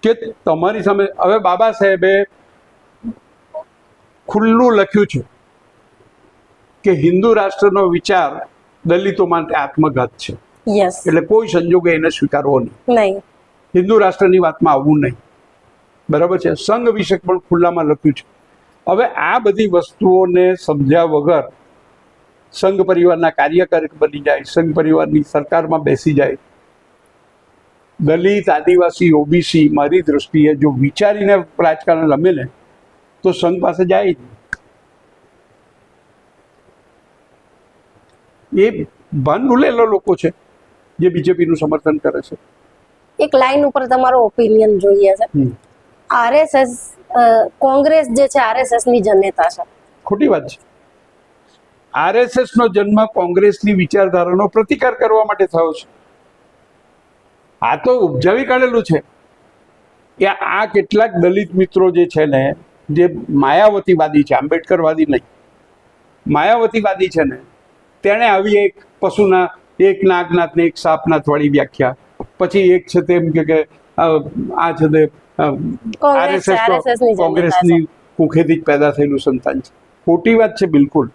કે તમારી સામે હવે બાબા સાહેબે ખુલ્લું લખ્યું છે કે હિન્દુ રાષ્ટ્રનો વિચાર દલિતો માટે આત્મઘાત છે. યસ. એટલે કોઈ સંજોગે એને સ્વીકારવો નહીં. હિન્દુ રાષ્ટ્રની વાતમાં આવવું નહીં. બરાબર છે. સંઘ વિશે પણ ખુલ્લામાં લખ્યું છે. હવે આ બધી વસ્તુઓને સમજ્યા વગર સંઘ પરિવારના કાર્યકર બની જાય, સંઘ પરિવારની સરકારમાં બેસી જાય, દલિત, આદિવાસી, ઓબીસી મારી દ્રષ્ટિએ જો વિચારીને રાજકારણ રમે ને તો સંઘ પાસે જાય જ. એ ભાન ભૂલેલો લોકો છે જે બીજેપીનું સમર્થન કરે છે. એક લાઈન ઉપર તમારો ઓપિનિયન જોઈએ છે. RSS કોંગ્રેસ જે છે RSS ની જનતા છે. ખોટી વાત છે. RSS નો જન્મ કોંગ્રેસની વિચારધારાનો પ્રતિકાર કરવા માટે થયો છે. આ તો ઉપજાવી કાઢેલું છે કે આ કેટલાક દલિત મિત્રો જે છે ને, જે માયાવતીવાદી છે, આંબેડકરવાદી નહીં, માયાવતીવાદી છે ને, તેણે આવી એક પશુના એક નાગનાથ ને એક સાપનાથ વાળી વ્યાખ્યા, પછી એક છે તેમ કે આ છે તે કોંગ્રેસની કુખેથી જ પેદા થયેલું સંતાન છે. ખોટી વાત છે બિલકુલ.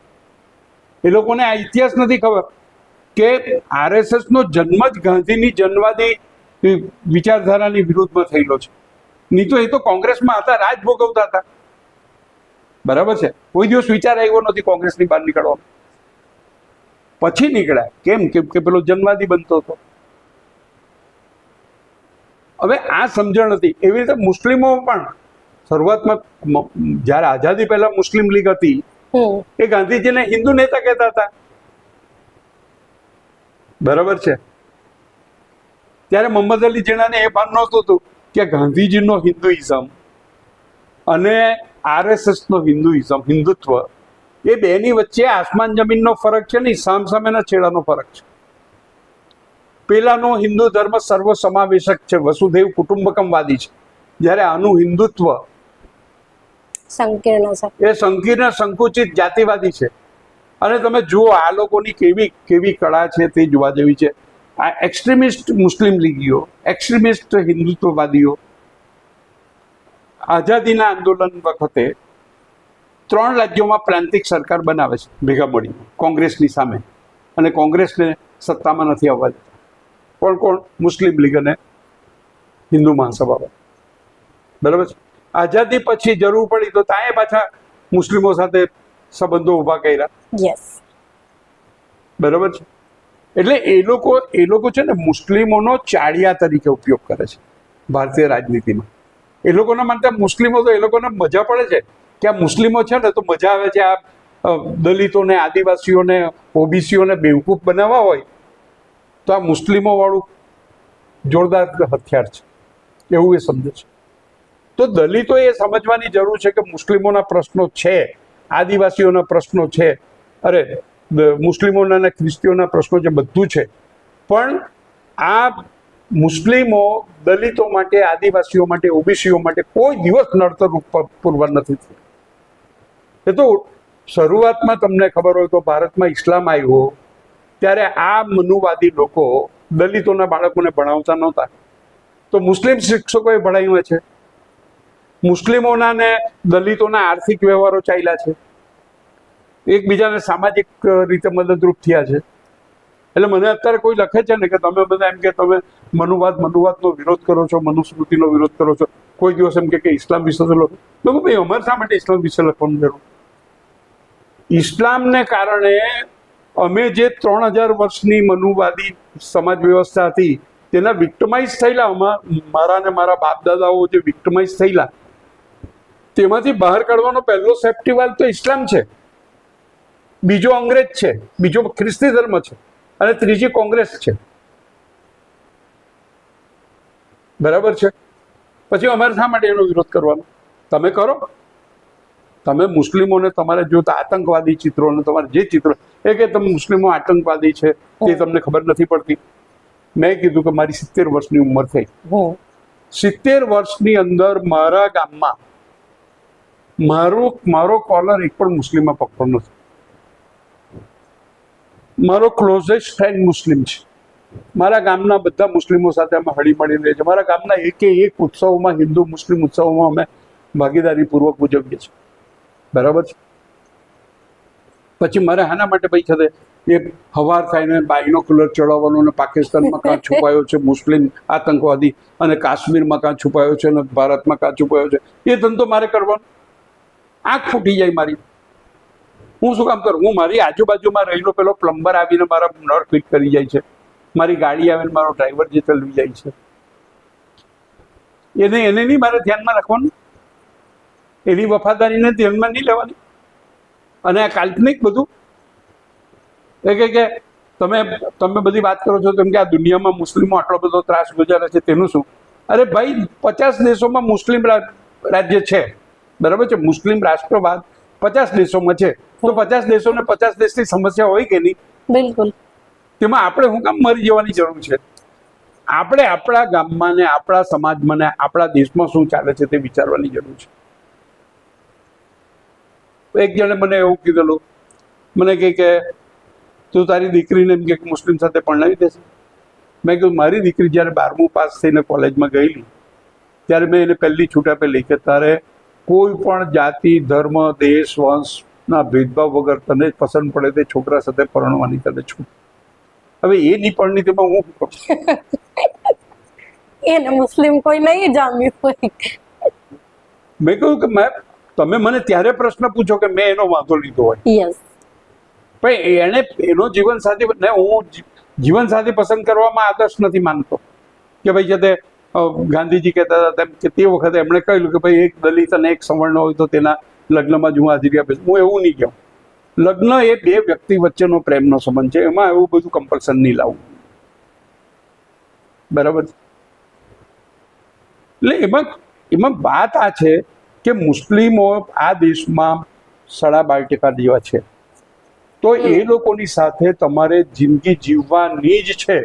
એ લોકોને આ ઇતિહાસ નથી ખબર કે RSS નો જન્મ જ ગાંધીની જનવાદી વિચારધારાની વિરુદ્ધમાં થયેલો છે. નહીં તો એ તો કોંગ્રેસમાં હતા, રાજ ભોગવતા હતા. બરાબર છે. કોઈ દિવસ વિચાર આવ્યો નથી કોંગ્રેસની બહાર નીકળવાનો. પછી નીકળ્યા. કેમ? કે પેલો જનવાદી બનતો હતો. હવે આ સમજણ હતી. એવી રીતે મુસ્લિમો પણ શરૂઆતમાં જ્યારે આઝાદી પહેલા મુસ્લિમ લીગ હતી એ ગાંધીજીને હિન્દુ નેતા કહેતા હતા. બરાબર છે. ત્યારે મોહમ્મદ અલી જીણાને એ ભાન નહોતું કે ગાંધીજીનો હિન્દુઇઝમ અને RSS નો હિન્દુત્વ એ બેની વચ્ચે આસમાન જમીનનો ફરક છે નહીં, સામસામેના છેડાનો ફરક છે. પેલાનો હિન્દુ ધર્મ સર્વસમાવેશક છે, વસુધૈવ કુટુંબકમવાદી છે, જ્યારે આનું હિન્દુત્વ સંકીર્ણ છે, એ સંકીર્ણ સંકુચિત જાતિવાદી છે. અને તમે જુઓ આ લોકોની કેવી કેવી કળા છે તે જોવા જેવી છે. આ એક્સ્ટ્રીમિસ્ટ મુસ્લિમ લીગીઓ, એક્સ્ટ્રીમિસ્ટ હિન્દુત્વવાદીઓ આઝાદીના આંદોલન વખતે 3 રાજ્યોમાં પ્રાંતિક સરકાર બનાવે છે ભેગા મળી કોંગ્રેસની સામે, અને કોંગ્રેસને સત્તામાં નથી આવવા દેતા. કોણ? મુસ્લિમ લીગ અને હિન્દુ મહાસભા. બરાબર છે. આઝાદી પછી જરૂર પડી તો ત્યાં પાછા મુસ્લિમો સાથે સંબંધો ઊભા કર્યા. યસ, બરાબર છે. એટલે એ લોકો છે ને મુસ્લિમોનો ચાળિયા તરીકે ઉપયોગ કરે છે ભારતીય રાજનીતિમાં. એ લોકોના માટે મુસ્લિમો તો એ લોકોને મજા પડે છે કે આ મુસ્લિમો છે ને તો મજા આવે છે. આ દલિતોને, આદિવાસીઓને, ઓબીસીઓને બેવકૂફ બનાવવા હોય તો આ મુસ્લિમો વાળું જોરદાર હથિયાર છે, એવું એ સમજે છે. તો દલિતોએ એ સમજવાની જરૂર છે કે મુસ્લિમોના પ્રશ્નો છે, આદિવાસીઓના પ્રશ્નો છે, અરે મુસ્લિમોના અને ખ્રિસ્તીઓના પ્રશ્નો છે, બધું છે. પણ આ મુસ્લિમો દલિતો માટે, આદિવાસીઓ માટે, ઓબીસીઓ માટે કોઈ દિવસ નડતર પુરવાર નથી થયું. એ તો શરૂઆતમાં તમને ખબર હોય તો ભારતમાં ઇસ્લામ આવ્યો ત્યારે આ મનુવાદી લોકો દલિતોના બાળકોને ભણાવતા નહોતા, તો મુસ્લિમ શિક્ષકોએ ભણાવ્યા છે. મુસ્લિમોના ને દલિતોના આર્થિક વ્યવહારો ચાલ્યા છે, એકબીજાને સામાજિક રીતે મદદરૂપ થયા છે. એટલે મને અત્યારે કોઈ લખે છે ને કે તમે બધા એમ કે તમે મનુવાદનો વિરોધ કરો છો, મનુસ્મૃતિનો વિરોધ કરો છો, કોઈ દિવસ એમ કે ઇસ્લામ વિશે તો લખો. ભાઈ અમારે શા માટે ઇસ્લામ વિશે લખવાનું જરૂર? ઇસ્લામને કારણે અમે જે 3000 વર્ષની મનુવાદી સમાજ વ્યવસ્થા હતી તેના વિક્ટમાઇઝ થયેલા, મારા ને મારા બાપ દાદાઓ જે વિક્ટમાઇઝ થયેલા, તેમાંથી બહાર કાઢવાનો પહેલો સેફ્ટી વાલ્વ તો ઇસ્લામ છે, બીજો અંગ્રેજ છે, બીજો ખ્રિસ્તી ધર્મ છે, અને ત્રીજી કોંગ્રેસ છે. બરાબર છે. પછી અમારે શા માટે એનો વિરોધ કરવાનો? તમે કરો. તમે મુસ્લિમોને તમારે જોતા આતંકવાદી ચિત્રો અને તમારે જે ચિત્રો એ કે તમે મુસ્લિમો આતંકવાદી છે તે તમને ખબર નથી પડતી. મેં કીધું કે મારી 70 વર્ષની ઉંમર થઈ, 70 વર્ષની અંદર મારા ગામમાં મારો કોલર એક પણ મુસ્લિમમાં પકડો નથી. મારો ક્લોઝેસ્ટ ફ્રેન્ડ મુસ્લિમ છે. મારા ગામના બધા મુસ્લિમો સાથે અમે હળી મળીને રહીએ છીએ. મારા ગામના એક ઉત્સવમાં, હિન્દુ મુસ્લિમ ઉત્સવમાં અમે ભાગીદારીપૂર્વક ઉજવીએ છીએ. બરાબર છે. પછી મારે આના માટે પૈસા છે એક હવાર થઈને બાયનોક્યુલર ચડાવવાનો અને પાકિસ્તાનમાં કાં છુપાયો છે મુસ્લિમ આતંકવાદી, અને કાશ્મીરમાં કાં છુપાયો છે, અને ભારતમાં કાં છુપાયો છે, એ ધંધો મારે કરવાનો? આંખ ફૂટી જાય મારી. હું શું કામ કરું? હું મારી આજુબાજુમાં રહેલો પેલો પ્લમ્બર આવીને મારા નળ ફિટ કરી જાય છે, મારી ગાડી આવીને મારો ડ્રાઈવર જે ચલાવી જાય છે, એને નહીં મારે ધ્યાનમાં રાખવાનું, એની વફાદારીને ધ્યાનમાં નહીં લેવાની. અને આ કાલ્પનિક બધું એ કે તમે બધી વાત કરો છો તેમ કે આ દુનિયામાં મુસ્લિમો આટલો બધો ત્રાસ ગુજારે છે તેનું શું? અરે ભાઈ 50 દેશોમાં મુસ્લિમ રાજ્ય છે, બરાબર છે. મુસ્લિમ રાષ્ટ્રવાદ 50 દેશોમાં છે, તો 50 દેશોને 50 દેશની સમસ્યા હોય કે નહીં? બિલકુલ. તેમાં આપણે શું કામ મરી જવાની જરૂર છે? આપણે આપણા ગામમાં ને આપણા સમાજમાં ને આપણા દેશમાં શું ચાલે છે તે વિચારવાની જરૂર છે. એક જણે મને એવું કીધેલું, મને કહે કે તું તારી દીકરીને એમ કે મુસ્લિમ સાથે પરણાવી દેશે. મેં કીધું મારી દીકરી જ્યારે 12મું પાસ થઈને કોલેજમાં ગયેલી ત્યારે મેં એને પહેલી છૂટ આપેલી કે તારે કોઈ પણ જાતિ, ધર્મ, દેશ, વંશના ભેદભાવ વગર તને પસંદ પડે તે છોકરા સાથે પરણવાની તને છૂટ. હવે એ નહીં પરણી તેમાં હું કરું? એને મુસ્લિમ કોઈ નહીં જામ્યું હોય. મેં કહ્યું કે તમે મને ત્યારે પ્રશ્ન પૂછો કે મેં એનો વાંધો લીધો હોય. યસ. પણ એને એનો જીવનસાથી ને હું જીવનસાથી પસંદ કરવામાં આદર્શ નથી માનતો કે ભાઈ જે તે ગાંધીજી કહેતા હતા તેમ કે તે વખતે એમણે કહ્યું કે ભાઈ એક દલિત અને એક સવર્ણ હોય તો તેના લગ્નમાં જ હું હાજરી આપીશ. હું એવું નહીં કહું. લગ્ન એ બે વ્યક્તિ વચ્ચેનો પ્રેમનો સંબંધ છે, એમાં એવું બધું કમ્પલ્સન નહીં લાવવું. બરાબર. એટલે એમાં વાત આ છે કે મુસ્લિમો આ દેશમાં 12.5% જેવા છે, તો એ લોકોની સાથે તમારે જિંદગી જીવવાની જ છે.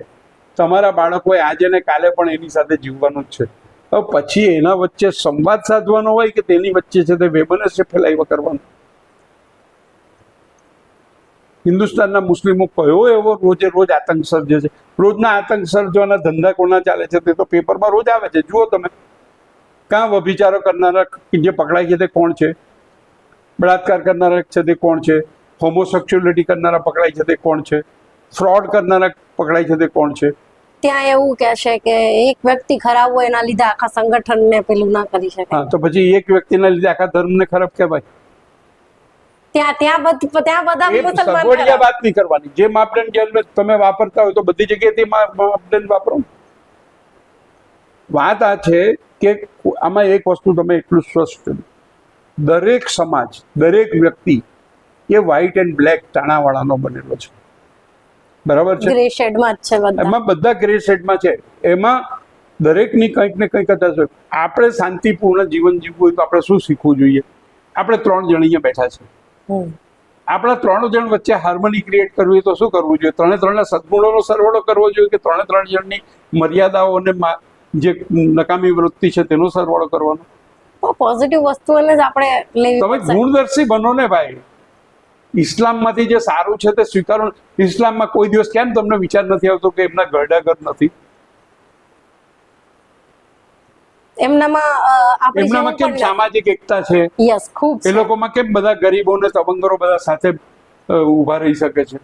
તમારા બાળકોએ આજે ને કાલે પણ એની સાથે જીવવાનું જ છે. હવે પછી એના વચ્ચે સંવાદ સાધવાનો હોય કે તેની વચ્ચે છે તે વેમનસ્ય ફેલાવ્યા કરવાનું. હિન્દુસ્તાનના મુસ્લિમો કયો એવો રોજે રોજ આતંક સર્જે છે. રોજના આતંક સર્જવાના ધંધા કોના ચાલે છે તે તો પેપરમાં રોજ આવે છે. જુઓ તમે, કાં વ્યભિચારો કરનારા જે પકડાય છે તે કોણ છે, બળાત્કાર કરનારા છે તે કોણ છે, હોમોસેક્સ્યુઅલિટી કરનારા પકડાય છે તે કોણ છે, ફ્રોડ કરનારા પકડાય છે તે કોણ છે. ત્યાં એવું કહેશે કે એક વ્યક્તિ ખરાબ હોય એના લીધે આખા સંગઠનને પેલું ના કરી શકે. હા, તો પછી એક વ્યક્તિના લીધે આખા ધર્મને ખરાબ કહેવાય. ત્યાં બધા એ મુસલમાન સગવડિયા ખરાબ. વાત નહીં કરવાની. જે માપદંડ જે તમે વાપરતા હોય તો બધી જગ્યાએ તે માપદંડ વાપરો. વાત આ છે કે આમાં એક વસ્તુ તમે એટલું સ્પષ્ટ કર્યું, દરેક સમાજ, દરેક વ્યક્તિ એ વ્હાઇટ એન્ડ બ્લેક તાણાવાળાનો બનેલો છે. બરાબર છે? ગ્રે શેડમાં જ છે બધા. એમાં બધા ગ્રે શેડમાં છે. એમાં દરેકની કંઈક ને કંઈક કદાચ હોય. આપણે શાંતિપૂર્ણ જીવન જીવવું હોય તો આપણે શું શીખવું જોઈએ? આપણે 3 જણ અહીંયા બેઠા છે. આપણા 3 જણ વચ્ચે હાર્મની ક્રિએટ કરવી હોય તો શું કરવું જોઈએ? 3 સદગુણોનો સરવાળો કરવો જોઈએ કે 3 જણની મર્યાદાઓ અને જે નકામી વૃત્તિ છે તેનો સરવાળો કરવાનો? પોઝિટિવ વસ્તુઓને જ આપણે લેવી તમે પડશે. ગુણદર્શી બનો ને ભાઈ. ઇસ્લામમાંથી જે સારું છે તે સ્વીકારો. ઇસ્લામમાં કોઈ દિવસ કેમ તમને વિચાર નથી આવતો કે એમના ઘરડા ઘર નથી? એમનામાં કેમ સામાજિક એકતા છે? યસ, ખૂબ એ લોકોમાં કેમ બધા ગરીબો ને તવંગરો બધા સાથે ઊભા રહી શકે છે?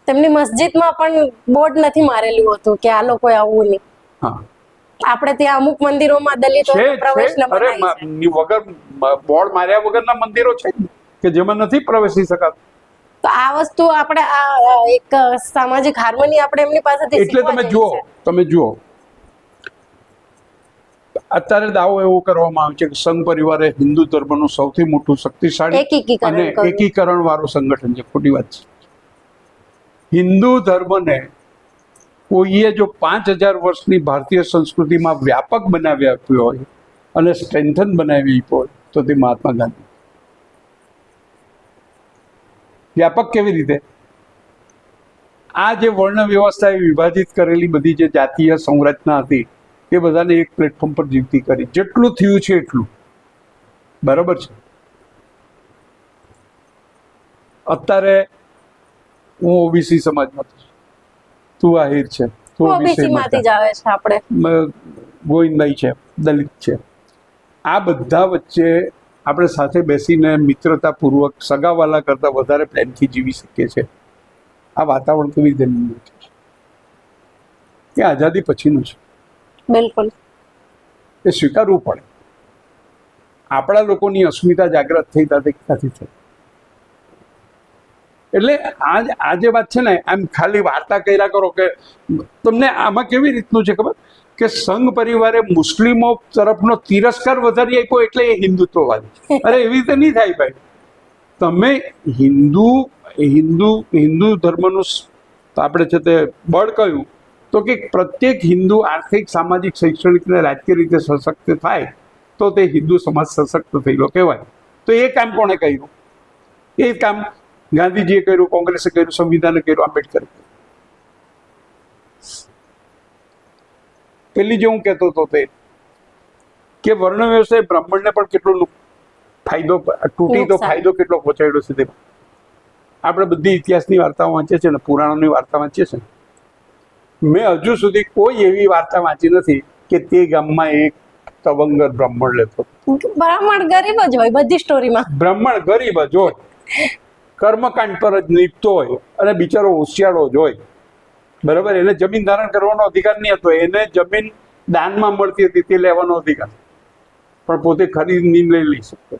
તેમની મસ્જિદમાં પણ બોર્ડ નથી મારેલું હતું કે આ લોકોએ આવવું નહીં. હા, આપણે ત્યાં અમુક મંદિરોમાં દલિતો પ્રવેશ ન અરે મનાય છે. વગર બોર્ડ માર્યા વગરના મંદિરો છે કે જેમાં નથી પ્રવેશી શકાતું. તો આ વસ્તુ આપણે આ એક સામાજિક હાર્મની આપણે એમની પાસેથી એટલે તમે જુઓ અત્યારે દાવો એવો કરવામાં આવે છે કે સંઘ પરિવાર એ હિન્દુ ધર્મનું સૌથી મોટું શક્તિશાળી અને એકીકરણ વાળું સંગઠન છે. ખોટી વાત છે. હિન્દુ ધર્મને કોઈએ જો 5000 વર્ષની ભારતીય સંસ્કૃતિમાં વ્યાપક બનાવી આપ્યો હોય અને સ્ટ્રેન્થન બનાવી આપ્યો હોય તો તે મહાત્મા ગાંધી. વ્યાપક કેવી રીતે? આ જે વર્ણ વ્યવસ્થાએ વિભાજિત કરેલી બધી જે જાતીય સંરચના હતી એ બધાને એક પ્લેટફોર્મ પર જીવતી કરી. જેટલું થયું છે એટલું. બરાબર છે? અત્યારે હું ઓબીસી સમાજમાં છું, તું આહિર છે, તું ઓબીસી માંથી જ આવે છે, આપણે ગોવિંદભાઈ છે, દલિત છે. આ બધા વચ્ચે આપણે સાથે બેસીને મિત્રતાપૂર્વક સગાવાલા કરતા વધારે પ્રેમથી જીવી શકીએ છીએ. આ વાતાવરણ કેવી રીતે નિર્માણ છે? એ આઝાદી પછીનું છે. બિલકુલ, એ સ્વીકારવું પડે. આપણા લોકોની અસ્મિતા જાગૃત થઈ ત્યાંથી થઈ. એટલે આ જે વાત છે ને, આમ ખાલી વાર્તા કર્યા કરો કે તમને આમાં કેવી રીતનું છે ખબર કે સંઘ પરિવારે મુસ્લિમો તરફનો તિરસ્કાર વધારી આપ્યો એટલે એ હિન્દુત્વવાદી. અરે એવી રીતે નહીં થાય ભાઈ. તમે હિન્દુ ધર્મનું આપણે છે તે બળ કહ્યું તો કે પ્રત્યેક હિન્દુ આર્થિક, સામાજિક, શૈક્ષણિક અને રાજકીય રીતે સશક્ત થાય તો તે હિન્દુ સમાજ સશક્ત થયેલો કહેવાય. તો એ કામ કોણે કર્યું? એ કામ ગાંધીજીએ કર્યું, કોંગ્રેસે કર્યું, સંવિધાને કર્યું, આંબેડકરે કર્યું. પેલી જે હું કહેતો હતો તે કે વર્ણ વ્યવસ્થાએ બ્રાહ્મણને પણ કેટલો ફાયદો તૂટી તો ફાયદો કેટલો પહોંચાડ્યો છે. તેમાં આપણે બધી ઇતિહાસની વાર્તાઓ વાંચીએ છીએ ને, પુરાણોની વાર્તા વાંચીએ છીએ. મેં હજુ સુધી કોઈ એવી વાર્તા વાંચી નથી કે તે ગામમાં એક તવંગર બ્રાહ્મણ રહેતો. બ્રાહ્મણ ગરીબ જ હોય બધી સ્ટોરીમાં. બ્રાહ્મણ ગરીબ જ હોય, કર્મકાંડ પર જ નીપતો હોય અને બિચારો હોશિયારો જ હોય. બરાબર? એને જમીન ધારણ કરવાનો અધિકાર નહીં હતો. એને જમીન દાનમાં મળતી હતી તે લેવાનો અધિકાર, પણ પોતે ખરીદી લઈ લઈ શકતો.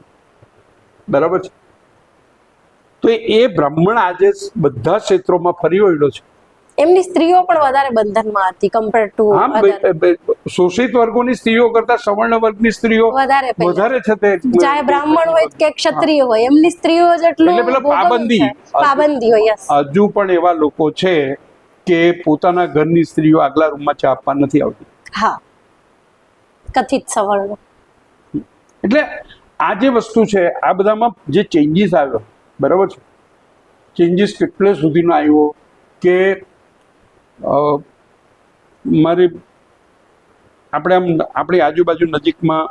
બરાબર છે? તો એ બ્રાહ્મણ આજે બધા ક્ષેત્રોમાં ફરી વળ્યો છે. એમની સ્ત્રીઓ પણ વધારે બંધનમાં હતી કમ્પેર ટુ શોષિત વર્ગોની સ્ત્રીઓ કરતા સવર્ણ વર્ગની સ્ત્રીઓ વધારે છે. તે ચાહે બ્રાહ્મણ હોય કે ક્ષત્રિય હોય, એમની સ્ત્રીઓ જેટલું એટલે પાબંદી હોય. હજુ પણ એવા લોકો છે કે પોતાના ઘરની સ્ત્રીઓ આગલા રૂમમાં ચા આપવા નથી આવતી. હા, કથિત સવર્ણ. એટલે આ જે વસ્તુ છે, આ બધામાં જે ચેન્જીસ આવ્યો, બરાબર છે, ચેન્જીસ કેટલે સુધીનો આવ્યો કે મારી આપણે આમ આપણી આજુબાજુ નજીકમાં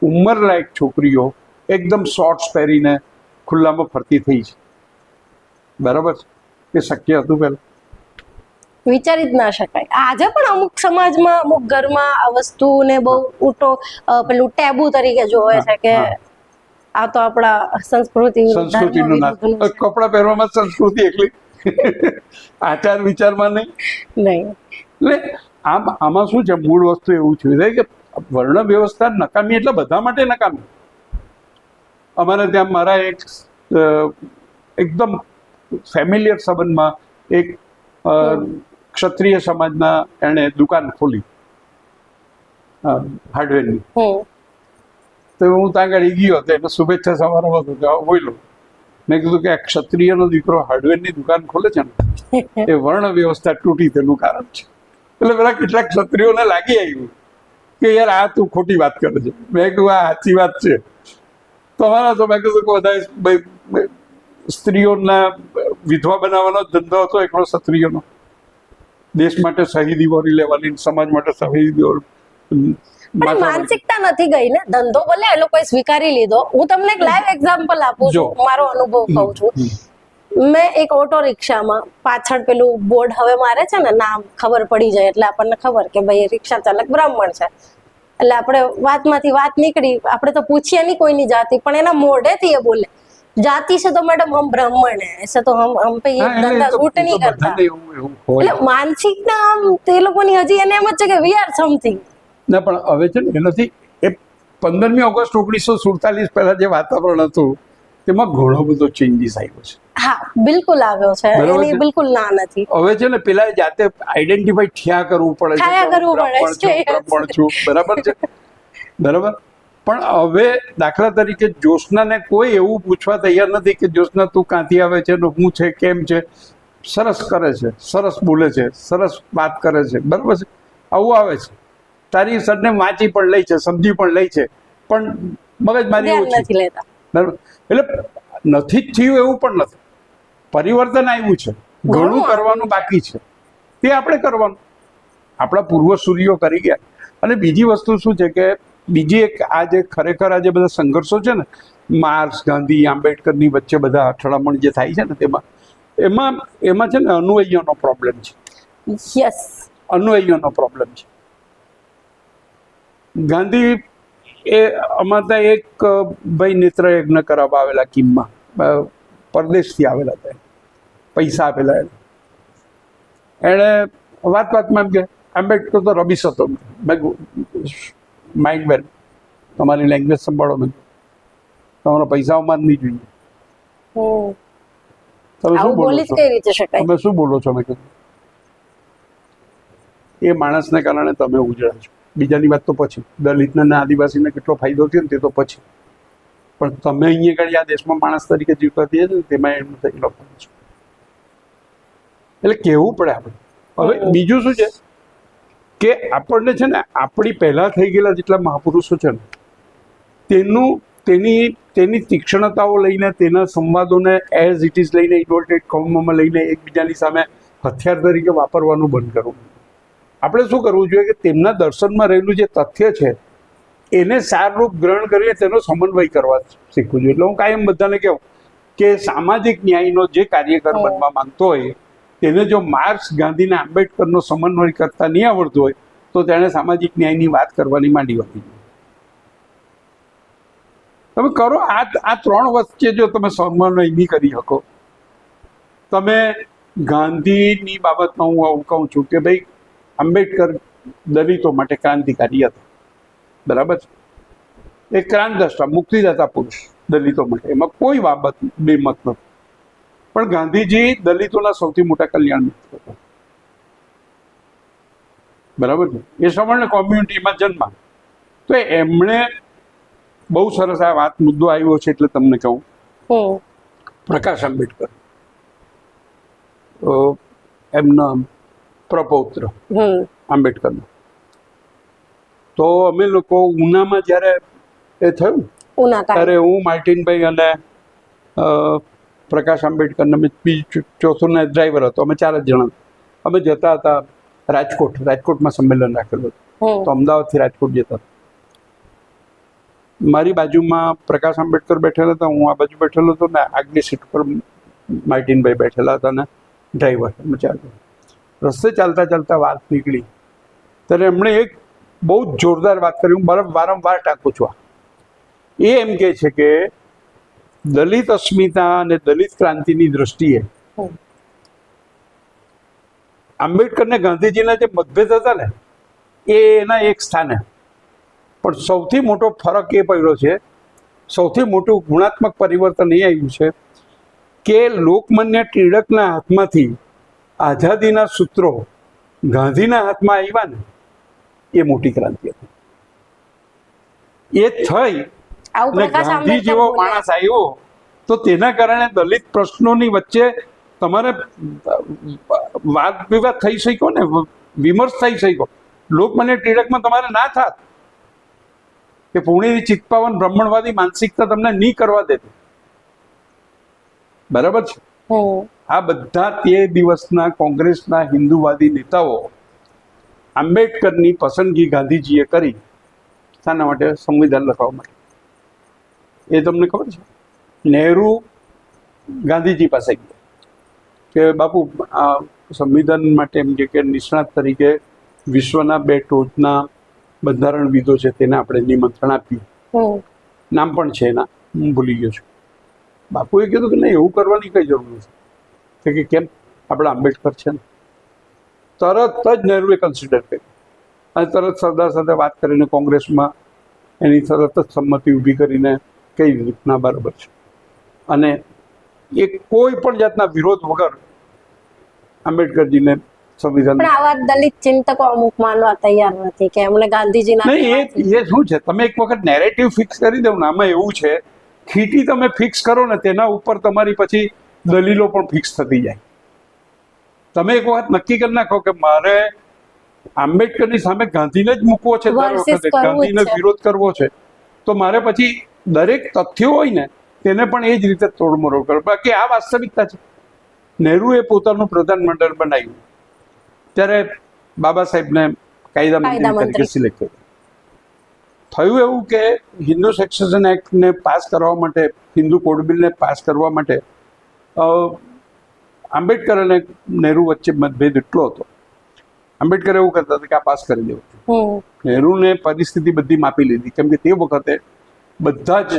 ઉંમરલાયક છોકરીઓ એકદમ શોર્ટ્સ પહેરીને ખુલ્લામાં ફરતી થઈ છે, બરાબર છે? એ શક્ય હતું પહેલા? વિચારી જ ના શકાય. આજે પણ અમુક સમાજમાં અમુક ઘરમાં આ વસ્તુને બહુ પેલું ટેબુ તરીકે જોવે છે કે આ તો આપણા સંસ્કૃતિનું ના. કપડાં પહેરવામાં સંસ્કૃતિ એકલી, આચાર વિચારમાં નહીં. એટલે આમાં શું છે, મૂળ વસ્તુ એવું છે કે વર્ણ વ્યવસ્થા નકામી એટલે બધા માટે નકામી. અમારે ત્યાં મારા એક એકદમ ફેમિલિયર સંબંધમાં એક ક્ષત્રિય સમાજના એણે દુકાન ખોલી હાર્ડવેરની. તો હું ત્યાં આગળ ગયો હતો, એને શુભેચ્છા સમારોહ હતો, બોલ્યો. મેં કીધું કે આ ક્ષત્રિયનો દીકરો હાર્ડવેરની દુકાન ખોલે છે ને, એ વર્ણ વ્યવસ્થા તૂટી તેનું કારણ છે. એટલે પેલા કેટલાક ક્ષત્રિયોને લાગી આવ્યું કે યાર આ તું ખોટી વાત કરે છે. મેં કીધું આ સાચી વાત છે. તમારા તો મેં કીધું કે બધા સ્ત્રીઓના વિધવા બનાવવાનો ધંધો હતો એકલો ક્ષત્રિયોનો. દેશ માટે શહીદી વોરી લેવાની, સમાજ માટે શહીદી માનસિકતા નથી ગઈ ને. ધંધો ભલે એ લોકોએ સ્વીકારી લીધો. હું તમને એક લાઈવ એક્ઝામ્પલ આપું છું, મારો અનુભવ કહું છું. મેં એક ઓટો રિક્ષામાં પાછળ પેલું બોર્ડ હવે મારે છે ને, નામ ખબર પડી જાય એટલે આપણને ખબર કે ભાઈ રિક્ષા ચાલક બ્રાહ્મણ છે. એટલે આપણે વાતમાંથી વાત નીકળી, આપણે તો પૂછીએ નહીં કોઈની જાતિ, પણ એના મોઢેથી એ બોલે जाति से तो मैडम हम ब्राह्मण है, ऐसे तो हम पे ये धंधा सूट नहीं करता. એટલે માનસિકતા આમ તે લોકોની હજી એને એમ જ છે કે વી આર સમથિંગ. ના પણ હવે છે ને એનાથી એ 15મી ઓગસ્ટ 1947 પહેલા જે વાતાવરણ હતું તેમાં ઘણો બધો ચેન્જીસ આવ્યો છે. હા બિલકુલ આવ્યો છે, એની બિલકુલ ના નથી. હવે છે ને પેલા જાતે આઈડેન્ટિફાઈ થયા કરવું પડે છે, બ્રાહ્મણ છું, બરાબર છે, બરાબર. પણ હવે દાખલા તરીકે જ્યોત્સનાને કોઈ એવું પૂછવા તૈયાર નથી કે જ્યોત્સના તું ક્યાંથી આવે છે, શું છે, કેમ છે. સરસ કરે છે, સરસ બોલે છે, સરસ વાત કરે છે, બરાબર છે, આવું આવે છે. તારી સરને વાંચી પણ લઈ છે, સમજી પણ લઈ છે, પણ મગજ મારી નથી લેતા, બરાબર. એટલે નથી જ થયું એવું પણ નથી, પરિવર્તન આવ્યું છે, ઘણું કરવાનું બાકી છે, તે આપણે કરવાનું. આપણા પૂર્વસૂરીઓ કરી ગયા. અને બીજી વસ્તુ શું છે કે બીજી એક આ જે ખરેખર આ જે બધા સંઘર્ષો છે ને, માર્ક્સ, ગાંધી, આંબેડકરની વચ્ચે બધા અથડામણ જે થાય છે ને, એમાં છે ને અનુયાયીઓનો પ્રોબ્લેમ છે. યસ, અનુયાયીઓનો પ્રોબ્લેમ છે. ગાંધી એ અમારા એક ભાઈ નેત્ર યજ્ઞ કરાવવા આવેલા કીમમાં, પરદેશથી આવેલા હતા, પૈસા આપેલા એણે વાતમાં એમ કે આંબેડકર તો રબીશ હતો. માઇન્ડ વેલ, તમારી લેંગ્વેજ સંભાળો, મેં તમારા પૈસાઓમાં જ નહીં જોઈએ. તમે શું બોલો છો? તમે શું બોલો છો? મેં કીધું એ માણસને કારણે તમે ઉજળા છો. બીજાની વાત તો પછી, દલિતને ને આદિવાસીને કેટલો ફાયદો થયો ને તે તો પછી, પણ તમે અહીંયા આગળ આ દેશમાં માણસ તરીકે જીવતા થયા છે ને, તેમાં એમનો થયેલો ફાયદો છે. એટલે કહેવું પડે આપણે. હવે બીજું શું છે કે આપણને છે ને આપણી પહેલા થઈ ગયેલા જેટલા મહાપુરુષો છે ને, તેની તીક્ષ્ણતાઓ લઈને, તેના સંવાદોને એઝ ઇટ ઇઝ લઈને, ઇન્વર્ટેડ કોમમાં લઈને એકબીજાની સામે હથિયાર તરીકે વાપરવાનું બંધ કરવું. આપણે શું કરવું જોઈએ કે તેમના દર્શનમાં રહેલું જે તથ્ય છે એને સારરૂપ ગ્રહણ કરીને તેનો સમન્વય કરવા શીખવું જોઈએ. એટલે હું કાયમ બધાને કહું કે સામાજિક ન્યાયનો જે કાર્યકર બનવા માંગતો હોય તેને જો માર્ક્સ, ગાંધી ને આંબેડકરનો સમન્વય કરતા નહીં આવડતું હોય તો તેણે સામાજિક ન્યાયની વાત કરવાની માંડી વાળી. તમે કરો આ ત્રણ વચ્ચે જો તમે સમન્વય નહીં કરી શકો. તમે ગાંધીની બાબતમાં હું આવું કહું છું કે ભાઈ આંબેડકર દલિતો માટે ક્રાંતિકારી હતા, બરાબર છે, એ ક્રાંતિદ્રષ્ટા, મુક્તિદાતા પુરુષ દલિતો માટે, એમાં કોઈ બાબત બેમત નથી. પણ ગાંધીજી દલિતોના સૌથી મોટા કલ્યાણ મિત્ર હતા, બરાબર છે. એ સવર્ણ કોમ્યુનિટીમાં જન્મા, તો એમણે બહુ સરસ આ વાત મુદ્દો આવ્યો છે એટલે તમને કહું. પ્રકાશ આંબેડકર એમના પ્રપૌત્ર આંબેડકરનો, તો અમે લોકો ઉનામાં જ્યારે એ થયું ત્યારે હું, માર્ટિનભાઈ અને પ્રકાશ આંબેડકરને ચોથો ને ડ્રાઈવર હતો, અમે 4 જ જણા અમે જતા હતા રાજકોટમાં સંમેલન રાખેલું હતું. તો અમદાવાદથી રાજકોટ જતા હતા. મારી બાજુમાં પ્રકાશ આંબેડકર બેઠેલા હતા, હું આ બાજુ બેઠેલો હતો ને આગલી સીટ પર માર્ટિનભાઈ બેઠેલા હતા ને ડ્રાઈવર. રસ્તે ચાલતા ચાલતા વાત નીકળી ત્યારે એમણે એક બહુ જ જોરદાર વાત કરી. હું વારંવાર ટાંકું છું. એ એમ કહે છે કે દલિત અસ્મિતા અને દલિત ક્રાંતિની દ્રષ્ટિએ આંબેડકરને ગાંધીજીના જે મતભેદ હતા ને એ એના એક સ્થાને, પણ સૌથી મોટો ફરક એ પડ્યો છે, સૌથી મોટું ગુણાત્મક પરિવર્તન એ આવ્યું છે કે લોકમાન્ય ટિળકના હાથમાંથી આઝાદીના સૂત્રો ગાંધીના હાથમાં આવ્યા ને એ મોટી ક્રાંતિ હતી. એ થઈ અને ગાંધી જેવો માણસ આવ્યો તો તેના કારણે દલિત પ્રશ્નોની વચ્ચે તમારે વાદ વિવાદ થઈ શક્યો ને, વિમર્શ થઈ શક્યો. લોકમાન્ય ટિળકમાં તમારે ના થાત કે પૂર્ણેની ચિત્પાવન બ્રાહ્મણવાદી માનસિકતા તમને નહીં કરવા દેતી. બરાબર છે. આ બધા તે દિવસના કોંગ્રેસના હિન્દુવાદી નેતાઓ આંબેડકરની પસંદગી ગાંધીજીએ કરી શાના માટે? સંવિધાન લખવા માટે. એ તમને ખબર છે? નહેરુ ગાંધીજી પાસે ગયા કે બાપુ આ સંવિધાન માટે એમ કે નિષ્ણાત તરીકે વિશ્વના 2 ટોચના બંધારણવિદો છે તેને આપણે નિમંત્રણ આપ્યું. નામ પણ છે એના, હું ભૂલી ગયો છું. બાપુએ કીધું કે નહીં, એવું કરવાની કઈ જરૂર નથી. કે કેમ? આપણે આંબેડકર છે ને. તરત જ નહેરુએ કન્સિડર કર્યું અને તરત સરદાર સાથે વાત કરીને કોંગ્રેસમાં એની તરત જ સંમતિ ઊભી કરીને કઈ રીતના બરાબર છે. અને એ કોઈ પણ જાતના વિરોધ વગર આંબેડકરજીને સંવિધાન. પણ આવા દલિત ચિંતકો અમુક માનવા તૈયાર નથી કે એમણે ગાંધીજીના. નહીં, એ શું છે, તમે એક વખત નેરેટિવ ફિક્સ કરી દો ને. આમાં એવું છે, ખીટી તમે ફિક્સ કરો ને તેના ઉપર તમારી પછી દલીલો પણ ફિક્સ થતી જાય. તમે એક વખત નક્કી કરી નાખો કે મારે આંબેડકરની સામે ગાંધીને જ મૂકવો છે, દર વખતે ગાંધીને વિરોધ કરવો છે, તો મારે પછી દરેક તથ્યો હોય ને તેને પણ એ જ રીતે તોડમોડ કરો. બાકી આ વાસ્તવિકતા છે. નહેરુએ પોતાનું પ્રધાનમંડળ બનાવ્યું ત્યારે બાબા સાહેબને કાયદા મંત્રી તરીકે સિલેક્ટ કર્યા. થયું એવું કે હિન્દુ સેક્સેશન એક્ટને પાસ કરવા માટે, હિન્દુ કોડ બિલને પાસ કરવા માટે આંબેડકર અને નહેરુ વચ્ચે મતભેદ એટલો હતો. આંબેડકર એવું કરતા હતા કે આ પાસ કરી દેવું. નહેરુને પરિસ્થિતિ બધી માપી લીધી, કેમ કે તે વખતે બધા જ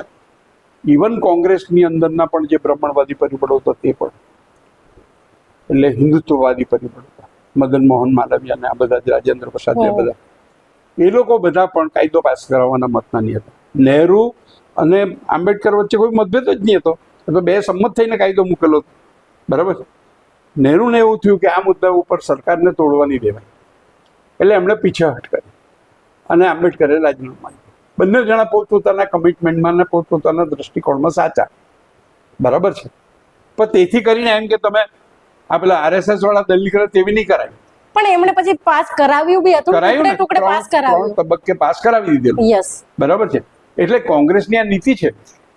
ઇવન કોંગ્રેસની અંદરના પણ જે બ્રાહ્મણવાદી પરિબળો હતા તે પણ, એટલે હિન્દુત્વવાદી પરિબળો હતા, મદન મોહન માલવીયા ને આ બધા જ, રાજેન્દ્ર પ્રસાદ ને બધા, એ લોકો બધા પણ કાયદો પાસ કરાવવાના મતના નહીં હતા. નહેરુ અને આંબેડકર વચ્ચે કોઈ મતભેદ જ નહીં હતો. તો બે સંમત થઈને કાયદો મૂકેલો હતો. બરાબર છે. નહેરુને એવું થયું કે આ મુદ્દા ઉપર સરકારને તોડવા નહીં દેવાય, એટલે એમણે પીછેહટ કરી અને આંબેડકરે રાજીનામું આપ્યું. બંને જણા પોતપોતાના કમિટમેન્ટમાં ને પોતપોતાના દ્રષ્ટિકોણમાં સાચા. બરાબર છે. પણ તેથી કરીને એમ કે તમે આ પેલા RSS વાળા દલીલ કરે તેવી નહીં કરાય. પણ એમણે પછી પાસ કરાવ્યું બી હતું, ટુકડે પાસ કરાવ્યું, તબક્કે પાસ કરાવી દીધેલું. યસ, બરાબર છે. એટલે કોંગ્રેસની આ નીતિ છે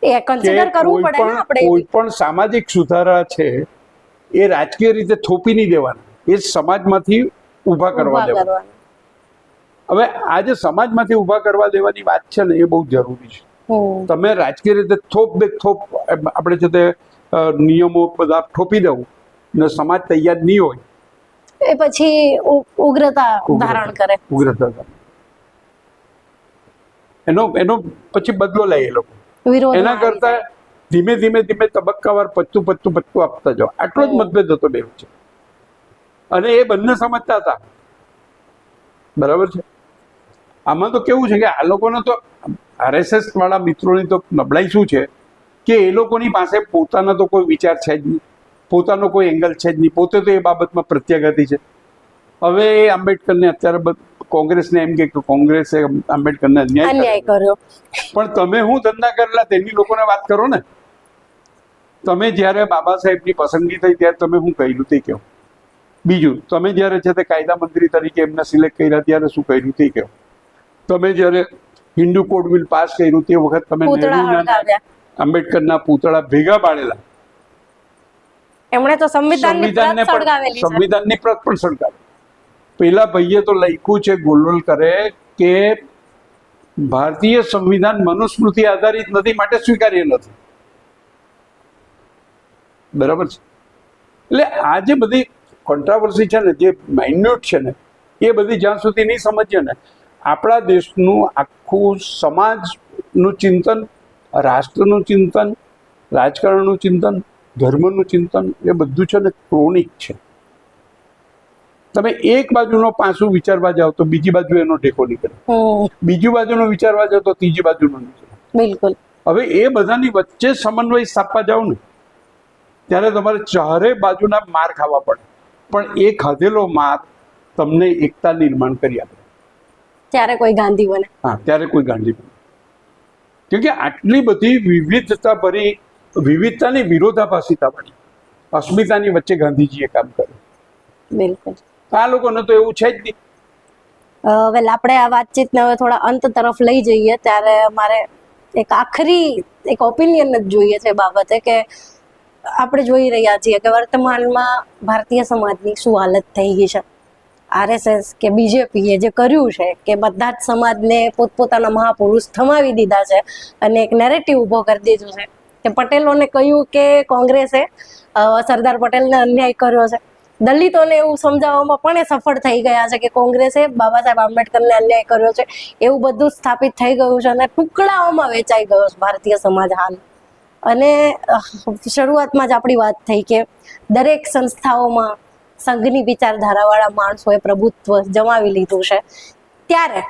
એ કન્સિડર કરવું પડે ને આપણે. કોઈ પણ સામાજિક સુધારા છે એ રાજકીય રીતે થોપી નહીં દેવાના, એ સમાજમાંથી ઊભા કરવા દેવાના. હવે આ જે સમાજમાંથી ઊભા કરવા દેવાની વાત છે ને એ બહુ જરૂરી છે. તમે રાજકીય રીતે થોપ આપણે છે તે નિયમો બધા થોપી દેવું ને સમાજ તૈયાર નહીં હોય, એ પછી ઉગ્રતા ધારણ કરે. એનો પછી બદલો લે એ લોકો. એના કરતા ધીમે ધીમે તબક્કાવાર પત્તું આપતા જાઓ. આટલો જ મતભેદ હતો બે વચ્ચે અને એ બંને સમજતા હતા. બરાબર છે. આમાં તો કેવું છે કે આ લોકોને તો RSS વાળા મિત્રોની તો નબળાઈ શું છે કે એ લોકોની પાસે પોતાનો તો કોઈ વિચાર છે જ નહીં, પોતાનો કોઈ એંગલ છે જ નહીં, પોતે તો એ બાબતમાં પ્રત્યાઘાતી છે. હવે એ આંબેડકરને અત્યારે કોંગ્રેસને એમ કે કોંગ્રેસે આંબેડકરને અન્યાય કર્યો, પણ તમે હું ધંધા કરેલા તેની લોકોને વાત કરો ને. તમે જ્યારે બાબા સાહેબની પસંદગી થઈ ત્યારે તમે શું કર્યું તે કહો. બીજું, તમે જ્યારે છે તે કાયદા મંત્રી તરીકે એમને સિલેક્ટ કર્યા ત્યારે શું કર્યું તે કહો. તમે જ્યારે હિન્દુ કોડ બિલ પાસ કર્યું તે વખત તમે આંબેડકરના પૂતળા ભેગા પાડેલા. એમણે તો સંવિધાનની પ્રત પણ સળગાવી. સંવિધાનની પ્રત પણ સળગાવી. પેલા ભાઈએ તો લખ્યું છે ગોલવલ કરે કે ભારતીય સંવિધાન મનુસ્મૃતિ આધારિત નથી માટે સ્વીકાર્ય નથી. બરાબર છે. એટલે આ જે બધી કોન્ટ્રાવર્સી છે ને, જે માઇન્યુટ છે ને, એ બધી જ્યાં સુધી નહીં સમજીએ ને, આપણા દેશનું આખું સમાજનું ચિંતન, રાષ્ટ્રનું ચિંતન, રાજકારણનું ચિંતન, ધર્મનું ચિંતન, એ બધું છે ને ક્રોનિક છે. તમે એક બાજુનો પાસું વિચારવા જાઓ તો બીજી બાજુ એનો ટેકો નીકળે, બીજી બાજુનો વિચારવા જાઓ તો ત્રીજી બાજુનો નીકળે. બિલકુલ. હવે એ બધાની વચ્ચે સમન્વય સ્થાપવા જાઓ ને ત્યારે તમારે ચારે બાજુના માર ખાવા પડે, પણ એ ખાધેલો માર તમને એકતા નિર્માણ કરી આપે. ત્યારે કોઈ ગાંધી બને. હા, ત્યારે કોઈ ગાંધી બને. કેમ કે આટલી બધી વિવિધતા ભરી, વિવિધતાની વિરોધાભાસિતા વાળી અસ્મિતાની વચ્ચે ગાંધીજીએ કામ કર્યું. બિલકુલ. આ લોકોને તો એવું છે જ નહીં. વેલ, આપણે આ વાતચીતને હવે થોડા અંત તરફ લઈ જઈએ ત્યારે મારે એક આખરી એક ઓપિનિયન જ જોઈએ છે બાબતે કે આપણે જોઈ રહ્યા છીએ કે વર્તમાનમાં ભારતીય સમાજની શું હાલત થઈ ગઈ છે. આરએસએસ કે બીજેપીએ જે કર્યું છે કે બધા જ સમાજને પોતપોતાના મહાપુરુષ થમાવી દીધા છે અને એક નેરેટિવ ઊભો કરી દીધું છે કે પટેલોને કહ્યું કે કોંગ્રેસે સરદાર પટેલને અન્યાય કર્યો છે. દલિતોને એવું સમજાવવામાં પણ એ સફળ થઈ ગયા છે કે કોંગ્રેસે બાબા સાહેબ આંબેડકરને અન્યાય કર્યો છે. એવું બધું સ્થાપિત થઈ ગયું છે અને ટુકડાઓમાં વેચાઈ ગયો છે ભારતીય સમાજ હાલ. અને શરૂઆતમાં જ આપણી વાત થઈ કે દરેક સંસ્થાઓમાં સંઘની વિચારધારાવાળા માણસોએ પ્રભુત્વ જમાવી લીધું છે. ત્યારે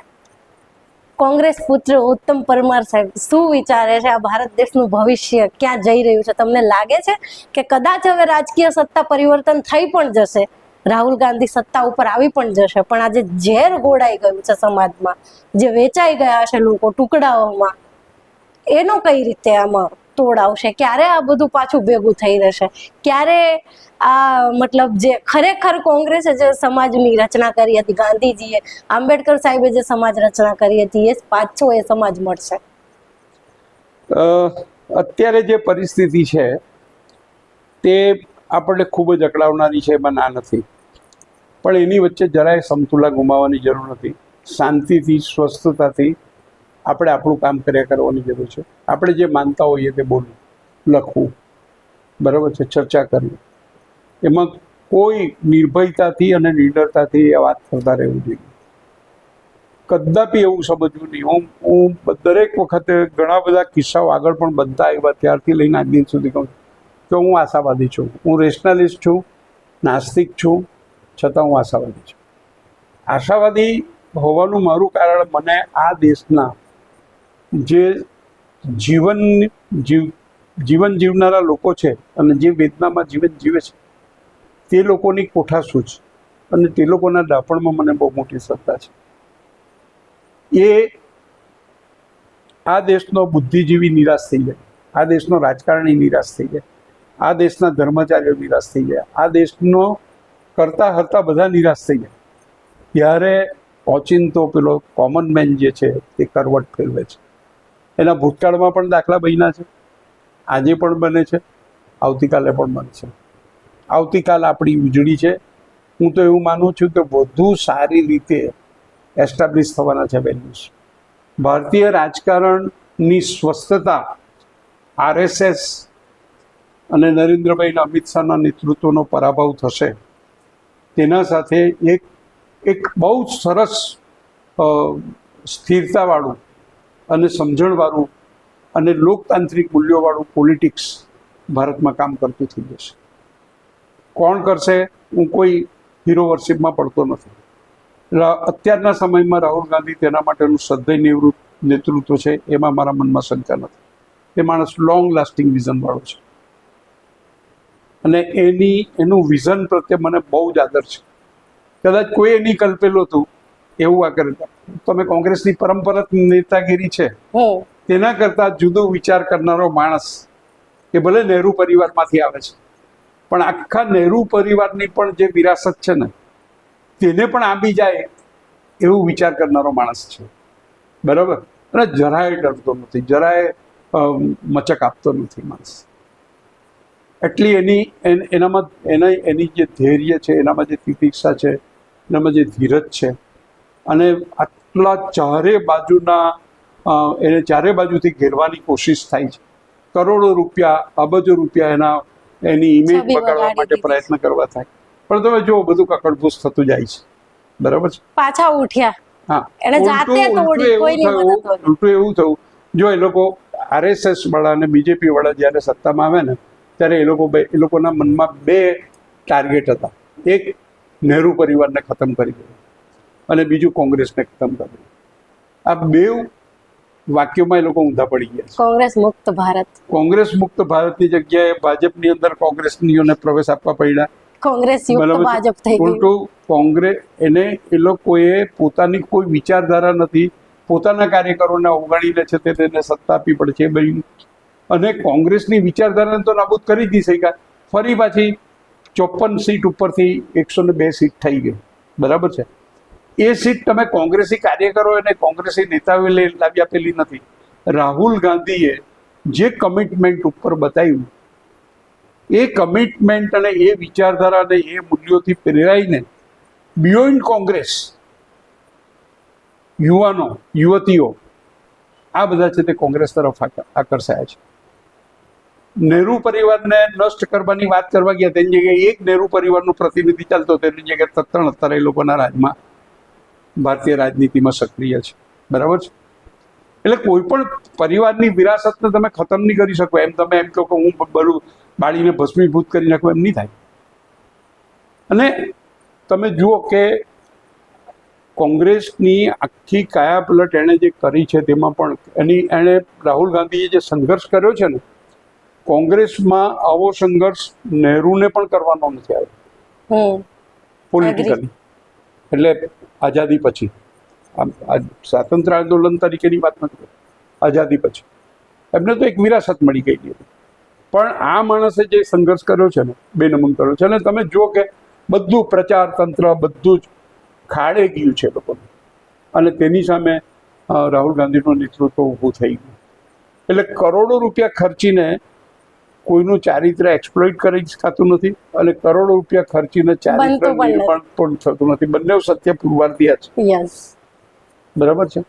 કોંગ્રેસ પુત્ર ઉત્તમ પરમાર સાહેબ શું વિચારે છે? આ ભારત દેશનું ભવિષ્ય ક્યાં જઈ રહ્યું છે? તમને લાગે છે કે કદાચ હવે રાજકીય સત્તા પરિવર્તન થઈ પણ જશે, રાહુલ ગાંધી સત્તા ઉપર આવી પણ જશે, પણ આજે ઝેર ગોળાઈ ગયું છે સમાજમાં, જે વેચાઈ ગયા છે લોકો ટુકડાઓમાં, એનો કઈ રીતે આમાં તોડ આવશે? ક્યારે આ બધું પાછું ભેગું થઈ રહેશે? ક્યારે આ મતલબ જે ખરેખર કોંગ્રેસે જે સમાજની રચના કરી હતી, ગાંધીજીએ, આંબેડકર સાહેબે જે સમાજ રચના કરી હતી, એ પાછો એ સમાજ મળશે? અત્યારે જે પરિસ્થિતિ છે તે આપણને ખૂબ જ અકળાવનારી છે, એમાં ના નથી, પણ એની વચ્ચે જરાય સમતુલા ગુમાવવાની જરૂર નથી. શાંતિથી, સ્વસ્થતાથી આપણે આપણું કામ કર્યા કરવાની જરૂર છે. આપણે જે માનતા હોઈએ તે બોલવું, લખવું, બરાબર છે, ચર્ચા કરવી, એમાં કોઈ નિર્ભયતાથી અને નિડરતાથી એ વાત કરતા રહેવું જોઈએ. કદાપી એવું સમજવું નહીં. હું દરેક વખતે ઘણા બધા કિસ્સાઓ આગળ પણ બનતા આવ્યા ત્યારથી લઈને આજ દિન સુધી કહું કે હું આશાવાદી છું, હું રેશનલિસ્ટ છું, નાસ્તિક છું, છતાં હું આશાવાદી છું. આશાવાદી હોવાનું મારું કારણ, મને આ દેશના જે જીવન જીવનારા લોકો છે અને જે વેદનામાં જીવન જીવે છે તે લોકોની કોઠાસૂઝ અને તે લોકોના દાપણમાં મને બહુ મોટી શ્રદ્ધા છે. એ આ દેશનો બુદ્ધિજીવી નિરાશ થઈ જાય, આ દેશનો રાજકારણી નિરાશ થઈ જાય, આ દેશના ધર્મચારીઓ નિરાશ થઈ જાય, આ દેશનો કરતા હરતા બધા નિરાશ થઈ જાય, ત્યારે ઓચિંતો પેલો કોમન મેન જે છે તે કરવટ ફેરવે છે. એના ભૂતકાળમાં પણ દાખલા બન્યા છે, આજે પણ બને છે, આવતીકાલે પણ બનશે. આવતીકાલ આપણી ઉજળી છે. હું તો એવું માનું છું કે વધુ સારી રીતે એસ્ટાબ્લિશ થવાના છે વેલ્યુઝ. ભારતીય રાજકારણની સ્વસ્થતા આરએસએસ અને નરેન્દ્રભાઈ અમિત શાહના નેતૃત્વનો પરાભવ થશે. તેના સાથે એક બહુ જ સરસ સ્થિરતાવાળું અને સમજણવાળું અને લોકતાંત્રિક મૂલ્યોવાળું પોલિટિક્સ ભારતમાં કામ કરતું થઈ જશે. કોણ કરશે? હું કોઈ હીરો વર્શિપમાં પડતો નથી. અત્યારના સમયમાં રાહુલ ગાંધી તેના માટેનું શ્રદ્ધેય નેતૃત્વ છે એમાં મારા મનમાં શંકા નથી. એ માણસ લોંગ લાસ્ટિંગ વિઝનવાળો છે અને એનું વિઝન પ્રત્યે મને બહુ જ આદર છે. કદાચ કોઈ એની કલ્પેલું હતું એવું આ કરે. તમે કોંગ્રેસની પરંપરાગત નેતાગીરી છે તેના કરતા જુદો વિચાર કરનારો માણસ, કે ભલે નહેરુ પરિવારમાંથી આવે છે, પણ આખા નહેરુ પરિવારની પણ જે વિરાસત છે ને તેને પણ આપી જાય એવું વિચાર કરનારો માણસ છે, બરાબર. અને જરાય ડરતો નથી, જરાય મચક આપતો નથી માણસ. એટલી એની જે ધૈર્ય છે, એનામાં જે તિતિક્ષા છે, એનામાં જે ધીરજ છે, અને આટલા ચારે બાજુના એને ચારે બાજુથી ઘેરવાની કોશિશ થાય છે. કરોડો રૂપિયા, અબજો રૂપિયા એની ઇમેજ છબી બગાડવા બગાડી માટે દીધી. પ્રયત્ન કરવા થાય. પણ તમે જો બધું કકડભૂસ થતું જાય છે. બરાબર છે. પાછા ઉઠ્યા. હા, એને જાતે તોડી, કોઈની મદદ વગર. ઉલટું એવું થયું, જો એ લોકો RSS વાળા અને BJP વાળા જ્યારે સત્તામાં આવે ને ત્યારે એ લોકોના મનમાં બે ટાર્ગેટ હતા. એક નહેરુ પરિવારને ખતમ કરી દેવું અને બીજું કોંગ્રેસને ખતમ કરી દેવું. આ બે વાક્યોમાં એ લોકો ઊંધા પડી ગયા છે. કોંગ્રેસ મુક્ત ભારત. કોંગ્રેસ મુક્ત ભારતની જગ્યાએ ભાજપની અંદર કોંગ્રેસનીઓને પ્રવેશ આપવા પડ્યા. કોંગ્રેસ યુક્ત ભાજપ થઈ ગયું. ઉલટું કોંગ્રેસ એ લોકોએ પોતાની કોઈ વિચારધારા નથી, પોતાના કાર્યકરોને અવગણીને છે તેને સત્તા આપવી પડશે એ બન્યું. અને કોંગ્રેસની વિચારધારાને તો નાબૂદ કરી જ નહીં શક્યા. ફરી પાછી 54 સીટ ઉપરથી 102 સીટ થઈ ગઈ. બરાબર છે. એ સીટ તમે કોંગ્રેસી કાર્યકરો અને કોંગ્રેસી નેતાઓએ લાવી આપેલી નથી. રાહુલ ગાંધીએ જે કમિટમેન્ટ ઉપર બતાવ્યું, એ કમિટમેન્ટ અને એ વિચારધારા અને એ મૂલ્યોથી પ્રેરાઈને બિયોન્ડ કોંગ્રેસ યુવાનો, યુવતીઓ આ બધા છે તે કોંગ્રેસ તરફ આકર્ષાયા છે. નહેરુ પરિવારને નષ્ટ કરવાની વાત કરવા ગયા, તેની જગ્યાએ એક નહેરુ પરિવારનું પ્રતિનિધિ ચાલતો, તેની જગ્યાએ 73 એ લોકોના રાજમાં ભારતીય રાજનીતિમાં સક્રિય છે. બરાબર છે. એટલે કોઈ પણ પરિવારની વિરાસતને તમે ખતમ નહીં કરી શકો. તમે એમ કહો કે હું બધું બાળીને ભસ્મીભૂત કરી નાખું, એમ નહીં થાય. અને તમે જુઓ કે કોંગ્રેસની આખી કાયાપલટ એણે જે કરી છે તેમાં પણ એણે રાહુલ ગાંધીએ જે સંઘર્ષ કર્યો છે ને, કોંગ્રેસમાં આવો સંઘર્ષ નહેરુને પણ કરવાનો નથી આવ્યો પોલિટિકલી. એટલે આઝાદી પછી, સ્વાતંત્ર્ય આંદોલન તરીકેની વાત નથી, આઝાદી પછી એમને તો એક વિરાસત મળી ગઈ હતી. પણ આ માણસે જે સંઘર્ષ કર્યો છે ને, બેનમૂન કર્યો છે. અને તમે જુઓ કે બધું પ્રચાર તંત્ર બધું જ ખાડે ગયું છે લોકોને. અને તેની સામે રાહુલ ગાંધીનું નેતૃત્વ ઊભું થઈ ગયું. એટલે કરોડો રૂપિયા ખર્ચીને કોઈનું ચારિત્ર્ય એક્સપ્લોઇટ કરી શકાતું નથી, અને કરોડો રૂપિયા ખર્ચીને ચારિત્ર્ય નિર્માણ પણ થતું નથી. બંને સત્ય પુરવાર્તિયા છે. બરાબર છે.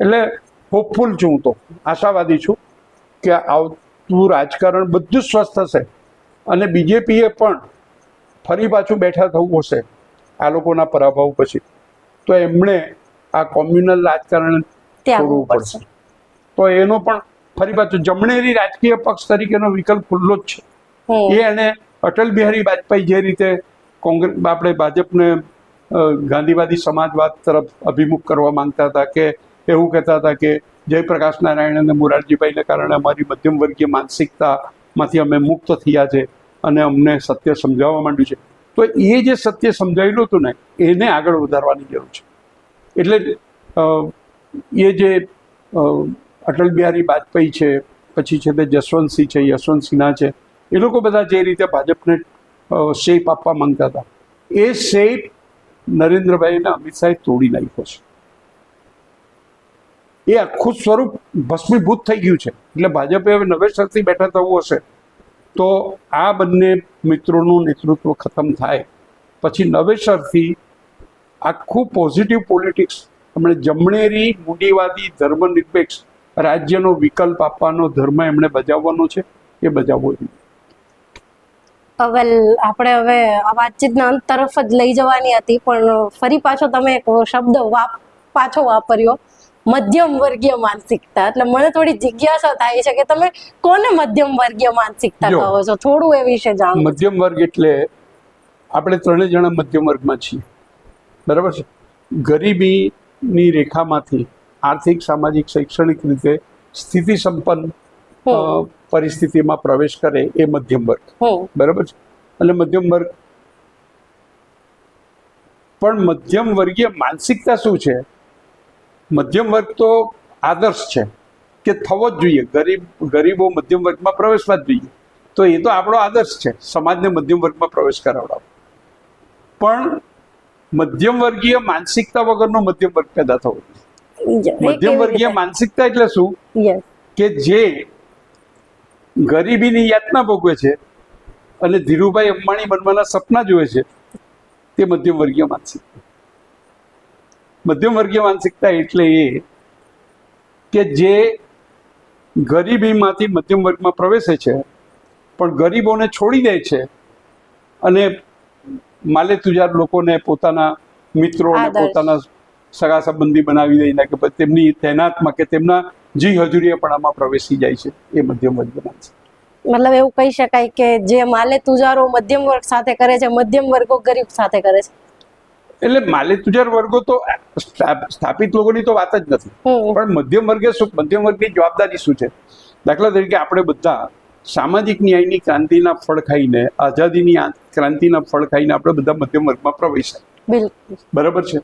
એટલે હોપફુલ છું, હું તો આશાવાદી છું કે આવતું રાજકારણ બધું જ સ્વસ્થ થશે અને બીજેપીએ પણ ફરી પાછું બેઠા થવું હશે આ લોકોના પરાભવ પછી. તો એમણે આ કોમ્યુનલ રાજકારણ છોડવું પડશે. તો એનો પણ ફરી પાછું જમણેરી રાજકીય પક્ષ તરીકેનો વિકલ્પ ખુલ્લો જ છે. એ એને અટલ બિહારી વાજપેયી જે રીતે આપણે ભાજપને ગાંધીવાદી સમાજવાદ તરફ અભિમુખ કરવા માંગતા હતા, કે એવું કહેતા હતા કે જયપ્રકાશ નારાયણ અને મોરારજીભાઈને કારણે અમારી મધ્યમ વર્ગીય માનસિકતામાંથી અમે મુક્ત થયા છે અને અમને સત્ય સમજાવવા માંડ્યું છે. તો એ જે સત્ય સમજાવેલું હતું ને, એને આગળ વધારવાની જરૂર છે. એટલે એ જે અટલ બિહારી વાજપેયી છે, પછી છે તે જસવંતસિંહ છે, યશવંત સિન્હા છે, એ લોકો બધા જે રીતે ભાજપને શેપ આપવા માંગતા હતા, એ શેપ નરેન્દ્રભાઈ અને અમિત શાહે તોડી નાખ્યો છે. એ આખું સ્વરૂપ ભસ્મીભૂત થઈ ગયું છે. એટલે ભાજપે હવે નવેસરથી બેઠા થવું હશે તો આ બંને મિત્રોનું નેતૃત્વ ખતમ થાય પછી નવેસરથી આખું પોઝિટિવ પોલિટિક્સ, એમણે જમણેરી મૂડીવાદી ધર્મનિરપેક્ષ રાજ્યનો વિકલ્પ આપવાનો ધર્મ એમણે બજાવવાનો છે, એ બજાવવો જોઈએ. આપણે હવે આ વાતચીતના અંત તરફ જ લઈ જવાની હતી, પણ ફરી પાછો તમે એક શબ્દ પાછો વાપર્યો, મધ્યમ વર્ગીય માનસિકતા. એટલે મને થોડી જિજ્ઞાસા થાય છે કે તમે કોને મધ્યમ વર્ગીય માનસિકતા કહો છો? થોડું એ વિશે જાણો. મધ્યમ વર્ગ એટલે આપણે ત્રણેય જણા મધ્યમ વર્ગમાં છીએ. બરાબર છે. ગરીબીની રેખામાંથી આર્થિક, સામાજિક, શૈક્ષણિક રીતે સ્થિતિ સંપન્ન પરિસ્થિતિમાં પ્રવેશ કરે એ મધ્યમ વર્ગ. બરાબર છે. અને મધ્યમ વર્ગ પણ મધ્યમ વર્ગીય માનસિકતા શું છે? મધ્યમ વર્ગ તો આદર્શ છે કે થવો જ જોઈએ, ગરીબો મધ્યમ વર્ગમાં પ્રવેશવા જ જોઈએ. તો એ તો આપણો આદર્શ છે, સમાજને મધ્યમ વર્ગમાં પ્રવેશ કરાવડાવો. પણ મધ્યમ વર્ગીય માનસિકતા વગરનો મધ્યમ વર્ગ પેદા થવો જોઈએ. મધ્યમ વર્ગીય માનસિકતા એટલે શું? કે જે ગરીબીની યાતના ભોગવે છે અને ધીરુભાઈ અંબાણી બનવાના સપના જોવે છે, તે મધ્યમ વર્ગીય માનસિકતા. મધ્યમ વર્ગીય માનસિકતા એટલે એ કે જે ગરીબીમાંથી મધ્યમ વર્ગમાં પ્રવેશે છે પણ ગરીબોને છોડી દે છે અને માલે તુજાર લોકોને પોતાના મિત્રો અને પોતાના સગા સંબંધી બનાવી દઈને કે તેમની તૈનાતમાં કે તેમના જી હજુરીયાપણામાં પ્રવેશી જાય છે, એ મધ્યમ વર્ગ બનાવે છે. મતલબ એવું કહી શકાય કે જે માલે તુજારો મધ્યમ વર્ગ સાથે કરે છે, મધ્યમ વર્ગો ગરીબ સાથે કરે છે. એટલે માલે તુજાર વર્ગો તો સ્થાપિત લોકોની તો વાત જ નથી, પણ મધ્યમ વર્ગે શું, મધ્યમ વર્ગની જવાબદારી શું છે? દાખલા તરીકે આપણે બધા સામાજિક ન્યાયની ક્રાંતિના ફળ ખાઈને, આઝાદીની ક્રાંતિના ફળ ખાઈને આપણે બધા મધ્યમ વર્ગમાં પ્રવેશ્યા. બિલકુલ બરાબર છે.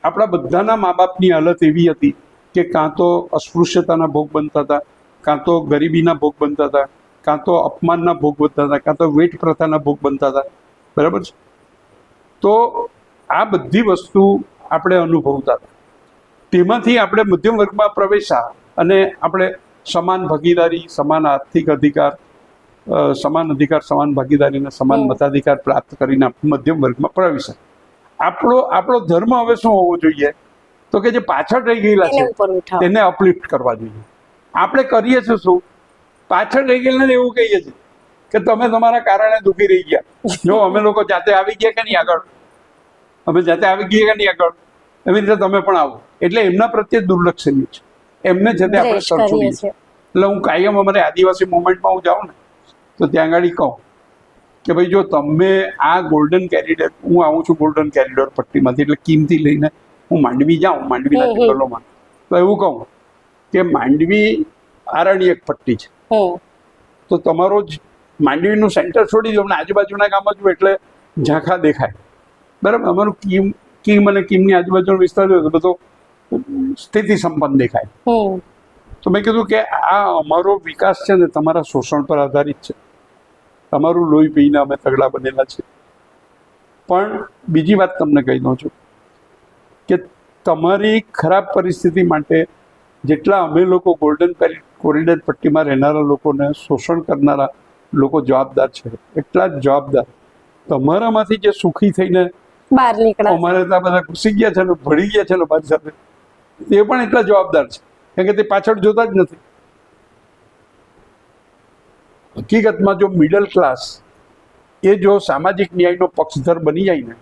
આપણા બધાના મા બાપની હાલત એવી હતી કે કાં તો અસ્પૃશ્યતાના ભોગ બનતા હતા, કાં તો ગરીબીના ભોગ બનતા હતા, કાં તો અપમાનના ભોગ બનતા હતા, કાં તો વેઠ પ્રથાના ભોગ બનતા હતા. બરાબર છે. તો આ બધી વસ્તુ આપણે અનુભવતા હતા. તેમાંથી આપણે મધ્યમ વર્ગમાં પ્રવેશ્યા અને આપણે સમાન ભાગીદારી, સમાન આર્થિક અધિકાર, સમાન અધિકાર, સમાન ભાગીદારી અને સમાન મતાધિકાર પ્રાપ્ત કરીને મધ્યમ વર્ગમાં પ્રવેશ્યા. આપણો ધર્મ હવે શું હોવો જોઈએ? તો કે જે પાછળ રહી ગયેલા છે તેને અપલિફ્ટ કરવા જોઈએ. આપણે કરીએ છીએ શું? પાછળ રહી ગયેલા એવું કહીએ છીએ કે તમે તમારા કારણે દુઃખી રહી ગયા. જો અમે લોકો જાતે આવી ગયા કે નહીં આગળ, અમે જાતે આવી ગયા કે નહીં આગળ, એવી રીતે તમે પણ આવો. એટલે એમના પ્રત્યે દુર્લક્ષણ્ય છે, એમને છે તે આપણે સરસુડીએ છીએ. એટલે હું કાયમ અમારે આદિવાસી મુવમેન્ટમાં હું જાઉં ને તો ત્યાં આગળ કહું કે ભાઈ જો તમે આ ગોલ્ડન કેરિડોર, હું આવું છું ગોલ્ડન કેરિડોર પટ્ટીમાંથી, એટલે કિમથી લઈને હું માંડવી જાઉં, માંડવીના જંગલોમાં, તો એવું કહું કે માંડવી આરણ્યક પટ્ટી છે, તો તમારો જ માંડવીનું સેન્ટર છોડી દો, આજુબાજુના ગામમાં જુઓ એટલે ઝાંખા દેખાય. બરાબર. અમારું કીમ અને કીમની આજુબાજુનો વિસ્તાર જોયો તો બધો સ્થિતિ સંપન્ન દેખાય. તો મેં કીધું કે આ અમારો વિકાસ છે ને તમારા શોષણ પર આધારિત છે, તમારું લોહી પીને અમે તગડા બનેલા છે. પણ બીજી વાત તમને કહી દઉં છું કે તમારી ખરાબ પરિસ્થિતિ માટે જેટલા અમે લોકો ગોલ્ડન કોરિડોર પટ્ટીમાં રહેનારા લોકોને શોષણ કરનારા લોકો જવાબદાર છે, એટલા જ જવાબદાર તમારામાંથી જે સુખી થઈને બહાર નીકળ્યા, અમારે ત્યાં બધા ઘૂસી ગયા છે ને ભળી ગયા છે ને મારી સાથે, તે પણ એટલા જવાબદાર છે, કારણ કે તે પાછળ જોતા જ નથી. હકીકતમાં જો મિડલ ક્લાસ એ જો સામાજિક ન્યાયનો પક્ષધર બની જાય ને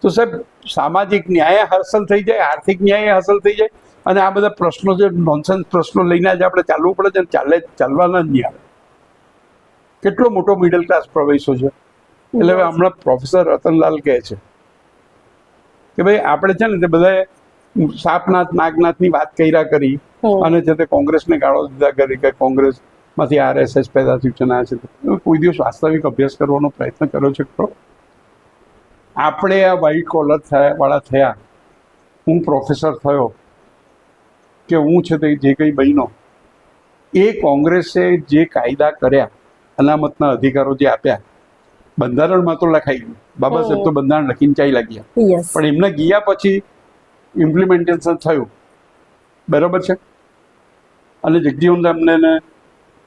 તો સાહેબ સામાજિક ન્યાય હાંસલ થઈ જાય, આર્થિક ન્યાય હાંસલ થઈ જાય, અને આ બધા પ્રશ્નો જે નોનસેન્સ પ્રશ્નો લઈને જ આપણે ચાલવું પડે છે, ચાલવાના જ નહીં આવે. કેટલો મોટો મિડલ ક્લાસ પ્રવેશો છે. એટલે હવે હમણાં પ્રોફેસર રતનલાલ કહે છે કે ભાઈ આપણે છે ને તે બધાએ સાપનાથ નાગનાથની વાત કર્યા કરી અને છે તે કોંગ્રેસને ગાળો દીધા કરી કે કોંગ્રેસ માંથી RSS પેદા થયું છે. ના છે કોઈ દિવસ વાસ્તવિક અભ્યાસ કરવાનો પ્રયત્ન કર્યો છે ખરો? આપણે આ વ્હાઇટ કોલર વાળા થયા, હું પ્રોફેસર થયો કે હું છે તે જે કંઈ બન્યો, એ કોંગ્રેસે જે કાયદા કર્યા, અનામતના અધિકારો જે આપ્યા, બંધારણમાં તો લખાઈ ગયું, બાબા સાહેબ તો બંધારણ લખીને ચાલ્યા ગયા, પણ એમને ગયા પછી ઇમ્પ્લિમેન્ટેશન થયું. બરાબર છે. અને જગજીવન રામને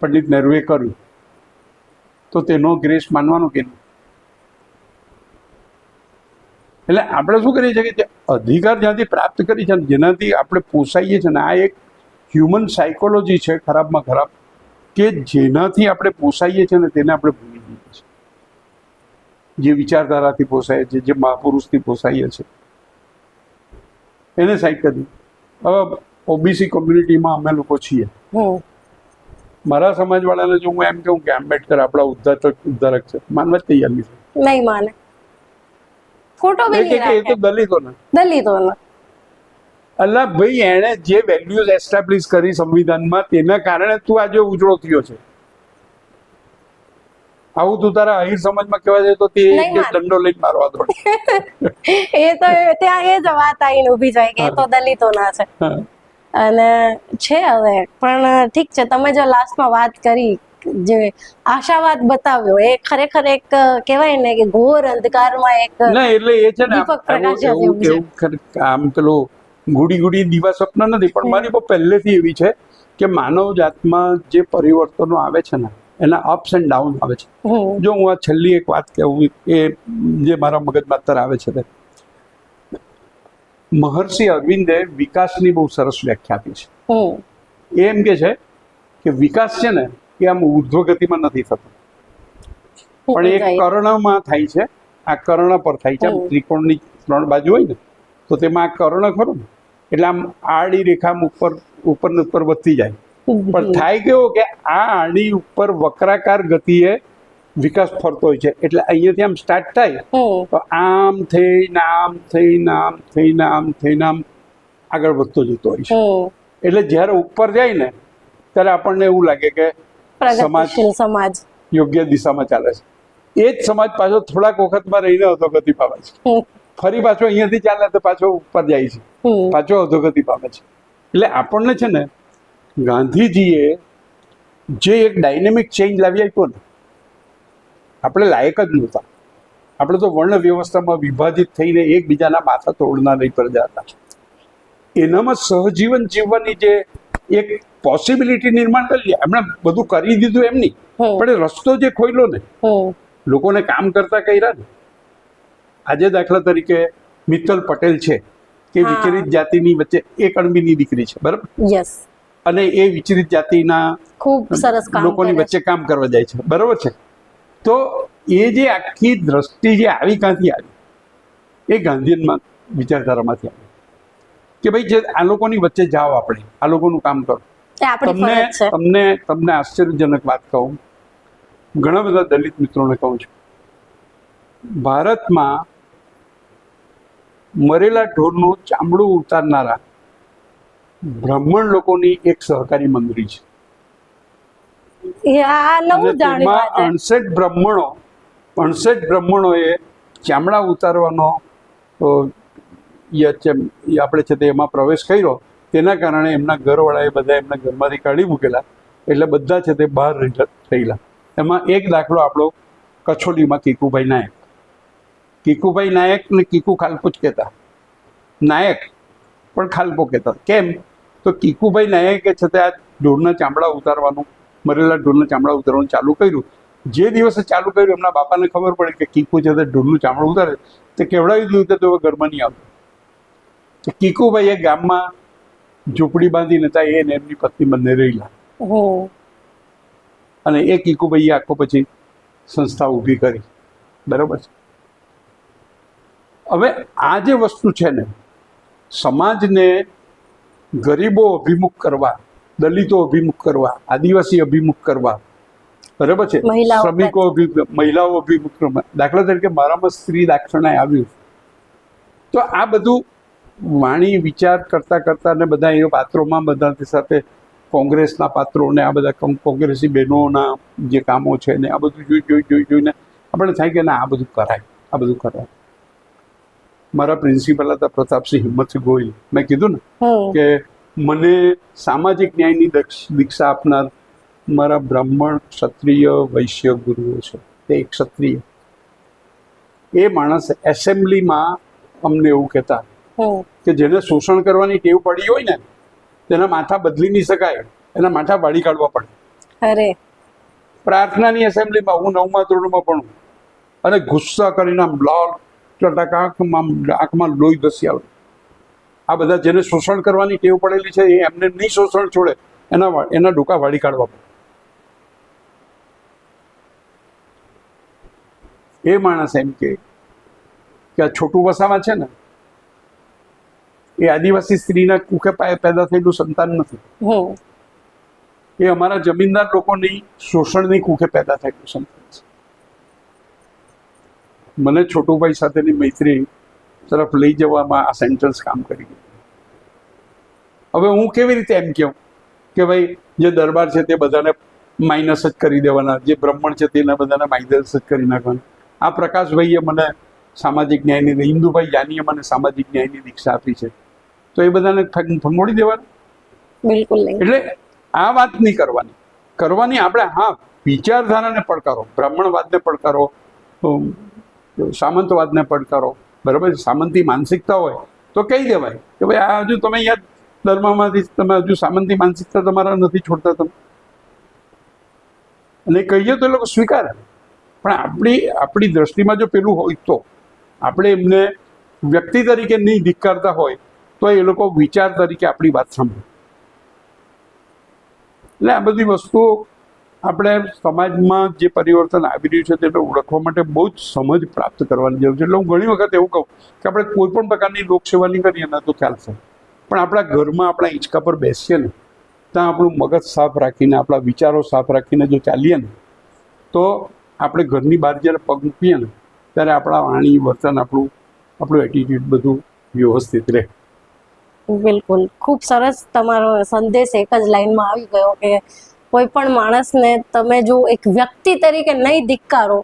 પંડિત નહેરુએ કર્યું, તો તેનો ગ્રેસ માનવાનો કે નહીં? એટલે આપણે શું કરીએ છીએ કે અધિકાર જ્યાંથી પ્રાપ્ત કરી છે જેનાથી આપણે પોસાઈએ છીએ ને, આ એક હ્યુમન સાયકોલોજી છે ખરાબમાં ખરાબ, કે જેનાથી આપણે પોસાઈએ છીએ ને તેને આપણે ભૂલી જઈએ છીએ. જે વિચારધારાથી પોસાય છે, જે મહાપુરુષથી પોસાઈએ છે, એને સાઈડ કરી. હવે ઓબીસી કોમ્યુનિટીમાં અમે લોકો છીએ, મારા સમાજવાળાને જો હું એમ કહું કે આંબેડકર આપણા ઉદ્ધારક છે, માનવા જ તૈયાર નહીં માને. ફોટો એ તો દલિતોના અલ્લા ભાઈ, એણે જે વેલ્યુઝ એસ્ટાબ્લિશ કરી સંવિધાનમાં તેના કારણે તું આજે ઉજળો થયો છે. આવું તું તારા અહીર સમાજમાં કહેવા જાય તો તે દંડો લઈને મારવા દોડે. એ તો ત્યાં એ જ વાત આવીને ઊભી જાય કે એ તો દલિતોના છે અને છે. હવે પણ ઠીક છે, તમે જો લાસ્ટમાં વાત કરી, જે આશાવાદ બતાવ્યો, એ ખરેખર એક કહેવાય ને કે ઘોર અંધકારમાં એક ના, એટલે એ છે ને આમ પેલો ગુડી દીવા સ્વપ્ન નથી, પણ મારી બહુ પહેલેથી એવી છે કે માનવ જાતમાં જે પરિવર્તનો આવે છે ને એના અપ્સ એન્ડ ડાઉન આવે છે. જો હું આ છેલ્લી એક વાત કહું, એ જે મારા મગજમાં અત્યારે આવે છે, મહર્ષિ અરવિંદે વિકાસની બહુ સરસ વ્યાખ્યા આપી છે. હમ. એ એમ કે છે કે વિકાસ છે ને એ આમ ઉર્ધ્વ ગતિમાં નથી થતો, પણ એ Right. કર્ણમાં થાય છે. આ કર્ણ પર થાય છે. આમ ત્રિકોણની 3 બાજુ હોય ને તો તેમાં આ કર્ણ ખરું ને એટલે આમ આડી રેખા આમ ઉપર ને ઉપર વધતી જાય. પણ થાય કેવું કે આ આડી ઉપર વક્રાકાર ગતિએ વિકાસ ફરતો હોય છે. એટલે અહીંયાથી આમ સ્ટાર્ટ થાય તો આમ થઈને આમ થઈને આમ થઈને આમ થઈને આમ આગળ વધતો જતો હોય છે. એટલે જ્યારે ઉપર જાય ને ત્યારે આપણને એવું લાગે કે પ્રગતિશીલ સમાજ યોગ્ય દિશામાં ચાલે છે. એ જ સમાજ પાછો થોડાક વખતમાં રહીને અધોગતિ પામે છે. ફરી પાછો અહીંયાથી ચાલે તો પાછો ઉપર જાય છે, પાછો અધોગતિ પામે છે. એટલે આપણને છે ને ગાંધીજીએ જે એક ડાયનેમિક ચેન્જ લાવી આપ્યો ને, આપણે લાયક જ નહોતા. આપણે તો વર્ણ વ્યવસ્થામાં વિભાજિત થઈને એકબીજાના માથા તોડનારી પ્રજા હતા. એનામાં સહજીવન જીવવાની જે એક પોસિબિલિટી નિર્માણ કરી એમણે બધું કરી દીધું એમ નહીં, પણ એ રસ્તો જે ખોલ્યો ને, લોકોને કામ કરતા કર્યા ને. આજે દાખલા તરીકે મિત્તલ પટેલ છે કે વિચલિત જાતિની વચ્ચે એક અણબીની દીકરી છે, બરાબર? યસ. અને એ વિચલિત જાતિના ખૂબ સરસ કામ લોકોની વચ્ચે કામ કરવા જાય છે, બરાબર છે? તો એ જે આખી દ્રષ્ટિ જે આવી ક્યાંથી આવી? એ ગાંધીયન વિચારધારામાંથી આવી કે ભાઈ જે આ લોકોની વચ્ચે જાઓ, આપણે આ લોકોનું કામ કરો. તમને આશ્ચર્યજનક વાત કહું, ઘણા બધા દલિત મિત્રોને કહું છું, ભારતમાં મરેલા ઢોરનું ચામડું ઉતારનારા બ્રાહ્મણ લોકોની એક સહકારી મંડળી છે. તેમાં 68 બ્રાહ્મણોએ ચામડા ઉતારવાનો આપણે છે તે એમાં પ્રવેશ કર્યો. તેના કારણે એમના ઘરવાળાએ બધા એમના ઘરમાંથી કાઢી મૂકેલા, એટલે બધા છે તે બહાર થયેલા. એમાં એક દાખલો આપણો કછોડીમાં કીકુભાઈ નાયક. કીકુભાઈ નાયક ને કીકુ ખાલકો જ કહેતા, નાયક પણ ખાલકો કહેતા. કેમ? તો કીકુભાઈ નાયકે છે તે આ ઢોરના ચામડા ઉતારવાનું, મરેલા ઢોરના ચામડા ઉતારવાનું ચાલુ કર્યું. જે દિવસે ચાલુ કર્યું એમના બાપાને ખબર પડે કે કીકુ છે તે ઢોરનું ચામડું ઉતારે, તે કેવડાવી દીધું તો ઘરમાં નહીં આવતું. તો કીકુભાઈ એ ગામમાં ઝૂંપડી બાંધીને હતા, એને એમની પત્ની બંને રહેલા. અને એ કીકુભાઈએ આખો પછી સંસ્થા ઊભી કરી, બરાબર છે? હવે આ જે વસ્તુ છે ને, સમાજને ગરીબો અભિમુખ કરવા, દલિતો અભિમુખ કરવા, આદિવાસી અભિમુખ કરવા, બરાબર છે, શ્રમિકો મહિલાઓ અભિમુખ કરવા. દાખલા તરીકે મારામાં સ્ત્રી દાક્ષિણાય આવ્યું, તો આ બધું વાણી વિચાર કરતા કરતા ને બધા એ પાત્રોમાં બધા સાથે કોંગ્રેસના પાત્રો ને આ બધા કોંગ્રેસી બહેનોના જે કામો છે ને આ બધું જોઈને આપણે થાય કે ના આ બધું કરાય, આ બધું કરાય. મારા પ્રિન્સિપલ હતા પ્રતાપસિંહ હિંમતસિંહ ગોહિલ. મેં કીધું ને કે મને સામાજિક ન્યાયની દીક્ષા આપનાર મારા બ્રાહ્મણ ક્ષત્રિય વૈશ્ય ગુરુઓ છે. તે એક ક્ષત્રિય એ માણસ એસેમ્બલીમાં અમને એવું કહેતા કે જેને શોષણ કરવાની ટેવ પડી હોય ને તેના માથા બદલી નહીં શકાય, એના માથા વાળી કાઢવા પડે. અરે પ્રાર્થનાની એસેમ્બલીમાં હું 9મા ધોરણમાં ભણું અને ગુસ્સા કરીને આમ લાલ ટટાકા આંખમાં લોહી ધસી આવે. આ બધા જેને શોષણ કરવાની ટેવ પડેલી છે એ એમને નહીં શોષણ છોડે, એના ડોકા વાળી કાઢવા પડે. એ માણસ એમ કે આ છોટું વસાવા છે ને એ આદિવાસી સ્ત્રીના કુખે પેદા થયેલું સંતાન નથી, એ અમારા જમીનદાર લોકોની શોષણની કુખે પેદા થયેલું સંતાન છે. મને છોટુભાઈ સાથેની મૈત્રી તરફ લઈ જવામાં આ સેન્ટેન્સ કામ કરી ગયું. હવે હું કેવી રીતે એમ કહું કે ભાઈ જે દરબાર છે તે બધાને માઇનસ જ કરી દેવાના, જે બ્રાહ્મણ છે તેના બધાને માઇનસ જ કરી નાખવાના. આ પ્રકાશભાઈએ મને સામાજિક ન્યાયની, હિન્દુભાઈ જાનીએ મને સામાજિક ન્યાયની દીક્ષા આપી છે, તો એ બધાને ફંગોળી દેવાના? બિલકુલ નહીં. એટલે આ વાત નહીં કરવાની આપણે. હા, વિચારધારાને પડકારો, બ્રાહ્મણવાદને પડકારો, સામંતવાદને પડકારો, બરાબર? સામંતી માનસિકતા હોય તો કહી દેવાય કે ભાઈ આ હજુ તમે યાદ ધર્મમાંથી તમે હજુ સામંતી માનસિકતા તમારા નથી છોડતા તમે, અને કહીએ તો એ લોકો સ્વીકારે. પણ આપણી દ્રષ્ટિમાં જો પેલું હોય તો આપણે એમને વ્યક્તિ તરીકે નહીં ધિક્કારતા હોય તો એ લોકો વિચાર તરીકે આપણી વાત સાંભળે. એટલે આ બધી વસ્તુઓ આપણે સમાજમાં જે પરિવર્તન આવી રહ્યું છે તેને ઓળખવા માટે બહુ જ સમજ પ્રાપ્ત કરવાની જરૂર છે. એટલે હું ઘણી વખત એવું કહું કે આપણે કોઈ પણ પ્રકારની લોકસેવા નહીં કરીએ ને તો ચાલશે, પણ આપણા ઘરમાં આપણા હિંચકા પર બેસીએ ને ત્યાં આપણું મગજ સાફ રાખીને, આપણા વિચારો સાફ રાખીને જો ચાલીએ ને તો આપણે ઘરની બહાર જ્યારે પગ મૂકીએ ને ત્યારે આપણા વાણી, વર્તન, આપણું એટીટ્યુડ બધું વ્યવસ્થિત રહે. બિલકુલ, ખૂબ સરસ તમારો સંદેશ એક જ લાઈનમાં આવી ગયો કે કોઈ પણ માણસને તમે જો એક વ્યક્તિ તરીકે નહીં ધિક્કારો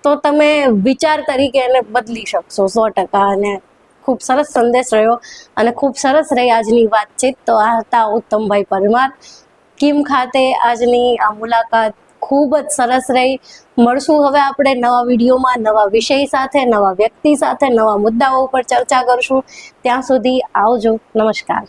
તો તમે વિચાર તરીકે એને બદલી શકશો 100%. અને ખૂબ સરસ સંદેશ રહ્યો અને ખૂબ સરસ રહી આજની વાતચીત. તો આ હતા ઉત્તમભાઈ પરમાર. કિમ ખાતે આજની આ મુલાકાત ખૂબ જ સરસ રહી. મળશું હવે આપણે નવા વિડીયોમાં, નવા વિષય સાથે, નવા વ્યક્તિ સાથે, નવા મુદ્દાઓ ઉપર ચર્ચા કરશું. ત્યાં સુધી આવજો. નમસ્કાર.